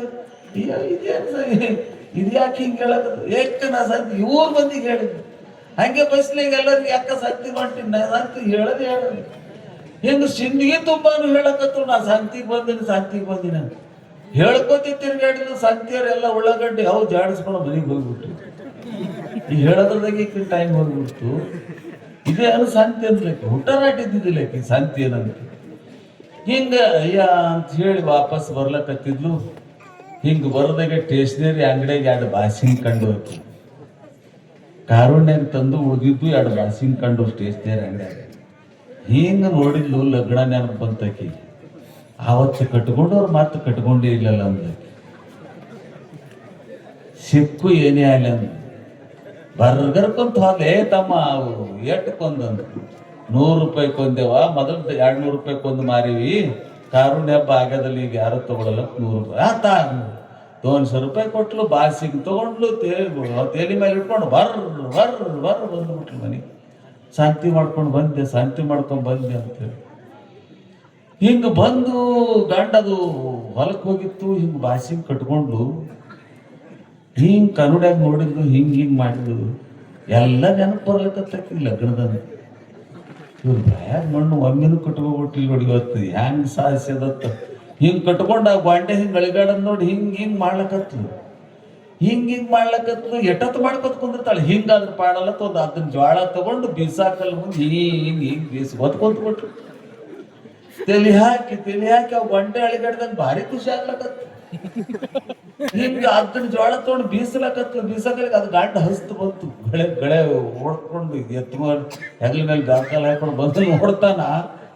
ಇದು ಯಾಕೆ ಹಿಂಗೆ ಹೇಳಕತ್ತ? ಯಾಕ ನಾ ಶಾಂತಿ ಇವ್ರ ಮಂದಿಗೆ ಹೇಳಿದ್ವಿ ಹಂಗೆ ಬಸ್ಲಿಗೆ ಎಲ್ಲರಿಗೆ ಯಾಕ ಶಾಂತಿ ಮಾಡ್ತೀನಿ? ನಾ ಶಾಂತಿ ಹೇಳೋದೇ ಹೇಳೋದು ಹಿಂಗೆ ಸಿಂಧಿಗೆ ತುಂಬಾನು ಹೇಳಕತ್ರು ನಾ ಶಾಂತಿಗೆ ಬಂದಿನ ಹೇಳ್ಕೊತಿ ತಿರ್ಗಾಡಿದ ಶಾಂತಿಯವರೆಲ್ಲ ಉಳ್ಳಾಗಡ್ಡಿ ಅವು ಜಾಡಿಸ್ಕೊಂಡು ಮನೆಗೆ ಹೋಗ್ಬಿಟ್ರು. ಈ ಹೇಳೋದ್ರದಾಗೆ ಟೈಮ್ ಹೋಗ್ಬಿಡ್ತು. ಇದೇ ಅನು ಶಾಂತಿ ಅಂದ್ಲಕ್ಕೆ ಹುಟ್ಟರಾಟಿದ್ದಿದ್ದಿಲ್ಲ ಆಕಿ ಶಾಂತಿ ಏನಂತ. ಹಿಂಗೆ ಅಯ್ಯ ಅಂತ ಹೇಳಿ ವಾಪಸ್ ಬರ್ಲಕತ್ತಿದ್ಲು. ಹಿಂಗೆ ಬರೋದಾಗೆ ಸ್ಟೇಷನರಿ ಅಂಗಡಿಯಾಗ 2 ಬಾಸಿಂಗ್ ಕಂಡು ಆಕಿ ಕಾರುಣ್ಯಾಗ ತಂದು ಉಳಿದಿದ್ದು 2 ಬಾಸಿಂಗ್ ಕಂಡು ಸ್ಟೇಷನರಿ ಅಂಗಡಿಯಾಗ. ಹಿಂಗೆ ನೋಡಿದ್ಲು, ಲಗ್ನ ನೆನಪು ಬಂತಕಿ. ಆವತ್ತು ಕಟ್ಕೊಂಡವ್ರು ಮತ್ತೆ ಕಟ್ಕೊಂಡೇ ಇಲ್ಲಲ್ಲ ಅಂದ್ಲಕ್ಕೆ. ಸಿಕ್ಕು ಏನೇ ಆಗಲಿ ಅಂದ ಬರ್ಗರ್ಕೊಂತ ಹೋದೆ ತಮ್ಮ ಅವು ಎಷ್ಟು ಕೊಂದಂದು 100 ರೂಪಾಯಿ ಕೊಂದೇವ. ಮೊದಲು 200 ರೂಪಾಯಿ ಕೊಂದು ಮಾರೀವಿ. ಕಾರುಣ್ಯ ಹಬ್ಬ ಆಗ್ಯದಲ್ಲಿ ಈಗ ಯಾರು ತಗೊಳಲ್ಲ. 100 ರೂಪಾಯಿ ಆತ 200 ರೂಪಾಯಿ ಕೊಟ್ಲು. ಬಾಸಿಗೆ ತಗೊಂಡ್ಲು, ತೇಲಿ ಮೇಲೆ ಇಟ್ಕೊಂಡು ಬರ್ರ ಬಂದ್ಬಿಟ್ಲು ಮನೆಗೆ. ಶಾಂತಿ ಮಾಡ್ಕೊಂಡು ಬಂದೆ ಅಂತೇಳಿ ಹಿಂಗೆ ಬಂದು ಗಂಡದು ಹೊಲಕ್ಕೆ ಹೋಗಿತ್ತು. ಹಿಂಗೆ ಬಾಸಿಗೆ ಕಟ್ಕೊಂಡು ಹಿಂಗೆ ಕನ್ನಡ್ಯಾಗ ನೋಡಿದ್ರು, ಹಿಂಗೆ ಮಾಡಿದ್ರು. ಎಲ್ಲ ನೆನಪು ಬರ್ಲಿಕ್ಕತ್ತಕ್ಕಿ ಲಗ್ನದ. ಇವ್ರು ಬ್ಯಾಗ ಮಣ್ಣು ಒಮ್ಮೆನೂ ಕಟ್ಕೊಬಿಟ್ಟಿಲ್ಲ ನೋಡಿ. ಇವತ್ತು ಹೆಂಗೆ ಸಾಧಿಸ್ಯದತ್ತ ಹಿಂಗೆ ಕಟ್ಕೊಂಡು ಆ ಬಾಂಡೆ ಹಿಂಗೆ ಅಳಿಗಾಡೋದು ನೋಡಿ ಹಿಂಗೆ ಮಾಡ್ಲಕತ್ಲು. ಹಿಂಗೆ ಮಾಡ್ಲಕತ್ಲು. ಎಟ್ಟತ್ತು ಮಾಡ್ಕೊತ ಕುಂದಿರ್ತಾಳೆ. ಹಿಂಗಾದ್ರೆ ಪಾಡಲ್ಲತ್ತ ಒಂದು ಅದನ್ನ ಜ್ವಾಳ ತಗೊಂಡು ಬೀಸಾಕಲ್ ಮುಂದೆ ಹಿಂಗೆ ಬೀಸಿ ಹೊತ್ಕೊಂತ್ಬಿಟ್ರು. ತಲೆ ಹಾಕಿ ಅವು ಬಂಡೆ ಅಳಿಗಾಡ್ದಂಗೆ ಭಾರಿ ಖುಷಿ ಆಗ್ಲಕತ್ತು. ಹಿಂಗೆ ಅದನ್ನ ಜ್ವಾಳ ತಗೊಂಡು ಬೀಸಕಲಿಗೆ ಅದು ಗಾಂಡ ಹಸ್ತು ಬಂತು. ಗಳೆ ಓಡ್ಕೊಂಡು ಎತ್ತು ಮಾಡಿ ಹೆಗಲ ಮೇಲೆ ಗಾಕಾಲ ಹಾಕೊಂಡು ಬಂದು ನೋಡ್ತಾನ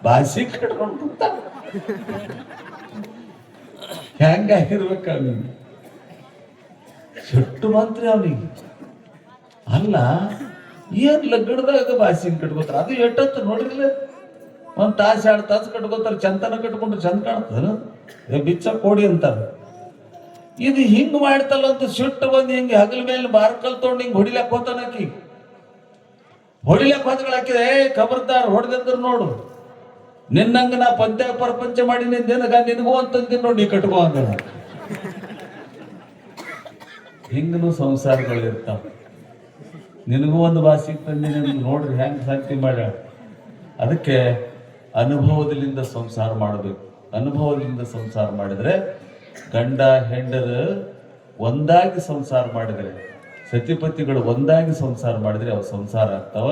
ಬಾಸಿ ಕಟ್ಕೊಂಡು ಕೂತ. ಹೆಂಗಾಗಿರ್ಬೇಕ ಅವನಿಗೆ ಸಿಟ್ಟು ಮಂತ್ರಿ ಅವನಿಗೆ. ಅಲ್ಲ ಏನ್ ಲಗ್ನದಾಗ ಬಾಸಿನ ಕಟ್ಕೋತಾರ? ಅದು ಎಟ್ಟತ್ತು ನೋಡಿರ್ಲಿಲ್ಲ. 1 ತಾಸು 2 ತಾಸು ಕಟ್ಕೋತಾರ. ಚಂತನ ಕಟ್ಕೊಂಡ್ರೆ ಚಂದ ಕಾಣ್ತದ. ಬಿಚ್ಚ ಕೋಡಿ ಅಂತಾರ. ಇದು ಹಿಂಗ್ ಮಾಡ್ತಲ್ಲ ಅಂತ ಸಿಟ್ಟು ಬಂದು ಹಿಂಗೆ ಹಗಲ ಮೇಲೆ ಬಾರ್ಕಲ್ ತೊಗೊಂಡು ಹಿಂಗೆ ಹೊಡಿಲಕ್ ಹೋತಾನಕಿ. ಹೊಡಿಲಕ್ ಹೋದ್ಗಳಾಕಿದೆ ಖಬರ್ದಾರ್ ಹೊಡೆದಿದ್ರು ನೋಡು ನಿನ್ನಂಗ ನಾ ಪ್ರಪಂಚ ಮಾಡಿ ನಿಂದೇನಗ ನಿನಗೂ ಅಂತಂದಿನ ನೋಡಿ ಕಟ್ಕೋ ಅಂದ. ಹಿಂಗನು ಸಂಸಾರಗಳು ಇರ್ತಾವ. ನಿನಗೂ ಒಂದು ಬಾಸಿಗೆ ತಂದಿನ ನೋಡ್ರಿ ಹೆಂಗ್ ಶಾಂತಿ ಮಾಡ್ಯಾಳ. ಅದಕ್ಕೆ ಅನುಭವದಿಂದ ಸಂಸಾರ ಮಾಡಬೇಕು. ಅನುಭವದಿಂದ ಸಂಸಾರ ಮಾಡಿದ್ರೆ ಗಂಡ ಹೆಂಡರ ಒಂದಾಗಿ ಸಂಸಾರ ಮಾಡಿದ್ರೆ, ಸತಿಪತಿಗಳು ಒಂದಾಗಿ ಸಂಸಾರ ಮಾಡಿದ್ರೆ ಅವು ಸಂಸಾರ ಆಗ್ತಾವ.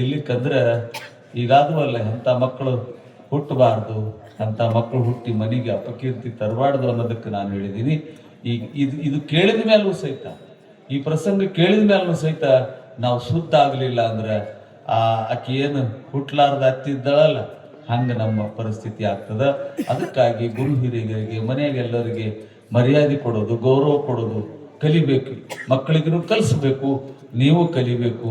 ಇಲ್ಲಿಕ್ಕಂದ್ರೆ ಈಗಾದವಲ್ಲ ಎಂಥ ಮಕ್ಕಳು ಹುಟ್ಟಬಾರ್ದು, ಅಂಥ ಮಕ್ಕಳು ಹುಟ್ಟಿ ಮನೆಗೆ ಅಪಕೀರ್ತಿ ತರಬಾರ್ದು ಅನ್ನೋದಕ್ಕೆ ನಾನು ಹೇಳಿದ್ದೀನಿ. ಈಗ ಇದು ಕೇಳಿದ ಮೇಲೂ ಸಹಿತ, ಈ ಪ್ರಸಂಗ ಕೇಳಿದ ಮೇಲೂ ಸಹಿತ ನಾವು ಶುದ್ಧ ಆಗಲಿಲ್ಲ ಅಂದ್ರೆ ಆಕೆ ಏನು ಹುಟ್ಲಾರ್ದ ಹತ್ತಿದ್ದಳಲ್ಲ ಹಂಗೆ ನಮ್ಮ ಪರಿಸ್ಥಿತಿ ಆಗ್ತದ. ಅದಕ್ಕಾಗಿ ಗುರು ಹಿರಿಯರಿಗೆ ಮನೆಯಾಗೆಲ್ಲರಿಗೆ ಮರ್ಯಾದೆ ಕೊಡೋದು, ಗೌರವ ಕೊಡೋದು ಕಲಿಬೇಕು. ಮಕ್ಕಳಿಗೂ ಕಲಿಸ್ಬೇಕು, ನೀವು ಕಲಿಬೇಕು.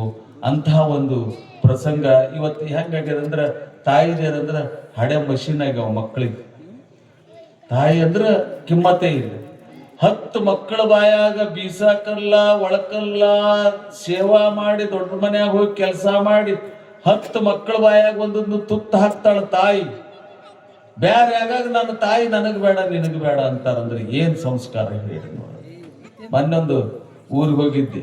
ಅಂತಹ ಒಂದು ಪ್ರಸಂಗ ಇವತ್ತು ಹೆಂಗಾಗ್ಯದಂದ್ರೆ ತಾಯಿದೇರಂದ್ರೆ ಹಡೆ ಮಷೀನ್ ಆಗ್ಯಾವ ಮಕ್ಕಳಿಗೆ. ತಾಯಿ ಅಂದ್ರೆ ಕಿಮ್ಮತ್ತೇ ಇಲ್ಲ. 10 ಮಕ್ಕಳ ಬಾಯಾಗ ಬೀಸಾಕಲ್ಲ, ಒಳಕಲ್ಲ, ಸೇವಾ ಮಾಡಿ ದೊಡ್ಡ ಮನ್ಯಾಗ ಹೋಗಿ ಕೆಲಸ ಮಾಡಿ 10 ಮಕ್ಕಳ ಬಾಯಾಗ ಒಂದೊಂದು ತುತ್ತ ಹಾಕ್ತಾಳ ತಾಯಿ. ಬ್ಯಾರೆ ಆಗಾಗ ನನ್ನ ತಾಯಿ ನನಗೆ ಬೇಡ ನಿನಗೆ ಬೇಡ ಅಂತಾರಂದ್ರೆ ಏನ್ ಸಂಸ್ಕಾರ ಹೇಳಿ. ಮೊನ್ನೊಂದು ಊರಿಗೆ ಹೋಗಿದ್ದೆ,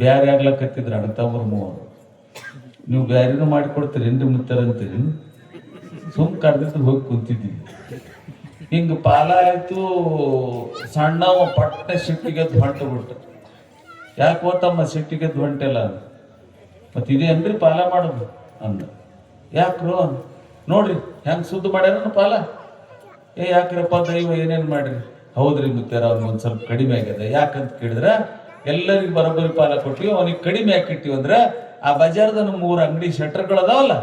ಬ್ಯಾರೆ ಆಗ್ಲಕತ್ತಿದ್ರು ಅಣ್ಣ ತಮ್ಮರು 3. ನೀವು ಬ್ಯಾರೇನು ಮಾಡಿಕೊಡ್ತೀರಿ ಎಂದ್ರೆ ಮುತ್ತಾರಂತೀರಿ. ಸುಮ್ ಕರೆದಿದ್ದು ಹೋಗಿ ಕುಂತಿದ್ದೀವಿ. ಹಿಂಗ ಪಾಲ ಆಯ್ತು. ಸಣ್ಣವ ಪಟ್ಟೆ ಸಿಟ್ಟಿಗೆದ್ದು ಹೊಂಟು ಬಿಟ್ಟು, ಯಾಕೆ ಹೋತಮ್ಮ ಸಿಟ್ಟಿಗೆದ್ದು ಹೊಂಟೆಲ್ಲ ಮತ್ತೆ ಇದೇನ್ರಿ ಪಾಲ ಮಾಡೋದು ಅಂದ. ಯಾಕ್ರು ನೋಡ್ರಿ ಹೆಂಗ್ ಸುದ್ದಿ ಮಾಡ್ಯಾರ ಪಾಲ. ಯಾಕ್ರಪ್ಪ ದೈವ ಏನೇನು ಮಾಡ್ರಿ? ಹೌದ್ರಿ ಮುತ್ಯಾರ ಅವ್ನಿಗೆ ಒಂದು ಸ್ವಲ್ಪ ಕಡಿಮೆ ಆಗ್ಯದ. ಯಾಕಂತ ಕೇಳಿದ್ರೆ ಎಲ್ಲರಿಗೂ ಬರೋಬ್ಬರಿ ಪಾಲ ಕೊಟ್ಟಿವಿ, ಅವನಿಗೆ ಕಡಿಮೆ ಹಾಕಿಟ್ಟಿವಿ ಅಂದ್ರೆ ಆ ಬಜಾರ್ದ 3 ಅಂಗಡಿ ಶೆಟ್ರ್ಗಳದಾವಲ್ಲ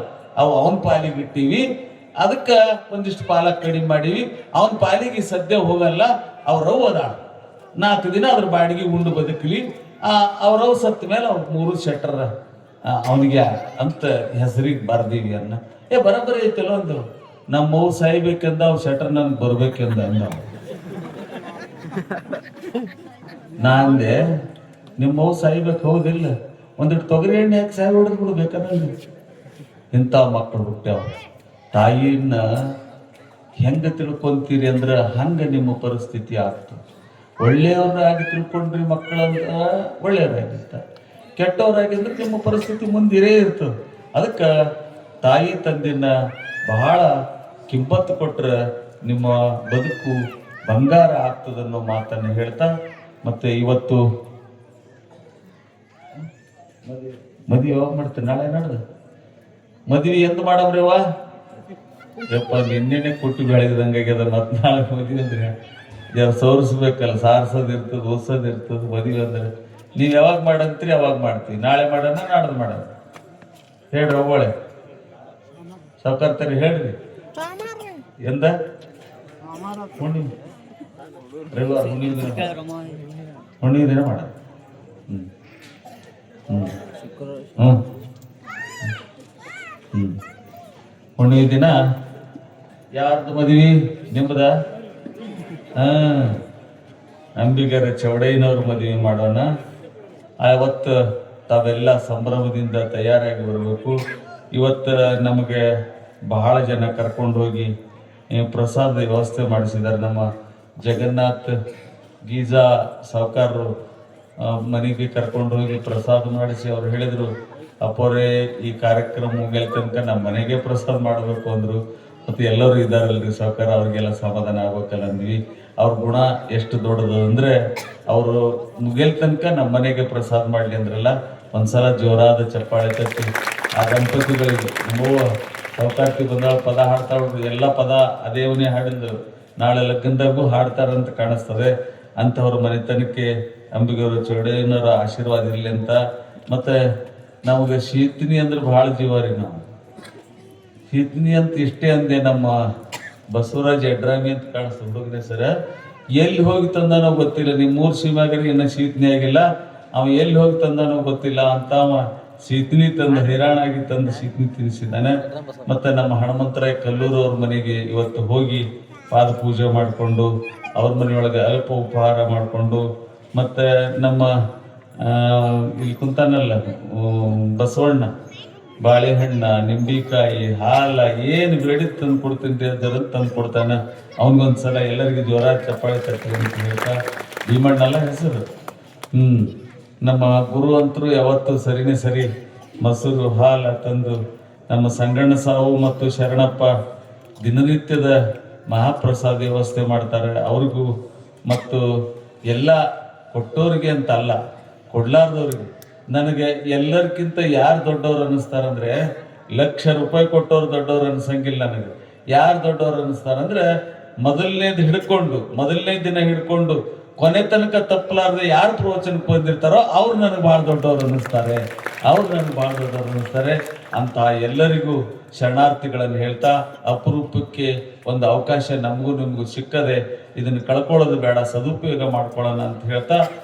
ಅವು ಅವನ ಪಾಲಿಗೆ ಇಟ್ಟಿವಿ. ಅದಕ್ಕೆ ಒಂದಿಷ್ಟು ಪಾಲ ಕಡಿಮೆ ಮಾಡೀವಿ. ಅವನ ಪಾಲಿಗೆ ಸದ್ಯ ಹೋಗಲ್ಲ, ಅವ್ರವ್ ಅದಾಳ 4 ದಿನ ಅದ್ರ ಬಾಡಿಗೆ ಉಂಡು ಬದುಕಲಿ. ಅವ್ರವ್ ಸತ್ತ ಮೇಲೆ ಅವ್ರ 3 ಶೆಟ್ರ ಅವನಿಗೆ ಅಂತ ಹೆಸರಿಗೆ ಬರ್ದೀವಿ ಅನ್ನ. ಬರೋಬ್ಬರಿ ಐತಲ್ಲ ಒಂದು. ನಮ್ಮವ್ ಸಾಯ್ಬೇಕಂದ ಅವ್ ಶೆಟ್ರ್ ನನ್ಗೆ ಬರ್ಬೇಕಂದ ಅಂದ. ನಾಂದೆ ನಿಮ್ಮವ್ ಸಾಯ್ಬೇಕು, ಹೌದಿಲ್ಲ? ಒಂದಿಟ್ಟು ತೊಗರಿ ಎಣ್ಣೆ ಹಾಕಿ ಸಾಯಿ ಹೊಡೆದು ಬಿಡ್ಬೇಕಂದ್ರೆ ಇಂಥ ಮಕ್ಕಳು ಹುಟ್ಟ್ಯಾವ. ತಾಯಿನ ಹೆಂಗ ತಿಳ್ಕೊಂತೀರಿ ಅಂದ್ರೆ ಹಂಗ ನಿಮ್ಮ ಪರಿಸ್ಥಿತಿ ಆಗ್ತದೆ. ಒಳ್ಳೆಯವರಾಗಿ ತಿಳ್ಕೊಂಡ್ರಿ ಮಕ್ಕಳಂದ್ರ ಒಳ್ಳೆಯವರಾಗಿರ್ತಾರೆ, ಕೆಟ್ಟವರಾಗಿದ್ರೆ ನಿಮ್ಮ ಪರಿಸ್ಥಿತಿ ಮುಂದಿರೇ ಇರ್ತದೆ. ಅದಕ್ಕೆ ತಾಯಿ ತಂದಿನ ಬಹಳ ಕಿಂಪತ್ತು ಕೊಟ್ರೆ ನಿಮ್ಮ ಬದುಕು ಬಂಗಾರ ಆಗ್ತದನ್ನೋ ಮಾತನ್ನು ಹೇಳ್ತಾ, ಮತ್ತೆ ಇವತ್ತು ಮದುವೆ ಯಾವಾಗ ಮಾಡ್ತೀರಿ? ನಾಳೆ ನಾಡ್ದು ಮದುವೆ ಎಂದು ಮಾಡವ್ರಿವ? ಯಪ್ಪ ನಿನ್ನೆನೆ ಕೊಟ್ಟು ಬೆಳೆದಂಗಾಗ್ಯದ. ಮತ್ ನಾಳೆ ಮದುವೆ ಅಂದ್ರೆ ಸೋರಿಸ್ಬೇಕಲ್ಲ, ಸಾರ್ಸೋದ್ ಇರ್ತದ, ಓಸೋದ್ ಇರ್ತದ. ಮದುವೆ ಅಂದ್ರೆ ನೀವ್ ಯಾವಾಗ ಮಾಡಂತೀರಿ ಅವಾಗ ಮಾಡ್ತೀವಿ. ನಾಳೆ ಮಾಡೋಣ, ನಾಡ್ದು ಮಾಡೋಣ. ಹೇಳ್ರಿ ಒಳ್ಳೆ ಸಾವುಕಾರ್ತಾರಿ, ಹೇಳ್ರಿ ಎಂದ ರವಿವಾರ ಹುಣ್ಣಿಮೆ ದಿನ ಮಾಡ. ಹುಣ್ಣಿಮೆ ದಿನ ಯಾರ್ದು ಮದ್ವಿ? ನಿಮ್ದ? ಅಂಬಿಗರ ಚೌಡಯ್ಯನವ್ರ ಮದುವೆ ಮಾಡೋಣ. ಅವತ್ತು ತಾವೆಲ್ಲ ಸಂಭ್ರಮದಿಂದ ತಯಾರಾಗಿ ಬರಬೇಕು. ಇವತ್ತು ನಮಗೆ ಬಹಳ ಜನ ಕರ್ಕೊಂಡು ಹೋಗಿ ಪ್ರಸಾದದ ವ್ಯವಸ್ಥೆ ಮಾಡಿಸಿದ್ದಾರೆ. ನಮ್ಮ ಜಗನ್ನಾಥ್ ಗೀಜಾ ಸಾವುಕಾರರು ಮನೆಗೆ ಕರ್ಕೊಂಡು ಹೋಗಿ ಪ್ರಸಾದ ಮಾಡಿಸಿ ಅವ್ರು ಹೇಳಿದರು, ಅಪ್ಪೋರೇ ಈ ಕಾರ್ಯಕ್ರಮ ಮುಗಿಯಲ್ ತನಕ ನಮ್ಮ ಮನೆಗೆ ಪ್ರಸಾದ ಮಾಡಬೇಕು ಅಂದರು. ಮತ್ತು ಎಲ್ಲರೂ ಇದ್ದಾರಲ್ರಿ ಸಾವುಕಾರ, ಅವ್ರಿಗೆಲ್ಲ ಸಮಾಧಾನ ಆಗ್ಬೇಕಲ್ಲ ಅಂದ್ವಿ. ಅವ್ರ ಗುಣ ಎಷ್ಟು ದೊಡ್ಡದು ಅಂದರೆ ಅವರು ಮುಗಿಯಲ್ ತನಕ ನಮ್ಮ ಮನೆಗೆ ಪ್ರಸಾದ ಮಾಡಲಿ ಅಂದ್ರಲ್ಲ. ಒಂದ್ಸಲ ಜೋರಾದ ಚಪ್ಪಾಳೆ ತಟ್ಟಿ ಆ ದಂಪತಿಗಳಿಗೆ ಸಾವುಕಾರ್ತಿ ಬಂದ ಪದ ಹಾಡ್ತಾ ಹೋದ್ರು. ಎಲ್ಲ ಪದ ಅದೇವನೇ ಹಾಡಿದ್ರು. ನಾಳೆ ಲಗ್ನದಾಗೂ ಹಾಡ್ತಾರಂತ ಕಾಣಿಸ್ತದೆ. ಅಂಥವ್ರ ಮನೆತನಕ್ಕೆ ಅಂಬಿಗರು ಚೌಡಯ್ಯನವರ ಆಶೀರ್ವಾದ ಇರಲಿ ಅಂತ. ಮತ್ತೆ ನಮಗೆ ಶೀತಿನಿ ಅಂದ್ರೆ ಬಹಳ ಜೀವಾರಿ. ನಾವು ಶೀತಿನಿ ಅಂತ ಇಷ್ಟೇ ಅಂದೆ. ನಮ್ಮ ಬಸವರಾಜ್ ಎಡ್ರಾಮಿ ಅಂತ ಕಾಣಿಸ್ತದೆ ಹುಡುಗನೇ ಸರ. ಎಲ್ಲಿ ಹೋಗಿ ತಂದಾನೋ ಗೊತ್ತಿಲ್ಲ. ನಿಮ್ಮ 3 ಸೀಮಾಗರಿ ಇನ್ನೂ ಶೀತನಿ ಆಗಿಲ್ಲ. ಅವ ಎಲ್ಲಿ ಹೋಗಿ ತಂದಾನೋ ಗೊತ್ತಿಲ್ಲ ಅಂತ ಅವ ಶೀತನಿ ತಂದು ಹೈರಾಣಾಗಿ ತಂದು ಶೀತನಿ ತಿನ್ನಿಸಿದ್ದಾನೆ. ಮತ್ತೆ ನಮ್ಮ ಹನುಮಂತರಾಯ ಕಲ್ಲೂರು ಅವ್ರ ಮನೆಗೆ ಇವತ್ತು ಹೋಗಿ ಪಾದ ಪೂಜೆ ಮಾಡಿಕೊಂಡು ಅವ್ರ ಮನೆಯೊಳಗೆ ಅಲ್ಪ ಉಪಹಾರ ಮಾಡಿಕೊಂಡು, ಮತ್ತು ನಮ್ಮ ಇಲ್ಲಿ ಕುಂತಾನಲ್ಲ ಬಸವಣ್ಣ ಬಾಳೆಹಣ್ಣ, ನಿಂಬಿಕಾಯಿ, ಹಾಲ ಏನು ಬೇಡಿದ್ ತಂದು ಕೊಡ್ತೀನಿ ಜರದ್ ತಂದು ಕೊಡ್ತಾನೆ. ಅವನಿಗೊಂದ್ಸಲ ಎಲ್ಲರಿಗೂ ಜೋರ ಚಪ್ಪಾಳೆ ತಟ್ಟಿ ಅಂತ ಹೇಳ್ತಾ ಭೀಮಣ್ಣಲ್ಲ ಹೆಸರು. ನಮ್ಮ ಗುರು ಅಂತರೂ ಯಾವತ್ತು ಸರಿನೇ ಸರಿ ಮೊಸರು ಹಾಲ ತಂದು ನಮ್ಮ ಸಂಗಣ್ಣ ಸಾವು ಮತ್ತು ಶರಣಪ್ಪ ದಿನನಿತ್ಯದ ಮಹಾಪ್ರಸಾದ ವ್ಯವಸ್ಥೆ ಮಾಡ್ತಾರೆ. ಅವ್ರಿಗೂ ಮತ್ತು ಎಲ್ಲ ಕೊಟ್ಟೋರಿಗೆ ಅಂತ ಅಲ್ಲ, ಕೊಡ್ಲಾರ್ದವ್ರಿಗೆ. ನನಗೆ ಎಲ್ಲರಿಗಿಂತ ಯಾರು ದೊಡ್ಡವ್ರು ಅನ್ನಿಸ್ತಾರಂದ್ರೆ, ₹1,00,000 ಕೊಟ್ಟವ್ರು ದೊಡ್ಡವ್ರು ಅನ್ಸಂಗಿಲ್ಲ ನನಗೆ. ಯಾರು ದೊಡ್ಡವ್ರು ಅನ್ನಿಸ್ತಾರಂದ್ರೆ ಮೊದಲನೇ ದಿನ ಹಿಡ್ಕೊಂಡು ಕೊನೆ ತನಕ ತಪ್ಪಲಾರ್ದೆ ಯಾರು ಪ್ರವಚನಕ್ಕೆ ಬಂದಿರ್ತಾರೋ ಅವ್ರು ನನಗೆ ಭಾಳ ದೊಡ್ಡವ್ರು ಅನ್ನಿಸ್ತಾರೆ. ಅಂತ ಎಲ್ಲರಿಗೂ ಶರಣಾರ್ಥಿಗಳನ್ನು ಹೇಳ್ತಾ, ಅಪರೂಪಕ್ಕೆ ಒಂದು ಅವಕಾಶ ನಮಗೂ ನಿಮಗೂ ಸಿಕ್ಕದೆ, ಇದನ್ನು ಕಳ್ಕೊಳ್ಳೋದು ಬೇಡ, ಸದುಪಯೋಗ ಮಾಡ್ಕೊಳ್ಳೋಣ ಅಂತ ಹೇಳ್ತಾ,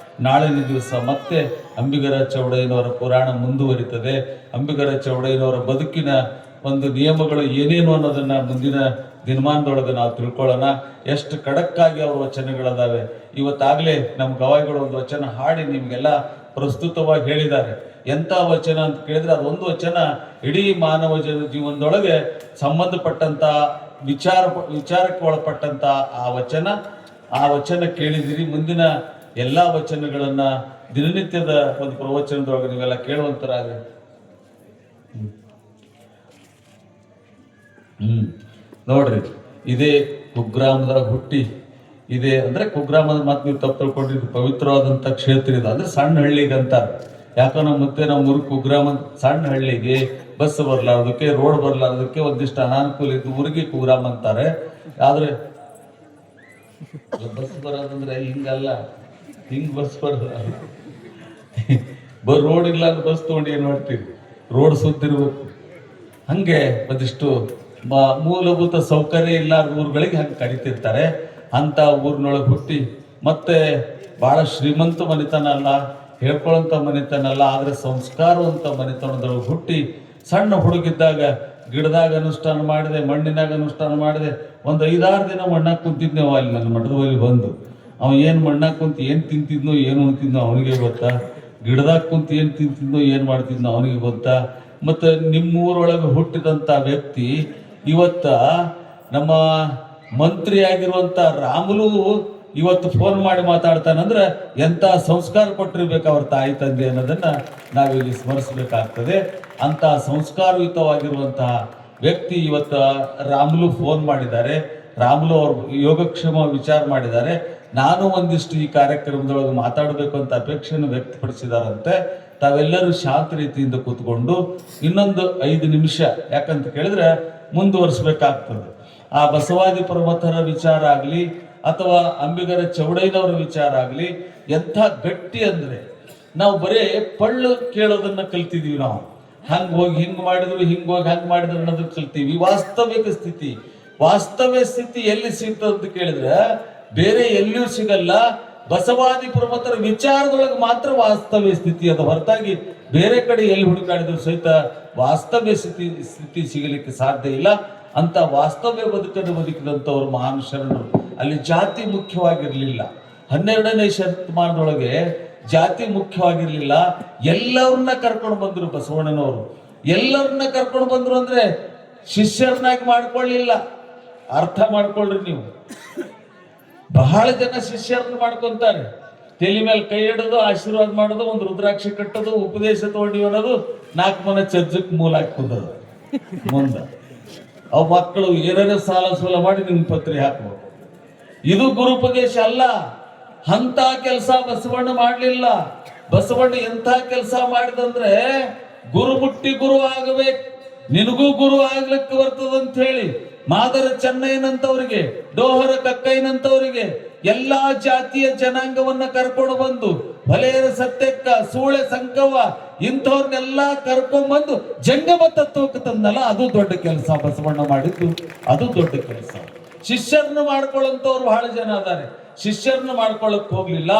ನಾಳಿನ ದಿವಸ ಮತ್ತೆ ಅಂಬಿಗರ ಚೌಡಯ್ಯನವರ ಪುರಾಣ ಮುಂದುವರಿತದೆ. ಅಂಬಿಗರ ಚೌಡಯ್ಯನವರ ಬದುಕಿನ ಒಂದು ನಿಯಮಗಳು ಏನೇನು ಅನ್ನೋದನ್ನ ಮುಂದಿನ ದಿನಮಾನದೊಳಗೆ ನಾವು ತಿಳ್ಕೊಳ್ಳೋಣ. ಎಷ್ಟು ಖಡಕ್ಕಾಗಿ ಅವ್ರ ವಚನಗಳದಾವೆ. ಇವತ್ತಾಗಲೇ ನಮ್ಮ ಗವಾಯಿಗಳು ಒಂದು ವಚನ ಹಾಡಿ ನಿಮಗೆಲ್ಲ ಪ್ರಸ್ತುತವಾಗಿ ಹೇಳಿದ್ದಾರೆ. ಎಂಥ ವಚನ ಅಂತ ಕೇಳಿದ್ರೆ ಅದೊಂದು ವಚನ ಇಡೀ ಮಾನವ ಜೀವನದೊಳಗೆ ಸಂಬಂಧಪಟ್ಟಂತ ವಿಚಾರಕ್ಕೆ ಒಳಪಟ್ಟಂತ ಆ ವಚನ ಕೇಳಿದಿರಿ. ಮುಂದಿನ ಎಲ್ಲ ವಚನಗಳನ್ನ ದಿನನಿತ್ಯದ ಒಂದು ಪ್ರವಚನದೊಳಗೆ ನೀವೆಲ್ಲ ಕೇಳುವಂತರಾಗ್ರಿ. ನೋಡ್ರಿ, ಇದೇ ಕುಗ್ರಾಮದಾಗ ಹುಟ್ಟಿ, ಇದೆ ಅಂದ್ರೆ ಕುಗ್ರಾಮದ ಮಾತು ನೀವು ತಪ್ಪು ತಿಳ್ಕೊಂಡ್ರಿ, ಇದು ಪವಿತ್ರವಾದಂಥ ಕ್ಷೇತ್ರ ಇದೆ. ಅಂದ್ರೆ ಸಣ್ಣ ಹಳ್ಳಿಗೆ ಅಂತಾರೆ. ಯಾಕೋ ನಮ್ಮ ಊರು ಕುಗ್ರಾಮ, ಸಣ್ಣ ಹಳ್ಳಿಗೆ ಬಸ್ ಬರ್ಲಾರ್ದಕ್ಕೆ, ರೋಡ್ ಬರ್ಲಾರ್ದಕ್ಕೆ ಒಂದಿಷ್ಟು ಅನಾನುಕೂಲ ಇದ್ದು ಊರಿಗೆ ಕುಗ್ರಾಮ ಅಂತಾರೆ. ಆದ್ರೆ ಬಸ್ ಬರೋದಂದ್ರೆ ಹಿಂಗಲ್ಲ, ಹಿಂಗ್ ಬಸ್ ಬರೋದಲ್ಲ. ರೋಡ್ ಇಲ್ಲ ಅಂದ್ರೆ ಬಸ್ ತಗೊಂಡು ಏನ್ ಮಾಡ್ತೀವಿ, ರೋಡ್ ಸುತ್ತಿರ್ಬೇಕು. ಹಂಗೆ ಒಂದಿಷ್ಟು ಮೂಲಭೂತ ಸೌಕರ್ಯ ಇಲ್ಲ ಊರುಗಳಿಗೆ ಹಂಗೆ ಕರಿತಿರ್ತಾರೆ. ಅಂತ ಊರಿನೊಳಗೆ ಹುಟ್ಟಿ ಮತ್ತೆ ಬಹಳ ಶ್ರೀಮಂತ ಮನೆತನ ಅಲ್ಲ, ಹೇಳ್ಕೊಳ್ಳೋಂಥ ಮನೆತನ ಅಲ್ಲ, ಆದ್ರೆ ಸಂಸ್ಕಾರವಂತ ಮನೆತನದೊಳಗೆ ಹುಟ್ಟಿ ಸಣ್ಣ ಹುಡುಗಿದ್ದಾಗ ಗಿಡದಾಗ ಅನುಷ್ಠಾನ ಮಾಡಿದೆ, ಮಣ್ಣಿನಾಗ ಅನುಷ್ಠಾನ ಮಾಡಿದೆ. ಒಂದು 5-6 ದಿನ ಮಣ್ಣಾಗ ಕುಂತಿದ್ನೇವು ಅಲ್ಲಿ ನನ್ನ ಮಠದಲ್ಲಿ ಬಂದು. ಅವ ಏನು ಮಣ್ಣಾಗ ಕುಂತು ಏನು ತಿಂತಿದ್ನೋ ಏನು ಉಣ್ತಿದ್ನೋ ಅವನಿಗೆ ಗೊತ್ತಾ, ಗಿಡದಾಗ ಕುಂತು ಏನು ತಿಂತಿದ್ನೋ ಏನು ಮಾಡ್ತಿದ್ನೋ ಅವನಿಗೆ ಗೊತ್ತಾ. ಮತ್ತು ನಿಮ್ಮೂರೊಳಗೆ ಹುಟ್ಟಿದಂಥ ವ್ಯಕ್ತಿ ಇವತ್ತ ನಮ್ಮ ಮಂತ್ರಿ ಆಗಿರುವಂಥ ರಾಮುಲು ಇವತ್ತು ಫೋನ್ ಮಾಡಿ ಮಾತಾಡ್ತಾನಂದ್ರೆ ಎಂಥ ಸಂಸ್ಕಾರ ಕೊಟ್ಟಿರ್ಬೇಕು ಅವ್ರ ತಾಯಿ ತಂದೆ ಅನ್ನೋದನ್ನ ನಾವಿಲ್ಲಿ ಸ್ಮರಿಸಬೇಕಾಗ್ತದೆ. ಅಂತ ಸಂಸ್ಕಾರಯುತವಾಗಿರುವಂತಹ ವ್ಯಕ್ತಿ ಇವತ್ತು ರಾಮುಲು ಫೋನ್ ಮಾಡಿದ್ದಾರೆ. ರಾಮುಲು ಅವ್ರ ಯೋಗಕ್ಷೇಮ ವಿಚಾರ ಮಾಡಿದ್ದಾರೆ. ನಾನು ಒಂದಿಷ್ಟು ಈ ಕಾರ್ಯಕ್ರಮದೊಳಗೆ ಮಾತಾಡಬೇಕು ಅಂತ ಅಪೇಕ್ಷೆಯನ್ನು ವ್ಯಕ್ತಪಡಿಸಿದಾರಂತೆ. ತಾವೆಲ್ಲರೂ ಶಾಂತ ರೀತಿಯಿಂದ ಕೂತ್ಕೊಂಡು ಇನ್ನೊಂದು 5 ನಿಮಿಷ ಯಾಕಂತ ಕೇಳಿದ್ರೆ ಮುಂದುವರಿಸಬೇಕಾಗ್ತದೆ. ಆ ಬಸವಾದಿ ಪ್ರಮಥರ ವಿಚಾರ ಆಗಲಿ ಅಥವಾ ಅಂಬಿಗರ ಚೌಡಯ್ಯನವರ ವಿಚಾರ ಆಗಲಿ ಎಂಥ ಗಟ್ಟಿ ಅಂದ್ರೆ ನಾವು ಬರೇ ಪಳ್ಳು ಕೇಳೋದನ್ನ ಕಲ್ತಿದೀವಿ. ನಾವು ಹಂಗ್ ಹೋಗಿ ಹಿಂಗ್ ಮಾಡಿದ್ರು, ಹಿಂಗ್ ಹೋಗಿ ಹಂಗ್ ಮಾಡಿದ್ರು ಅನ್ನೋದನ್ನ ಕಲ್ತೀವಿ. ವಾಸ್ತವ್ಯ ಸ್ಥಿತಿ ಎಲ್ಲಿ ಸಿಗ್ತದೆ ಅಂತ ಕೇಳಿದ್ರೆ ಬೇರೆ ಎಲ್ಲಿಯೂ ಸಿಗಲ್ಲ. ಬಸವಾದಿ ಪ್ರಮಥರ ವಿಚಾರದೊಳಗೆ ಮಾತ್ರ ವಾಸ್ತವ್ಯ ಸ್ಥಿತಿ ಅದ ಹೊರತಾಗಿ ಬೇರೆ ಕಡೆ ಎಲ್ಲಿ ಹುಡುಕಾಡಿದ್ರು ಸಹಿತ ವಾಸ್ತವ್ಯ ಸ್ಥಿತಿ ಸಿಗಲಿಕ್ಕೆ ಸಾಧ್ಯ ಇಲ್ಲ. ಅಂತ ವಾಸ್ತವ್ಯ ಬದುಕನ್ನು ಬದುಕಿದಂಥವ್ರು ಮಹಾನ್ ಶರಣರು. ಅಲ್ಲಿ ಜಾತಿ ಮುಖ್ಯವಾಗಿರ್ಲಿಲ್ಲ. 12ನೇ ಶತಮಾನದೊಳಗೆ ಜಾತಿ ಮುಖ್ಯವಾಗಿರ್ಲಿಲ್ಲ. ಎಲ್ಲರನ್ನ ಕರ್ಕೊಂಡು ಬಂದ್ರು ಬಸವಣ್ಣನವರು. ಎಲ್ಲರನ್ನ ಕರ್ಕೊಂಡು ಬಂದ್ರು ಅಂದ್ರೆ ಶಿಷ್ಯರನ್ನಾಗಿ ಮಾಡ್ಕೊಳ್ಳಿಲ್ಲ. ಅರ್ಥ ಮಾಡ್ಕೊಳ್ರಿ ನೀವು. ಬಹಳ ಜನ ಶಿಷ್ಯರನ್ನ ಮಾಡ್ಕೊಂತಾರೆ. ತಲೆ ಮೇಲೆ ಕೈ ಇಡೋದು, ಆಶೀರ್ವಾದ ಮಾಡೋದು, ಒಂದು ರುದ್ರಾಕ್ಷಿ ಕಟ್ಟೋದು, ಉಪದೇಶ ತಗೊಂಡಿವಿ ಅನ್ನೋದು, 4 ಮನೆ ಚಜ್ಜಕ್ಕೆ ಮೂಲ ಹಾಕೋದು ಮುಂದೆ. ಅವ್ ಮಕ್ಕಳು ಏನೇನೋ ಸಾಲ ಸೂಲ ಮಾಡಿ ನಿಮ್ ಪತ್ರಿ ಹಾಕ್ಬೋದು. ಇದು ಗುರುಪದೇಶ ಅಲ್ಲ. ಅಂತ ಕೆಲಸ ಬಸವಣ್ಣ ಮಾಡ್ಲಿಲ್ಲ. ಬಸವಣ್ಣ ಎಂಥ ಕೆಲಸ ಮಾಡಿದಂದ್ರೆ ಗುರು ಮುಟ್ಟಿ ಗುರು ಆಗಬೇಕು, ನಿನಗೂ ಗುರು ಆಗ್ಲಿಕ್ಕೆ ಬರ್ತದಂತ ಹೇಳಿ ಮಾದರ ಚೆನ್ನಯ್ಯನಂತವರಿಗೆ, ಡೋಹರ ಕಕ್ಕಯ್ಯನಂತವರಿಗೆ ಎಲ್ಲಾ ಜಾತಿಯ ಜನಾಂಗವನ್ನ ಕರ್ಕೊಂಡು ಬಂದು, ಹೊಲೆಯರ ಸತ್ಯಕ್ಕ, ಸೂಳೆ ಸಂಕವ್ವ ಇಂಥವ್ರನ್ನೆಲ್ಲ ಕರ್ಕೊಂಡ್ ಬಂದು ಜಂಗಮ ತತ್ವಕ್ಕೆ ತಂದಲ್ಲ, ಅದು ದೊಡ್ಡ ಕೆಲಸ ಬಸವಣ್ಣ ಮಾಡಿದ್ದು. ಅದು ದೊಡ್ಡ ಕೆಲಸ. ಶಿಷ್ಯರನ್ನ ಮಾಡ್ಕೊಳ್ಳಂತವ್ರು ಬಹಳ ಜನ ಅದಾರೆ. ಶಿಷ್ಯರನ್ನ ಮಾಡ್ಕೊಳ್ಳಕ್ ಹೋಗ್ಲಿಲ್ಲ.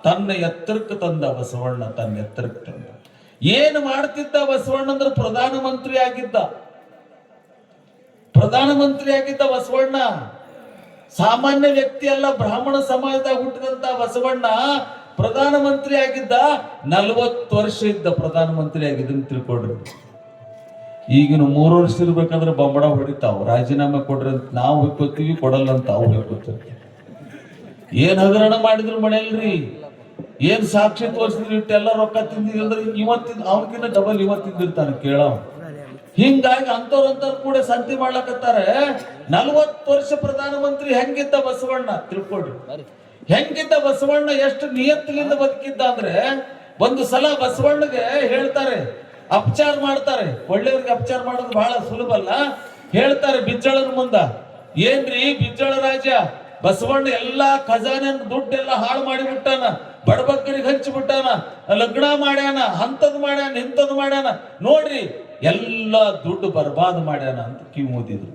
ತನ್ನ ಎತ್ತರಕ್ಕೆ ತಂದ ಬಸವಣ್ಣ. ತನ್ನ ಎತ್ತರಕ್ಕೆ ತಂದ. ಏನು ಮಾಡ್ತಿದ್ದ ಬಸವಣ್ಣ ಅಂದ್ರೆ ಪ್ರಧಾನಮಂತ್ರಿ ಆಗಿದ್ದ ಬಸವಣ್ಣ. ಸಾಮಾನ್ಯ ವ್ಯಕ್ತಿ ಅಲ್ಲ. ಬ್ರಾಹ್ಮಣ ಸಮಾಜದಾಗ ಹುಟ್ಟಿದಂತ ಬಸವಣ್ಣ ಪ್ರಧಾನಮಂತ್ರಿ ಆಗಿದ್ದ. 40 ವರ್ಷ ಇದ್ದ ಪ್ರಧಾನಮಂತ್ರಿ ಆಗಿದ್ದನ್ನು ತಿಳ್ಕೊಡ್ರಿ. ಈಗಿನ 3 ವರ್ಷ ಇರ್ಬೇಕಾದ್ರೆ ಬೊಂಬಡ ಹೊಡಿತಾವ್. ರಾಜೀನಾಮೆ ಕೊಡ್ರಿ ಅಂತ ನಾವು ಹೇಳ್ಕೊತೀವಿ, ಕೊಡಲ್ಲ ಅಂತ ಅವ್ರು ಹೇಳ್ಕೊತೀವಿ. ಏನ್ ಹಗರಣ ಮಾಡಿದ್ರು ಮನೆಯಲ್ರಿ, ಏನ್ ಸಾಕ್ಷಿ ತೋರಿಸಿದ್ರು, ಇಟ್ಟೆಲ್ಲ ರೊಕ್ಕ ತಿಂದಿದ್ರಿ ಅಂದ್ರೆ ಇವತ್ತಿನ ಅವನಕಿನ್ನ ಡಬಲ್ ಇವತ್ತಿಂದಿರ್ತಾನೆ ಕೇಳವ. ಹಿಂಗಾಗಿ ಅಂತವ್ರಂತವ್ರು ಕೂಡ ಸಂತಿ ಮಾಡ್ಲಕತ್ತಾರೆ. 40 ವರ್ಷ ಪ್ರಧಾನಮಂತ್ರಿ ಹೆಂಗಿದ್ದ ಬಸವಣ್ಣ ತಿಳ್ಕೊಡ್ರಿ. ಹೆಂಗಿದ್ದ ಬಸವಣ್ಣ, ಎಷ್ಟು ನಿಯತ್ತಿನಿಂದ ಬದುಕಿದ್ದ ಅಂದ್ರೆ, ಒಂದು ಸಲ ಬಸವಣ್ಣಗೆ ಹೇಳ್ತಾರೆ, ಅಪಚಾರ ಮಾಡ್ತಾರೆ. ಒಳ್ಳೆಯವ್ರಿಗೆ ಅಪಚಾರ ಮಾಡೋದು ಬಹಳ ಸುಲಭ ಅಲ್ಲ. ಹೇಳ್ತಾರೆ ಬಿಜ್ಜಳನ ಮುಂದ, ಏನ್ರಿ ಬಿಜ್ಜಳ ರಾಜ, ಬಸವಣ್ಣ ಎಲ್ಲಾ ಖಜಾನೆ ದುಡ್ಡೆಲ್ಲ ಹಾಳು ಮಾಡಿಬಿಟ್ಟಾನ, ಬಡಬಗ್ಗರಿಗೆ ಹಂಚಿಬಿಟ್ಟಾನ, ಲಗ್ನ ಮಾಡ್ಯಾನ, ಅಂತದ್ ಮಾಡ್ಯಾನ, ಇಂಥದ್ ಮಾಡ್ಯಾನ, ನೋಡ್ರಿ ಎಲ್ಲ ದುಡ್ಡು ಬರ್ಬಾದ್ ಮಾಡ್ಯಾನ ಅಂತ ಕಿವಿ ಓದಿದ್ರು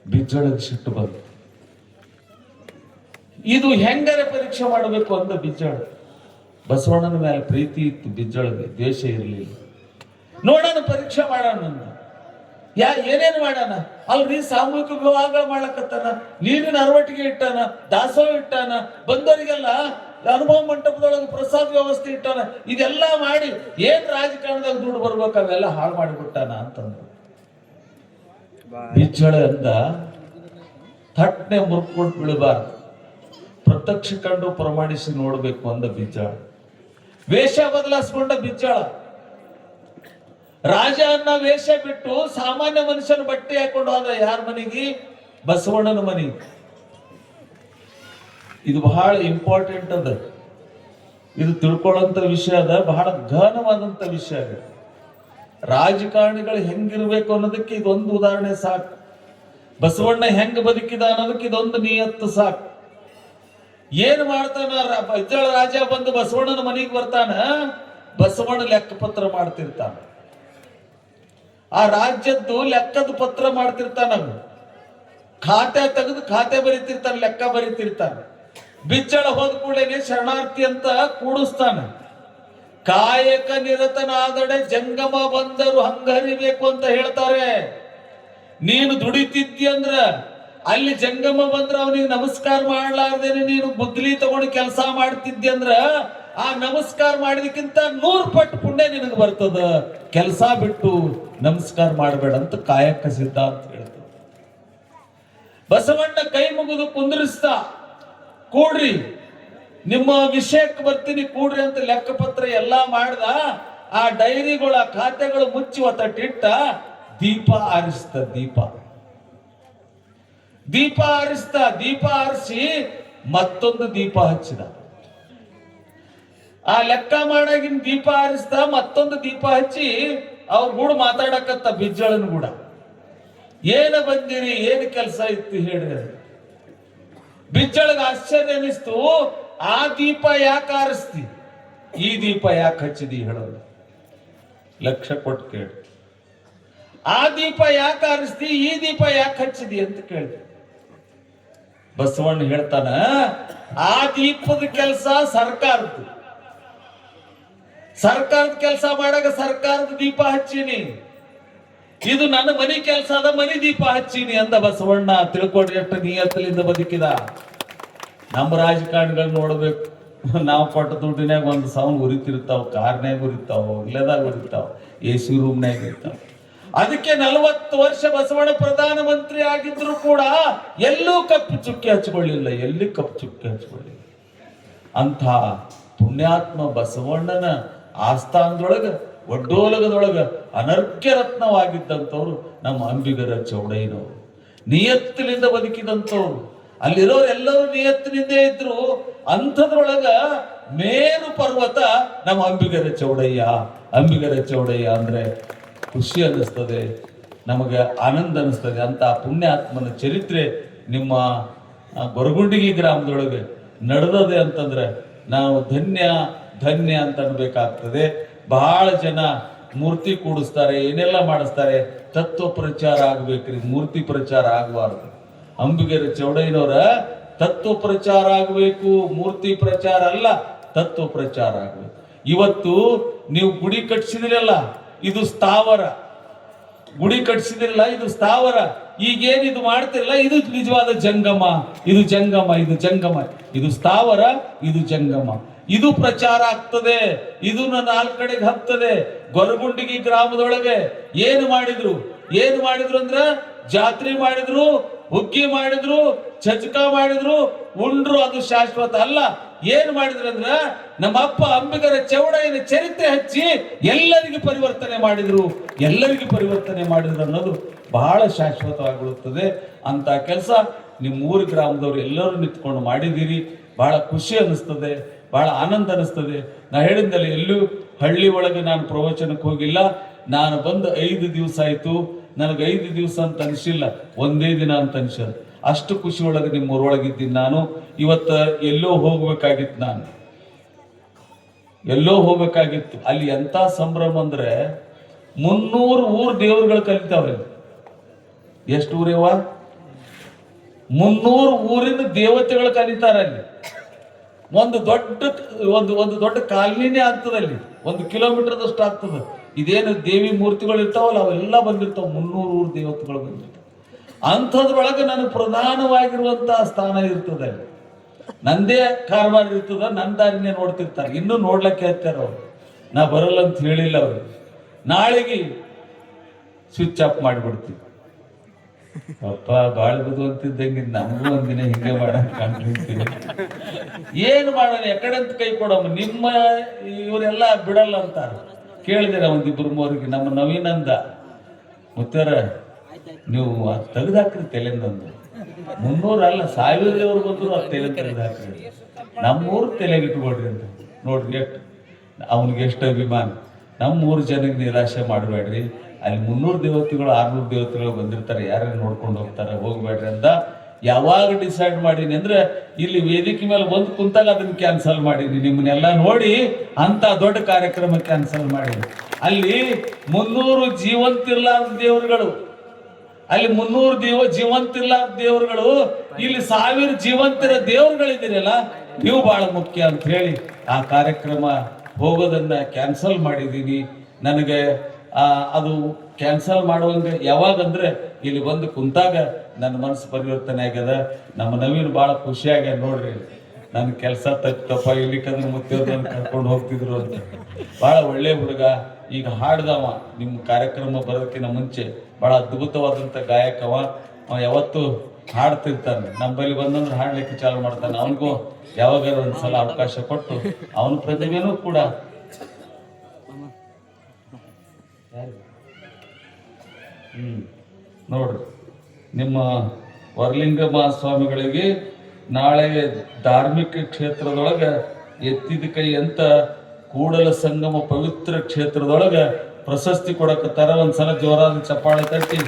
ಬಿಜ್ಜಳಗ್ ಸಿಟ್ಟು ಬಂತು. ಇದು ಹೆಂಗಾರೆ ಪರೀಕ್ಷೆ ಮಾಡಬೇಕು ಅಂದ ಬಿಜ್ಜಳ. ಬಸವಣ್ಣನ ಮೇಲೆ ಪ್ರೀತಿ ಇತ್ತು ಬಿಜ್ಜಳಗೆ, ದ್ವೇಷ ಇರಲಿಲ್ಲ. ನೋಡೋಣ ಪರೀಕ್ಷೆ ಮಾಡೋಣ. ಏನೇನು ಮಾಡ್ಯಾನ ಅಲ್ರಿ, ಸಾಮೂಹಿಕ ವಿವಾಹ ಮಾಡ್ಲಕತ್ತಾನ, ನೀರಿನ ಅರವಟ್ಟಿಗೆ ಇಟ್ಟಾನ, ದಾಸೋಹ ಇಟ್ಟಾನ, ಬಂದವರಿಗೆಲ್ಲ ಅನುಭವ ಮಂಟಪದೊಳಗೆ ಪ್ರಸಾದ ವ್ಯವಸ್ಥೆ ಇಟ್ಟಾನ. ಇದೆಲ್ಲ ಮಾಡಿ ಏನ್ ರಾಜಕಾರಣದಾಗ ದುಡ್ಡು ಬರ್ಬೇಕು ಅವೆಲ್ಲ ಹಾಳು ಮಾಡಿಬಿಟ್ಟಾನ ಅಂತಂದ್ರು. ಬಿಜ್ಜಳ ಅಂದ, ಥಟ್ನೆ ಮುರ್ಕೊಂಡು ಬೀಳಬಾರ್ದು, ಪ್ರತ್ಯಕ್ಷ ಕಂಡು ಪ್ರಮಾಣಿಸಿ ನೋಡ್ಬೇಕು ಅಂದ ಬಿಜ್ಜಳ. ವೇಷ ಬದಲಾಯಿಸ್ಕೊಂಡ ಬಿಜ್ಜಳ. ರಾಜ ಅನ್ನ ವೇಷ ಬಿಟ್ಟು ಸಾಮಾನ್ಯ ಮನುಷ್ಯನ ಬಟ್ಟೆ ಹಾಕೊಂಡು ಹೋದ. ಯಾರ ಮನೆಗೆ? ಬಸವಣ್ಣನ ಮನೆಗೆ. ಇದು ಬಹಳ ಇಂಪಾರ್ಟೆಂಟ್ ಅದ. ಇದು ತಿಳ್ಕೊಳ್ಳೋಂತ ವಿಷಯ ಅದ, ಬಹಳ ಗಹನವಾದಂತ ವಿಷಯ ಅದ. ರಾಜಕಾರಣಿಗಳು ಹೆಂಗಿರ್ಬೇಕು ಅನ್ನೋದಕ್ಕೆ ಇದೊಂದು ಉದಾಹರಣೆ ಸಾಕು. ಬಸವಣ್ಣ ಹೆಂಗ ಬದುಕಿದ ಅನ್ನೋದಕ್ಕೆ ಇದೊಂದು ನಿಯತ್ತು ಸಾಕು. ಏನ್ ಮಾಡ್ತಾನ ಇಜ್ಜಳ ರಾಜ ಬಂದು ಬಸವಣ್ಣನ ಮನೆಗೆ ಬರ್ತಾನ, ಬಸವಣ್ಣ ಲೆಕ್ಕಪತ್ರ ಮಾಡ್ತಿರ್ತಾನ. ಆ ರಾಜ್ಯದ್ದು ಲೆಕ್ಕದ ಪತ್ರ ಮಾಡ್ತಿರ್ತಾನ. ಖಾತೆ ತೆಗೆದು ಖಾತೆ ಬರೀತಿರ್ತಾನೆ, ಲೆಕ್ಕ ಬರೀತಿರ್ತಾನೆ. ಬಿಜ್ಜಳ ಹೋದ ಕೂಡಲೇ ಶರಣಾರ್ಥಿ ಅಂತ ಕೂಡಿಸ್ತಾನ. ಕಾಯಕ ನಿರತನಾದಡೆ ಜಂಗಮ ಬಂದರು ಹಂಗರಿಬೇಕು ಅಂತ ಹೇಳ್ತಾರೆ. ನೀನು ದುಡಿತಿದ್ದಿ ಅಂದ್ರ ಅಲ್ಲಿ ಜಂಗಮ ಬಂದ್ರ ಅವನಿಗೆ ನಮಸ್ಕಾರ ಮಾಡ್ಲಾರ್ದೇನೆ ನೀನು ಬುದ್ಲಿ ತಗೊಂಡು ಕೆಲಸ ಮಾಡ್ತಿದ್ದಿ ಅಂದ್ರ ಆ ನಮಸ್ಕಾರ ಮಾಡಿದಕ್ಕಿಂತ 100 ಪಟ್ಟು ಪುಣ್ಯ ನಿನಗೆ ಬರ್ತದ. ಕೆಲಸ ಬಿಟ್ಟು ನಮಸ್ಕಾರ ಮಾಡಬೇಡ ಅಂತ ಕಾಯಕ ಸಿದ್ಧಾಂತ ಹೇಳ್ತದೆ. ಬಸವಣ್ಣ ಕೈ ಮುಗಿದು ಕುಂದ್ರಿಸ್ತಾ, ಕೂಡ್ರಿ ನಿಮ್ಮ ವಿಷಯಕ್ಕೆ ಬರ್ತೀನಿ ಕೂಡ್ರಿ ಅಂತ ಲೆಕ್ಕಪತ್ರ ಎಲ್ಲಾ ಮಾಡ್ದ. ಆ ಡೈರಿಗಳ ಖಾತೆಗಳು ಮುಚ್ಚಿ ಒತ್ತಟ್ಟಿಟ್ಟ. ದೀಪ ಆರಿಸ್ತ, ದೀಪ ಆರಿಸಿ ಮತ್ತೊಂದು ದೀಪ ಹಚ್ಚಿದ. ಆ ಲೆಕ್ಕ ಮಾಡಾಗಿನ ದೀಪ ಆರಿಸ್ತ ಮತ್ತೊಂದು ದೀಪ ಹಚ್ಚಿ ಅವ್ರ ಕೂಡ ಮಾತಾಡಕತ್ತ ಬಿಜ್ಜಳನ್ ಕೂಡ. ಏನ ಬಂದಿರಿ, ಏನು ಕೆಲಸ ಇತ್ತು ಹೇಳ್ರಿ. ಬಿಜ್ಜಳಗ ಆಶ್ಚರ್ಯ ಅನಿಸ್ತು. ಆ ದೀಪ ಯಾಕೆ ಆರಿಸ್ತಿ, ಈ ದೀಪ ಯಾಕೆ ಹಚ್ಚಿದಿ ಹೇಳೋದು. ಲಕ್ಷ ಕೊಟ್ಟು ಕೇಳಿ. ಆ ದೀಪ ಯಾಕೆ ಆರಿಸ್ತಿ, ಈ ದೀಪ ಯಾಕೆ ಹಚ್ಚಿದಿ ಅಂತ ಕೇಳಿದೆ. ಬಸವಣ್ಣ ಹೇಳ್ತಾನ, ಆ ದೀಪದ ಕೆಲಸ ಸರ್ಕಾರದ್ದು. ಸರ್ಕಾರದ ಕೆಲಸ ಮಾಡಾಗ ಸರ್ಕಾರದ ದೀಪ ಹಚ್ಚೀನಿ. ಇದು ನನ್ನ ಮನೆ ಕೆಲಸ ಅದ, ಮನೆ ದೀಪ ಹಚ್ಚೀನಿ ಅಂದ ಬಸವಣ್ಣ. ತಿಳ್ಕೊಡ್ರಿ ಎಷ್ಟು ನಿಯತ್ತಲಿಂದ ಬದುಕಿದ. ನಮ್ಮ ರಾಜಕಾರಣಿಗಳು ನೋಡ್ಬೇಕು, ನಾವು ಕೊಟ್ಟ ದುಡ್ಡಿನಾಗ ಒಂದು ಸಾವನ್ ಉರಿತಿರ್ತಾವ, ಕಾರ್ನ್ಯಾಗ ಉರಿತಾವ, ಇಲ್ಲದಾಗ ಉರಿತಾವ, AC ರೂಮ್ನಾಗ ಇರ್ತಾವ. ಅದಕ್ಕೆ 40 ವರ್ಷ ಬಸವಣ್ಣ ಪ್ರಧಾನಮಂತ್ರಿ ಆಗಿದ್ರು ಕೂಡ ಎಲ್ಲೂ ಕಪ್ಪು ಚುಕ್ಕಿ ಹಚ್ಕೊಳ್ಳಿಲ್ಲ, ಎಲ್ಲಿ ಕಪ್ಪು ಚುಕ್ಕಿ ಹಚ್ಕೊಳ್ಳಿಲ್ಲ. ಅಂಥ ಪುಣ್ಯಾತ್ಮ ಬಸವಣ್ಣನ ಆಸ್ಥಾನದೊಳಗ ಒಡ್ಡೋಲಗದೊಳಗ ಅನರ್ಘ್ಯ ರತ್ನವಾಗಿದ್ದಂಥವ್ರು ನಮ್ಮ ಅಂಬಿಗರ ಚೌಡಯ್ಯನವರು. ನಿಯತ್ತಿನಿಂದ ಬದುಕಿದಂಥವ್ರು. ಅಲ್ಲಿರೋರು ಎಲ್ಲರೂ ನಿಯತ್ತಿನಿಂದ ಇದ್ರು. ಅಂಥದ್ರೊಳಗ ಮೇರು ಪರ್ವತ ನಮ್ಮ ಅಂಬಿಗರ ಚೌಡಯ್ಯ ಅಂದ್ರೆ ಖುಷಿ ಅನ್ನಿಸ್ತದೆ, ನಮಗೆ ಆನಂದ ಅನ್ನಿಸ್ತದೆ. ಅಂತ ಪುಣ್ಯಾತ್ಮನ ಚರಿತ್ರೆ ನಿಮ್ಮ ಗೊರಗುಂಡಿಗಿ ಗ್ರಾಮದೊಳಗೆ ನಡೆದದೆ ಅಂತಂದ್ರೆ ನಾವು ಧನ್ಯ ಅಂತ ಅನ್ಬೇಕಾಗ್ತದೆ. ಬಹಳ ಜನ ಮೂರ್ತಿ ಕೂಡಿಸ್ತಾರೆ, ಏನೆಲ್ಲ ಮಾಡಿಸ್ತಾರೆ. ತತ್ವ ಪ್ರಚಾರ ಆಗ್ಬೇಕ್ರಿ, ಮೂರ್ತಿ ಪ್ರಚಾರ ಆಗಬಾರ್ದು. ಅಂಬಿಗರ ಚೌಡಯ್ಯನವರ ತತ್ವ ಪ್ರಚಾರ ಆಗಬೇಕು, ಮೂರ್ತಿ ಪ್ರಚಾರ ಅಲ್ಲ, ತತ್ವ ಪ್ರಚಾರ ಆಗಬೇಕು. ಇವತ್ತು ನೀವು ಗುಡಿ ಕಟ್ಸಿದಿರಲ್ಲ, ಇದು ಸ್ಥಾವರ. ಗುಡಿ ಕಟ್ಸಿದಿರಲ್ಲ, ಇದು ಸ್ಥಾವರ. ಈಗೇನಿದು ಮಾಡ್ತಿರಲ್ಲ, ಇದು ನಿಜವಾದ ಜಂಗಮ. ಇದು ಸ್ಥಾವರ, ಇದು ಜಂಗಮ. ಇದು ಪ್ರಚಾರ ಆಗ್ತದೆ, ಇದು 4 ಕಡೆಗೆ ಹಬ್ತದೆ. ಗೊರಗುಂಡಿಗಿ ಗ್ರಾಮದೊಳಗೆ ಏನು ಮಾಡಿದ್ರು ಅಂದ್ರೆ ಜಾತ್ರೆ ಮಾಡಿದ್ರು, ಹುಗ್ಗಿ ಮಾಡಿದ್ರು, ಚಚಕ ಮಾಡಿದ್ರು, ಉಂಡ್ರು. ಅದು ಶಾಶ್ವತ ಅಲ್ಲ. ಏನ್ ಮಾಡಿದ್ರು ಅಂದ್ರೆ ನಮ್ಮ ಅಪ್ಪ ಅಂಬಿಗರ ಚೌಡಯ್ಯನ ಚರಿತ್ರೆ ಹಚ್ಚಿ ಎಲ್ಲರಿಗೂ ಪರಿವರ್ತನೆ ಮಾಡಿದ್ರು ಅನ್ನೋದು ಬಹಳ ಶಾಶ್ವತವಾಗಿರುತ್ತದೆ. ಅಂತ ಕೆಲಸ ನಿಮ್ಮ ಊರು ಗ್ರಾಮದವ್ರು ಎಲ್ಲರೂ ನಿಂತ್ಕೊಂಡು ಮಾಡಿದ್ದೀರಿ. ಬಹಳ ಖುಷಿ ಅನಿಸ್ತದೆ, ಬಹಳ ಆನಂದ ಅನಿಸ್ತದೆ. ನಾ ಹೇಳಿದ್ದಲ್ಲಿ ಎಲ್ಲೂ ಹಳ್ಳಿ ಒಳಗೆ ನಾನು ಪ್ರವಚನಕ್ಕೆ ಹೋಗಿಲ್ಲ. ನಾನು ಬಂದು 5 ದಿವಸ ಆಯ್ತು. ನನಗೆ 5 ದಿವಸ ಅಂತ ಅನಿಸಿಲ್ಲ, ಒಂದೇ ದಿನ ಅಂತ ಅನಿಸಲ್ಲ. ಅಷ್ಟು ಖುಷಿ ಒಳಗೆ ನಿಮ್ಮ ಊರೊಳಗಿದ್ದೀನಿ ನಾನು. ಇವತ್ತು ಎಲ್ಲೋ ಹೋಗ್ಬೇಕಾಗಿತ್ತು. ಅಲ್ಲಿ ಎಂತ ಸಂಭ್ರಮ ಅಂದ್ರೆ 300 ಊರ್ ದೇವರುಗಳು ಕಲಿತಾವ್ರಿ. ಎಷ್ಟು ಊರೇವ? 300 ಊರಿನ ದೇವತೆಗಳು ಕಲಿತಾರ ಅಲ್ಲಿ. ಒಂದು ದೊಡ್ಡ ಕಾಲನಿನೇ ಆಗ್ತದೆ ಅಲ್ಲಿ. 1 ಕಿಲೋಮೀಟರ್ದಷ್ಟು ಆಗ್ತದೆ. ಇದೇನು ದೇವಿ ಮೂರ್ತಿಗಳು ಇರ್ತಾವಲ್ಲ, ಅವೆಲ್ಲ ಬಂದಿರ್ತಾವ. 300 ಊರ್ ದೇವತೆಗಳು ಬಂದಿರ್ತಾವ. ಅಂಥದ್ರೊಳಗೆ ನನಗೆ ಪ್ರಧಾನವಾಗಿರುವಂತಹ ಸ್ಥಾನ ಇರ್ತದೆ ಅಲ್ಲಿ. ನಂದೇ ಕಾರವಾರ ಇರ್ತದ, ನನ್ನ ದಾರಿನೇ ನೋಡ್ತಿರ್ತಾರೆ. ಇನ್ನೂ ನೋಡ್ಲಕ್ಕೆ ಹೇಳ್ತಾರ ಅವ್ರು. ನಾ ಬರಲ್ಲ ಅಂತ ಹೇಳಿಲ್ಲ ಅವ್ರು. ನಾಳೆಗೆ ಸ್ವಿಚ್ ಆಫ್ ಮಾಡಿಬಿಡ್ತೀವಿ. ಅಪ್ಪ ಬಾಳ ಬದು ಅಂತಿದ್ದಂಗೆ ನಮಗೂ ಒಂದಿನ ಹಿಂಗೆ ಮಾಡಕ್ ಕಾಣ್ತೀನಿ. ಏನು ಮಾಡೋಣ, ಎಕಡೆಂತ ಕೈ ಕೊಡಮ್ಮ. ನಿಮ್ಮ ಇವರೆಲ್ಲ ಬಿಡಲ್ಲ ಅಂತಾರ. ಕೇಳಿದಿರ 1-2-3 ನಮ್ಮ ನವೀನಂದ ಮುತ್ತಾರ, ನೀವು ತೆಗೆದಾಕ್ರಿ ತಲೆಂದಂದು. 300 ಅಲ್ಲ 1000 ದೇವ್ರು ಬಂದ್ರು ಅದು ತಲೆ ತೆಗೆದಾಕ್ರಿ. ನಮ್ಮೂರು ತಲೆಗೆ ಇಟ್ಕೊಡ್ರಿ ಅಂತ. ನೋಡ್ರಿ ಎಷ್ಟು ಅವನಿಗೆ ಎಷ್ಟು ಅಭಿಮಾನ. ನಮ್ಮ 3 ಜನಕ್ಕೆ ನಿರಾಶೆ ಮಾಡಬೇಡ್ರಿ. ಅಲ್ಲಿ 300 ದೇವತೆಗಳು 600 ದೇವತೆಗಳು ಬಂದಿರ್ತಾರೆ, ಯಾರ್ಯಾರು ನೋಡ್ಕೊಂಡು ಹೋಗ್ತಾರೆ, ಹೋಗ್ಬೇಡ್ರಿ ಅಂತ ಯಾವಾಗ ಡಿಸೈಡ್ ಮಾಡೀನಿ ಅಂದ್ರೆ ಇಲ್ಲಿ ವೇದಿಕೆ ಮೇಲೆ ಬಂದು ಕುಂತಾಗ ಅದನ್ನ ಕ್ಯಾನ್ಸಲ್ ಮಾಡೀನಿ. ನಿಮ್ಮನ್ನೆಲ್ಲ ನೋಡಿ ಅಂತ ದೊಡ್ಡ ಕಾರ್ಯಕ್ರಮ ಕ್ಯಾನ್ಸಲ್ ಮಾಡೀನಿ. ಅಲ್ಲಿ 300 ಜೀವಂತಿರ್ಲಾರ್ದ ದೇವರುಗಳು, ಅಲ್ಲಿ 300 ಜೀವಂತಿರ್ಲಾರ್ದ ದೇವರುಗಳು, ಇಲ್ಲಿ 1000 ಜೀವಂತಿರ ದೇವರುಗಳಿದ್ದೀರಲ್ಲ, ನೀವು ಬಹಳ ಮುಖ್ಯ ಅಂತ ಹೇಳಿ ಆ ಕಾರ್ಯಕ್ರಮ ಹೋಗೋದನ್ನ ಕ್ಯಾನ್ಸಲ್ ಮಾಡಿದ್ದೀನಿ. ನನಗೆ ಅದು ಕ್ಯಾನ್ಸಲ್ ಮಾಡುವಂಗೆ ಯಾವಾಗಂದ್ರೆ ಇಲ್ಲಿ ಬಂದು ಕುಂತಾಗ ನನ್ನ ಮನಸ್ಸು ಪರಿವರ್ತನೆ ಆಗ್ಯದ. ನಮ್ಮ ನವೀನ್ ಭಾಳ ಖುಷಿಯಾಗ್ಯ. ನೋಡ್ರಿ, ನನ್ನ ಕೆಲಸ ತಪ್ಪಪ್ಪ, ಇಲ್ಲಿ ಕದ್ರೆ ಮುತ್ತೇವ್ರನ್ನ ಕರ್ಕೊಂಡು ಹೋಗ್ತಿದ್ರು ಅಂತ. ಭಾಳ ಒಳ್ಳೆ ಹುಡುಗ. ಈಗ ಹಾಡ್ದವ, ನಿಮ್ಮ ಕಾರ್ಯಕ್ರಮ ಬರೋದಕ್ಕಿಂತ ಮುಂಚೆ ಭಾಳ ಅದ್ಭುತವಾದಂಥ ಗಾಯಕವ. ಅವ ಯಾವತ್ತು ಹಾಡ್ತಿರ್ತಾನೆ, ನಮ್ಮ ಬಳಿ ಬಂದಂದ್ರೆ ಹಾಡ್ಲಿಕ್ಕೆ ಚಾಲು ಮಾಡ್ತಾನೆ. ಅವನಿಗೂ ಯಾವಾಗಾರ ಒಂದ್ಸಲ ಅವಕಾಶ ಕೊಟ್ಟು ಅವನ ಪ್ರತಿಭೆನೂ ಕೂಡ ನೋಡ್ರಿ, ನಿಮ್ಮ ವರಲಿಂಗ ಮಹಾಸ್ವಾಮಿಗಳಿಗೆ ನಾಳೆ ಧಾರ್ಮಿಕ ಕ್ಷೇತ್ರದೊಳಗ ಎತ್ತಿದ ಕೈ ಅಂತ ಕೂಡಲ ಸಂಗಮ ಪವಿತ್ರ ಕ್ಷೇತ್ರದೊಳಗ ಪ್ರಶಸ್ತಿ ಕೊಡಕತ್ತಾರ. ಒಂದ್ಸಲ ಜೋರಾದ ಚಪ್ಪಾಳೆ ತಟ್ಟಿ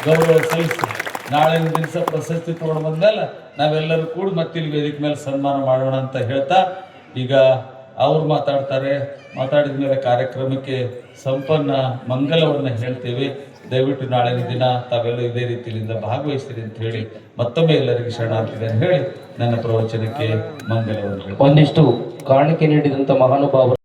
ಗೌರವ ಸಲ್ಲಿಸಿ ನಾಳಿನ ದಿವಸ ಪ್ರಶಸ್ತಿ ತಗೊಂಡು ಬಂದ್ಮೇಲೆ ನಾವೆಲ್ಲರೂ ಕೂಡ ಮತ್ತೆ ಇಲ್ಲಿ ವೇದಿಕೆ ಮೇಲೆ ಸನ್ಮಾನ ಮಾಡೋಣ ಅಂತ ಹೇಳ್ತಾ, ಈಗ ಅವ್ರು ಮಾತಾಡ್ತಾರೆ. ಮಾತಾಡಿದ ಮೇಲೆ ಕಾರ್ಯಕ್ರಮಕ್ಕೆ ಸಂಪನ್ನ ಮಂಗಲವನ್ನು ಹೇಳ್ತೇವೆ. ದಯವಿಟ್ಟು ನಾಳಿನ ದಿನ ತಾವೆಲ್ಲ ಇದೇ ರೀತಿಯಿಂದ ಭಾಗವಹಿಸ್ತೀರಿ ಅಂತ ಹೇಳಿ ಮತ್ತೊಮ್ಮೆ ಎಲ್ಲರಿಗೆ ಶರಣಾರ್ಥಿದೆ ಅಂತ ಹೇಳಿ ನನ್ನ ಪ್ರವಚನಕ್ಕೆ ಮಂಗಲವನ್ನು ಒಂದಿಷ್ಟು ಕಾಣಿಕೆ ನೀಡಿದಂತ ಮಹಾನುಭಾವರು